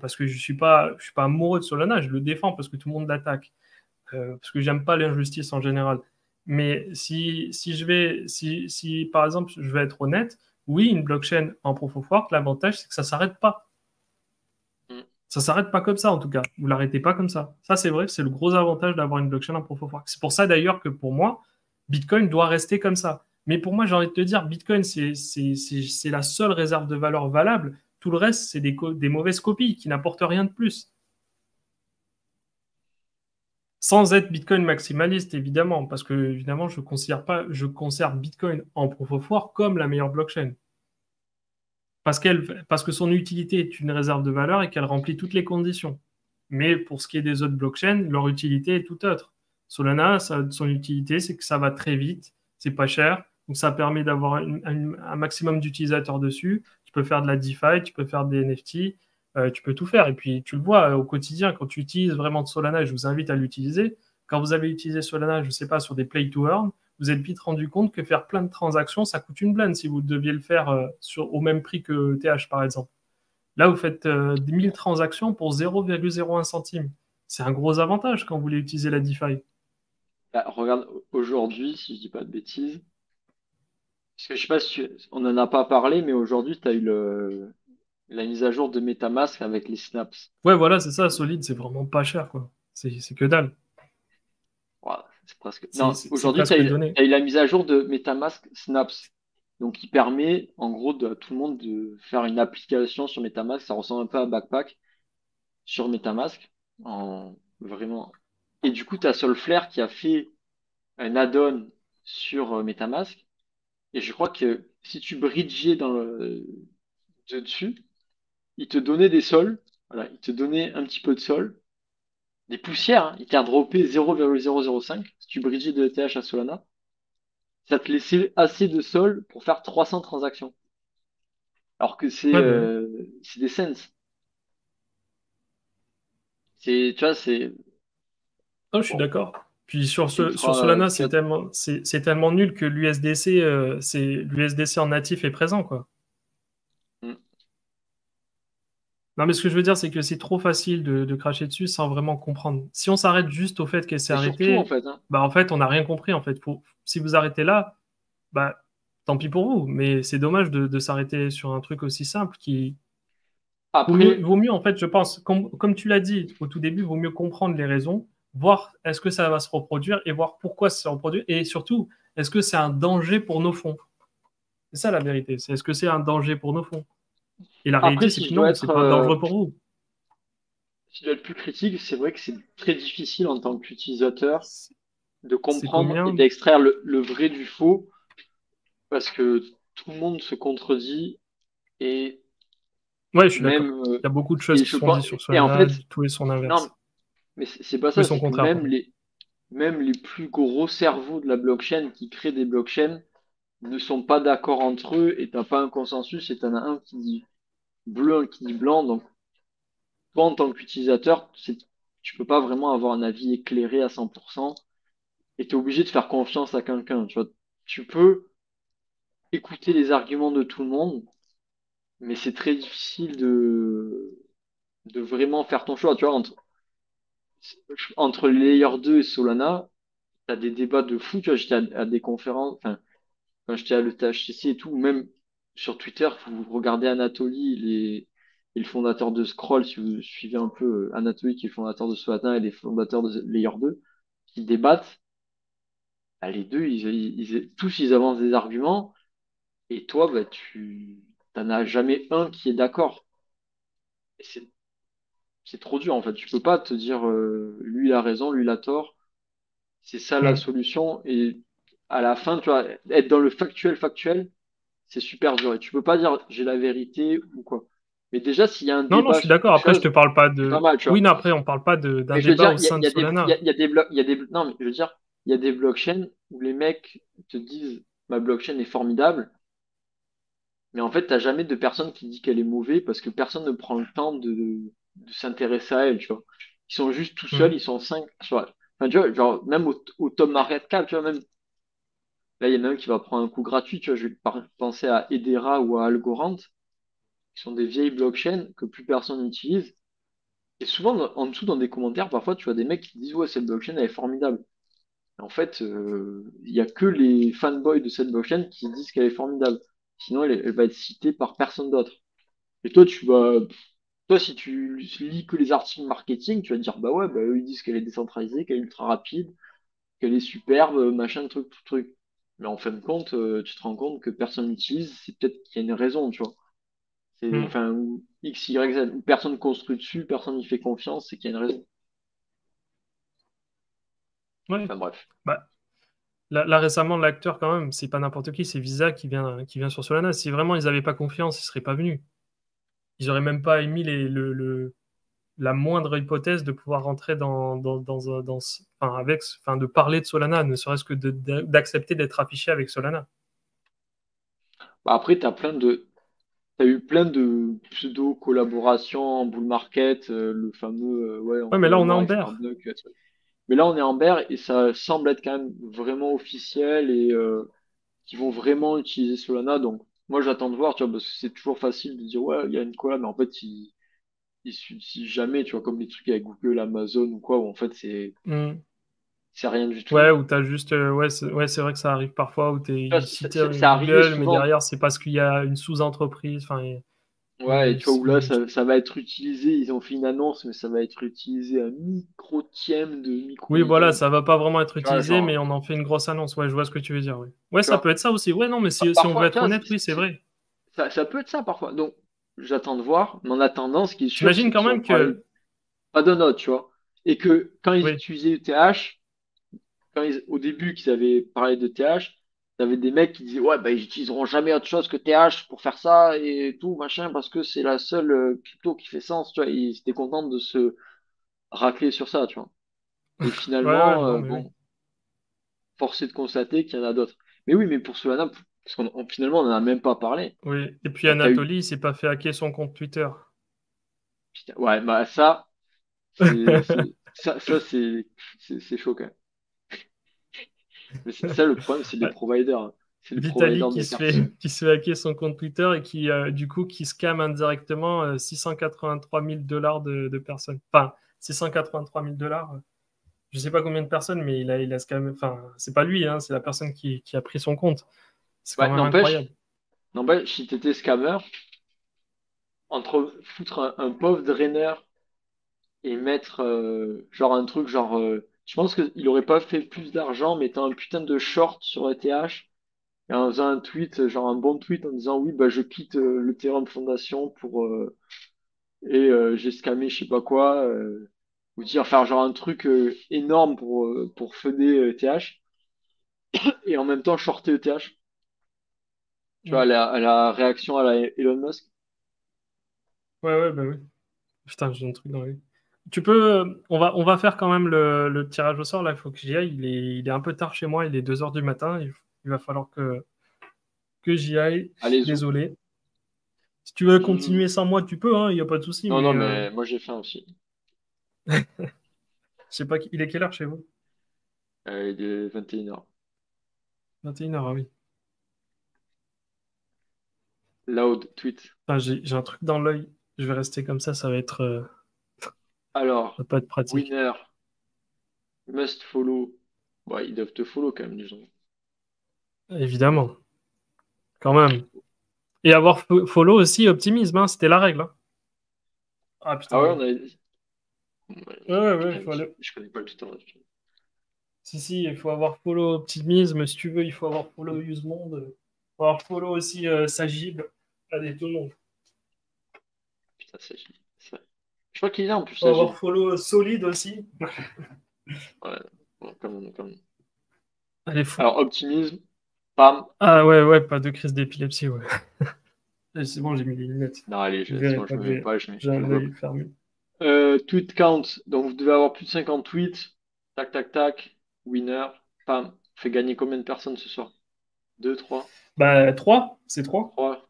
parce que je suis pas amoureux de Solana, je le défends parce que tout le monde l'attaque, parce que j'aime pas l'injustice en général. Mais si par exemple, je vais être honnête, oui, une blockchain en proof of work, l'avantage, c'est que ça s'arrête pas. Mm. Ça s'arrête pas comme ça, en tout cas. Vous l'arrêtez pas comme ça. Ça, c'est vrai, c'est le gros avantage d'avoir une blockchain en proof of work. C'est pour ça, d'ailleurs, que pour moi, Bitcoin doit rester comme ça. Mais pour moi, j'ai envie de te dire, Bitcoin, c'est la seule réserve de valeur valable. Tout le reste, c'est des mauvaises copies qui n'apportent rien de plus. Sans être Bitcoin maximaliste, évidemment, parce que, évidemment, je considère Bitcoin en proof of work comme la meilleure blockchain. Parce que son utilité est une réserve de valeur et qu'elle remplit toutes les conditions. Mais pour ce qui est des autres blockchains, leur utilité est tout autre. Solana, son utilité, c'est que ça va très vite, c'est pas cher, donc ça permet d'avoir un maximum d'utilisateurs dessus. Tu peux faire de la DeFi, tu peux faire des NFT, tu peux tout faire. Et puis tu le vois au quotidien, quand tu utilises vraiment de Solana, et je vous invite à l'utiliser, quand vous avez utilisé Solana, je ne sais pas, sur des play to earn, vous êtes vite rendu compte que faire plein de transactions, ça coûte une blinde si vous deviez le faire au même prix que TH, par exemple. Là, vous faites 1000 transactions pour 0,01 centime. C'est un gros avantage quand vous voulez utiliser la DeFi. Bah, regarde, aujourd'hui, si je dis pas de bêtises, parce que je sais pas si on en a pas parlé, mais aujourd'hui, tu as eu la mise à jour de MetaMask avec les snaps. Ouais, voilà, c'est ça, Solide, c'est vraiment pas cher, quoi. C'est que dalle. Voilà, c'est presque. Non, C'est aujourd'hui, tu as presque eu, donné. t'as eu la mise à jour de MetaMask Snaps. Donc, qui permet, en gros, à tout le monde de faire une application sur MetaMask. Ça ressemble un peu à Backpack sur MetaMask. Vraiment. Et du coup, tu as Solflare qui a fait un add-on sur MetaMask. Et je crois que si tu bridgeais dessus, il te donnait des sols. Voilà, il te donnait un petit peu de sol. Des poussières, hein. Il t'a droppé 0,005 si tu bridgeais de ETH à Solana. Ça te laissait assez de sol pour faire 300 transactions. Alors que Ouais, bah ouais. c'est des cents. Tu vois, Oh, je suis bon, d'accord. Puis c'est sur ultra. Solana, c'est tellement nul que l'USDC, l'USDC en natif est présent, quoi. Hmm. Non, mais ce que je veux dire, c'est que c'est trop facile de cracher dessus sans vraiment comprendre. Si on s'arrête juste au fait qu'elle s'est Mais surtout, en arrêtée, fait, hein. bah en fait, on n'a rien compris, en fait. Si vous arrêtez là, bah tant pis pour vous. Mais c'est dommage de s'arrêter sur un truc aussi simple qui Après, vaut mieux, en fait, je pense, comme tu l'as dit au tout début, vaut mieux comprendre les raisons, voir est-ce que ça va se reproduire et voir pourquoi ça se reproduit. Et surtout, est-ce que c'est un danger pour nos fonds? C'est ça la vérité. C'est est-ce que c'est un danger pour nos fonds? Et la après, réalité, c'est que non, c'est pas dangereux pour vous. si je dois être plus critique, c'est vrai que c'est très difficile en tant qu'utilisateur de C'est comprendre et combien? d'extraire le vrai du faux parce que tout le monde se contredit et Ouais, je suis même, d'accord. Il y a beaucoup de choses et qui je sont dites pense, sur et en Solana, fait, du tout et son non, inverse. mais c'est pas Tout et ça, son c'est que contraire, pardon. même les plus gros cerveaux de la blockchain qui créent des blockchains ne sont pas d'accord entre eux et t'as pas un consensus et t'en as un qui dit bleu, un qui dit blanc. Donc, toi, en tant qu'utilisateur, tu peux pas vraiment avoir un avis éclairé à 100% et t'es obligé de faire confiance à quelqu'un. Tu vois, tu peux écouter les arguments de tout le monde, mais c'est très difficile de vraiment faire ton choix. Tu vois, entre Layer 2 et Solana, t'as des débats de fou. Tu vois, j'étais à des conférences, enfin, quand j'étais à l'ETHCC et tout, même sur Twitter, vous regardez Anatoly, et le fondateur de Scroll, si vous suivez un peu Anatoly, qui est le fondateur de Solana et les fondateurs de Layer 2, qui débattent, bah, les deux, tous, ils avancent des arguments, et toi, bah, tu t'en as jamais un qui est d'accord. Et c'est trop dur, en fait. Tu peux pas te dire, lui, il a raison, lui, il a tort. C'est ça la Hmm. solution, et à la fin, tu vois, être dans le factuel, c'est super dur. Et tu peux pas dire j'ai la vérité ou quoi. Mais déjà, s'il y a un Non, non, je débat suis sur d'accord. quelque Après, je te chose, parle pas c'est pas de. mal, tu Oui, vois. non, après, on parle pas d'un Mais je veux débat dire, au sein de Solana. non, mais je veux dire, il y a des blockchains où les mecs te disent ma blockchain est formidable, mais en fait, t'as jamais de personne qui dit qu'elle est mauvaise parce que personne ne prend le temps de s'intéresser à elle, tu vois. Ils sont juste tout seuls, Mhm. ils sont 5. Enfin, tu vois, genre, même au top market cap, tu vois, même là, il y en a un qui va prendre un coup gratuit, tu vois, je vais penser à Hedera ou à Algorand, qui sont des vieilles blockchains que plus personne n'utilise. Et souvent, en dessous, dans des commentaires, parfois, tu vois des mecs qui disent, ouais, cette blockchain, elle est formidable. Et en fait, il y a que les fanboys de cette blockchain qui disent qu'elle est formidable. Sinon, elle va être citée par personne d'autre. Et toi, si tu lis que les articles marketing, tu vas te dire, bah ouais, bah, eux, ils disent qu'elle est décentralisée, qu'elle est ultra rapide, qu'elle est superbe, machin, truc, tout truc. Mais en fin de compte, tu te rends compte que personne n'utilise, c'est peut-être qu'il y a une raison, tu vois. C'est, Mhm. enfin, ou X, Y, Z, ou personne construit dessus, personne n'y fait confiance, c'est qu'il y a une raison. Ouais. Enfin bref. Bah, là, récemment, l'acteur, quand même, c'est pas n'importe qui, c'est Visa qui vient sur Solana. Si vraiment ils n'avaient pas confiance, ils seraient pas venus. Ils auraient même pas émis la moindre hypothèse de pouvoir rentrer enfin, enfin, de parler de Solana, ne serait-ce que d'accepter d'être affiché avec Solana. Bah, après, t'as eu plein de pseudo-collaborations en bull market, le fameux, ouais, on Ouais, mais là, on est collabore en avec bear. Starbucks. Mais là, on est en bear et ça semble être quand même vraiment officiel et qu'ils vont vraiment utiliser Solana. Donc, moi, j'attends de voir, tu vois, parce que c'est toujours facile de dire, ouais, il y a une collab, mais en fait, ils s'utilisent jamais, tu vois, comme les trucs avec Google, Amazon ou quoi, où en fait, Hmm. c'est rien du Ouais, tout. ou t'as juste, ouais, c'est vrai que ça arrive parfois où Tu vois, t'es cité ça arrivait Google, mais souvent. derrière, c'est parce qu'il y a une sous-entreprise. Enfin, Ouais, et tu vois, où là, une- ça va être utilisé, ils ont fait une annonce, mais ça va être utilisé un micro-tième de Oui, voilà, micro-millième. ça va pas vraiment être Tu vois, utilisé, mais genre, on en fait une grosse annonce. Ouais, je vois ce que tu veux dire. Ouais, ouais, tu ça vois, peut être ça aussi. Ouais, non, mais si on veut parfois, tu être vois, honnête, oui, c'est vrai. ça peut être ça parfois. Donc, j'attends de voir, mais en attendant, ce qui est sûr, T'imagines c'est quand qu'ils ont même parlé que. pas de notes, tu vois. Et que quand ils Oui, utilisaient ETH, au début qu'ils avaient parlé de TH, t'avais des mecs qui disaient ouais bah ils utiliseront jamais autre chose que TH pour faire ça et tout machin parce que c'est la seule crypto qui fait sens, tu vois. Ils étaient contents de se racler sur ça, tu vois. Et ouais, ouais, finalement, non, mais oui. bon, force est de constater qu'il y en a d'autres. Mais oui, mais pour Solana, parce finalement on en a même pas parlé. Oui. Et puis Eu, Anatoly, il s'est pas fait hacker son compte Twitter. putain, ouais bah ça, ça c'est chaud quand même. Mais ça le problème c'est les Ouais. providers, hein. C'est les Vitalik providers des cartes. qui se fait hacker son compte Twitter et qui, du coup, qui scam indirectement 683 000 dollars de personnes. Enfin, 683 000 dollars. Je sais pas combien de personnes, mais il a scam. Enfin, c'est pas lui, hein, c'est la personne qui a pris son compte. C'est quand Ouais, même incroyable. n'empêche, si t'étais scammer, entre foutre un pauvre draineur et mettre genre un truc genre je pense qu'il aurait pas fait plus d'argent en mettant un putain de short sur ETH et en faisant un tweet genre un bon tweet en disant oui bah je quitte le Ethereum Fondation pour j'ai scamé je sais pas quoi ou dire faire genre un truc énorme pour funner ETH et en même temps shorter ETH tu vois Mm. la réaction à la Elon Musk. Ouais, ouais, bah oui. Putain, j'ai un truc dans lui. Tu peux. On va faire quand même le tirage au sort. Là, il faut que j'y aille. Il est un peu tard chez moi. Il est 2 heures du matin. Il va falloir que j'y aille. Allez-y. Désolé. Si tu veux Hmm. continuer sans moi, tu peux, hein. Il n'y a pas de souci. Non non Mais mais moi j'ai faim aussi. je sais pas, il est quelle heure chez vous? Il est 21h. 21h, ah oui. Loud tweet. Putain, j'ai un truc dans l'œil. Je vais rester comme ça va être, ça Alors, va pas être pratique. winner, must follow. Bon, ils doivent te follow quand même, disons. Évidemment, quand même. Et avoir follow aussi, optimisme, hein, c'était la règle, hein. Ah Ah putain, ouais, oui. on avait dit. Bon, ouais, Ouais, ouais, ouais, putain, je connais pas le tuteur là-dessus. Si, si, il faut avoir follow optimisme, si tu veux, il faut avoir follow use monde. Il faut avoir follow aussi Sagib. Allez, tout le monde. Putain, je crois qu'il est là en plus, Il faut ça, avoir Gilles. follow solide aussi. Ouais, bon, comme. Allez, Alors, optimisme, pam. Ah ouais, ouais, pas de crise d'épilepsie, ouais. C'est bon, j'ai mis les lunettes. Non, allez, Vous c'est verrez bon, je pas me que mets pas, j'ai je un vois. œil fermé. Tweet count. Donc, vous devez avoir plus de 50 tweets. Tac, tac, tac. Winner, pam. Fait gagner combien de personnes ce soir? 2, 3, Bah, 3, c'est 3. 3.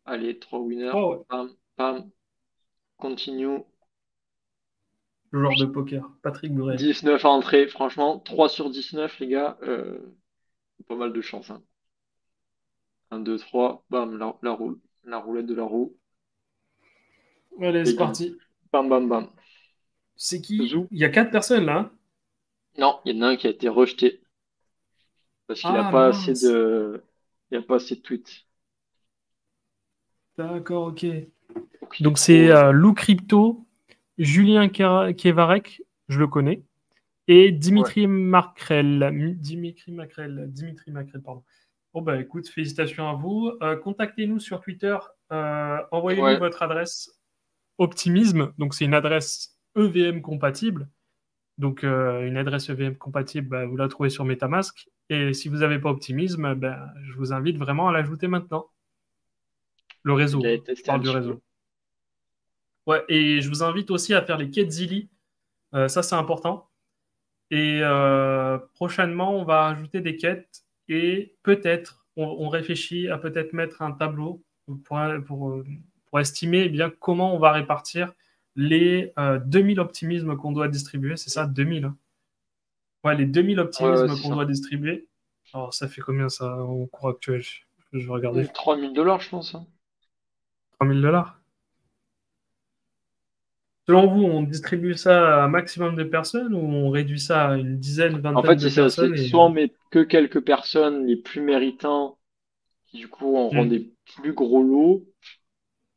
Allez, 3 winners. 3, ouais. Pam, pam. Continue. le joueur de poker, Patrick Bruel. 19 entrées, franchement, 3 sur 19, les gars, pas mal de chance, hein. 1, 2, 3, bam, la roulette de la roue, Allez, c'est begin. parti. Bam, bam, bam. C'est qui? Zou. Il y a 4 personnes là, hein. Non, il y en a un qui a été rejeté parce qu'il a Ah pas assez mince. de, il a pas assez de tweets. D'accord, ok. Donc il est Donc c'est trop. Lou Crypto, Julien Kevarek, je le connais, et Ouais, Dimitri Macrel, pardon. Bon bah écoute, félicitations à vous. Contactez-nous sur Twitter, envoyez-nous ouais, votre adresse Optimisme, donc c'est une adresse EVM compatible. Donc une adresse EVM compatible, bah, vous la trouvez sur MetaMask. Et si vous n'avez pas Optimisme, bah, je vous invite vraiment à l'ajouter maintenant. Le il réseau, a hein. Je testé un parle du petit peu. réseau. Ouais, et je vous invite aussi à faire les quêtes Zilli. Ça, c'est important. Et prochainement, on va ajouter des quêtes et peut-être, on réfléchit à peut-être mettre un tableau pour estimer eh bien comment on va répartir les 2000 optimismes qu'on doit distribuer. C'est ça, 2000, hein. Ouais, les 2000 Ouais, ouais, optimismes c'est qu'on ça. doit distribuer. Alors, ça fait combien ça au cours actuel? Je vais regarder. 3 000 $, je pense, hein. 3000 $. Selon vous, on distribue ça à un maximum de personnes ou on réduit ça à une dizaine, En vingtaine fait, de c'est ça. personnes C'est et soit on met que quelques personnes les plus méritants, qui du coup auront Hmm. des plus gros lots,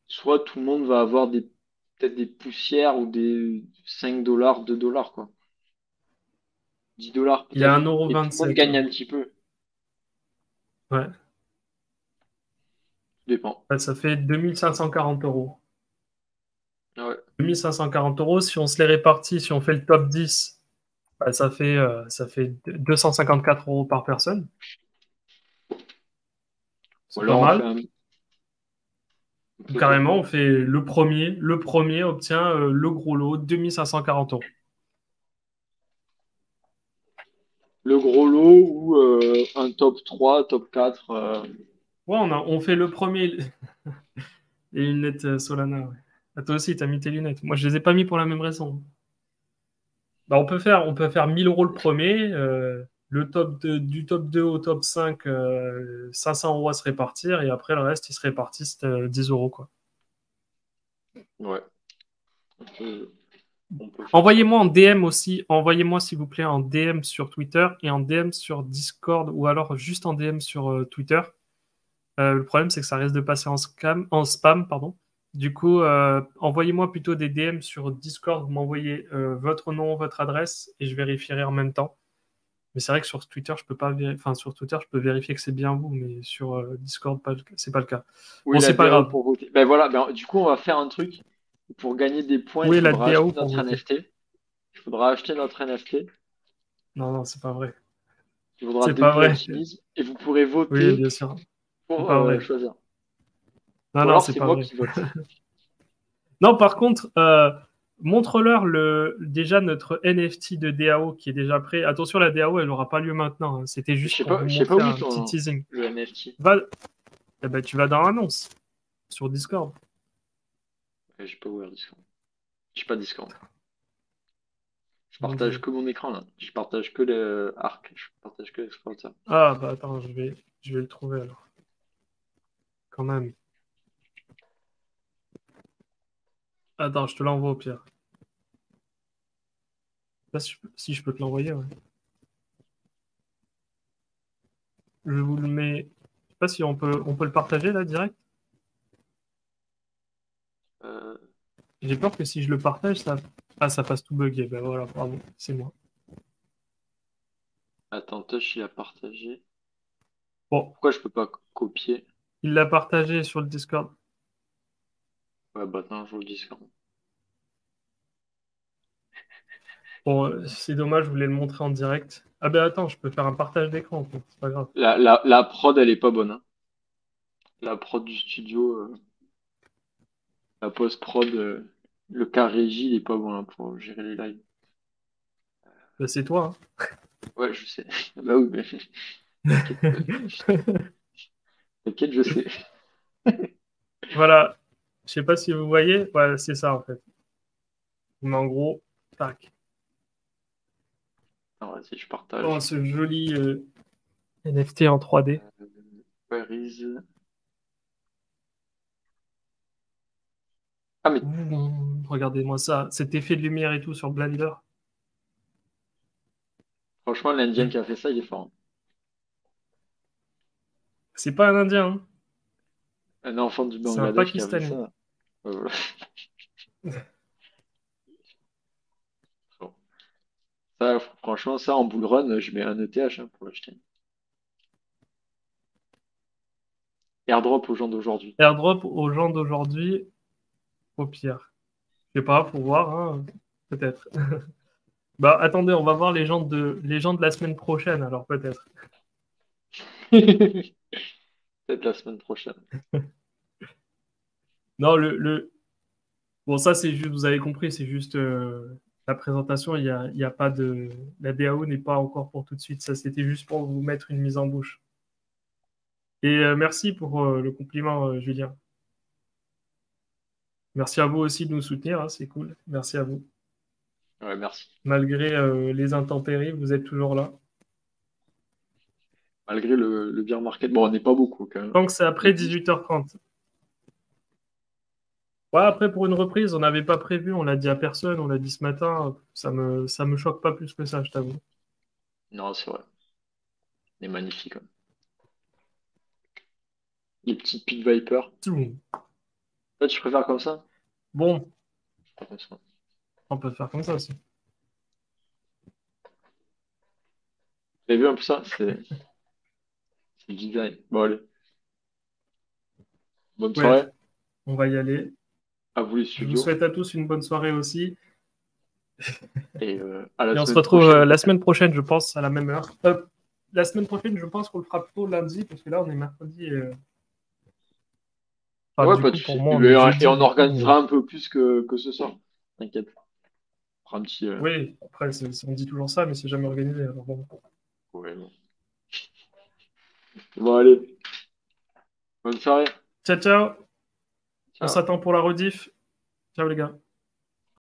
soit tout le monde va avoir peut-être des poussières ou des 5 $, 2 $, quoi. 10 $ Il y a peut-être. Et tout le monde 1,27 €. gagne un petit peu. Ouais. Tout dépend. Ouais, ça fait 2540 €. Ouais. 2540 €, si on se les répartit, si on fait le top 10, bah, ça fait 254 € par personne. Ou C'est pas alors on fait mal. un. Ou C'est ça. carrément, on fait le premier. Le premier obtient le gros lot, 2540 €. Le gros lot ou un top 3 top 4. Ouais, on fait le premier. Les lunettes Solana, ouais. Ah, toi aussi, t'as mis tes lunettes. Moi, je les ai pas mis pour la même raison. Bah, on peut faire 1000 € le premier. Du top 2 au top 5, 500 € à se répartir. Et après, le reste, ils se répartissent 10 € quoi. Ouais, peut, on peut faire ça. Envoyez-moi en DM aussi. Envoyez-moi, s'il vous plaît, en DM sur Twitter et en DM sur Discord ou alors juste en DM sur Twitter. Le problème, c'est que ça risque de passer en spam, pardon. Du coup, envoyez-moi plutôt des DM sur Discord. Vous m'envoyez votre nom, votre adresse et je vérifierai en même temps. Mais c'est vrai que sur Twitter, je peux pas enfin, sur Twitter, je peux vérifier que c'est bien vous, mais sur Discord, c'est pas le cas. Oui, Bon, la c'est pas DAO grave. pour voter. Ben voilà, ben, du coup, on va faire un truc. Pour gagner des points, il Où est la faudra DAO acheter pour notre voter? NFT. Il faudra acheter notre NFT. Non, non, c'est pas vrai. Il faudra C'est pas 2000 vrai. optimismes. Et vous pourrez Oui, voter bien sûr. C'est pour pas vrai. choisir. Non, Ou non, alors c'est c'est pas moi vrai. qui vote. Non, par contre, montre-leur déjà notre NFT de DAO qui est déjà prêt. Attention, la DAO, elle n'aura pas lieu maintenant, hein. C'était Je juste sais pour pas, vous je sais pas montrer où est un petit teasing. le NFT. Va, eh ben, tu vas dans l'annonce sur Discord. Je sais pas où est le Discord. Je sais pas Discord. Je Mon partage Dieu. que mon écran là. Je partage que le Arc. Je partage que l'explorateur. Ah, bah attends, je vais le trouver alors. Quand même. Attends, je te l'envoie au pire. Là, si je peux te l'envoyer, ouais. Je vous le mets. Je sais pas si on peut le partager là direct. Euh, J'ai peur que si je le partage, ça. Ah, ça fasse tout bugger. Ben voilà, pardon, c'est moi. Attends, Touch, il a partagé. Bon, Pourquoi je peux pas copier? il l'a partagé sur le Discord. Ouais, bah attends, je vous le Discord. Bon, c'est dommage, je voulais le montrer en direct. Ah ben attends, je peux faire un partage d'écran, en fait, c'est pas grave. La prod, elle est pas bonne, hein. La prod du studio, la post-prod, le cas régie, il est pas bon hein, pour gérer les lives. Ben, c'est toi, Ouais, je sais. Bah oui, mais t'inquiète, hein. t'inquiète, je sais. Voilà. Je sais pas si vous voyez. Ouais, c'est ça, en fait. Mais en gros. Tac. Alors, vas-y, je Oh, partage. ce joli NFT en 3D. Where is... Ah, mais Regardez-moi ça. Cet effet de lumière et tout sur Blender. franchement, l'Indien qui a fait ça, il est fort. C'est pas un Indien, hein. Un enfant du C'est un Bangladesh qui a fait Pakistanais. ça. Voilà. Bon. Ça, franchement, ça, en bull run, je mets un ETH hein, pour l'acheter. Airdrop aux gens d'aujourd'hui. Airdrop aux gens d'aujourd'hui, au pire. Je sais pas, faut voir, hein. Peut-être. Bah attendez, on va voir les gens de la semaine prochaine, alors peut-être. Peut-être la semaine prochaine. Non, bon, ça c'est juste, vous avez compris, c'est juste la présentation, il y a pas de. La DAO n'est pas encore pour tout de suite, ça c'était juste pour vous mettre une mise en bouche. Et merci pour le compliment, Julien. Merci à vous aussi de nous soutenir, hein, c'est cool. Merci à vous. Ouais, merci. Malgré les intempéries, vous êtes toujours là. Malgré le bear market. Bon, on n'est pas beaucoup quand même. Tant que c'est On est après 12. 18h30. Ouais, après, pour une reprise, on n'avait pas prévu, on l'a dit à personne, on l'a dit ce matin. Ça me choque pas plus que ça, je t'avoue. Non, c'est vrai. Il est magnifique. Hein. Les petites Pit Viper. Tout. Toi, tu préfères comme ça? Bon, Pas comme ça. on peut faire comme ça aussi. Vous avez vu un peu ça? C'est le design. Bon, allez. Bonne Ouais, soirée. on va y aller. À vous les Je vous studios. souhaite à tous une bonne soirée aussi. Et à la Et on se semaine retrouve prochaine, la peut-être. semaine prochaine, je pense, à la même heure. La semaine prochaine, je pense qu'on le fera plutôt lundi, parce que là, on est mercredi. Enfin, Ouais, du pas de coup, pour souci. moi, Et, on est ben, et jeudi, on du coup. organisera un peu plus que ce soir. T'inquiète. On fera un petit. Oui, après, on dit toujours ça, mais c'est jamais organisé. Alors bon. Ouais, bon. Bon, allez. Bonne soirée. Ciao, ciao. On Ciao. s'attend pour la rediff. Ciao, les gars.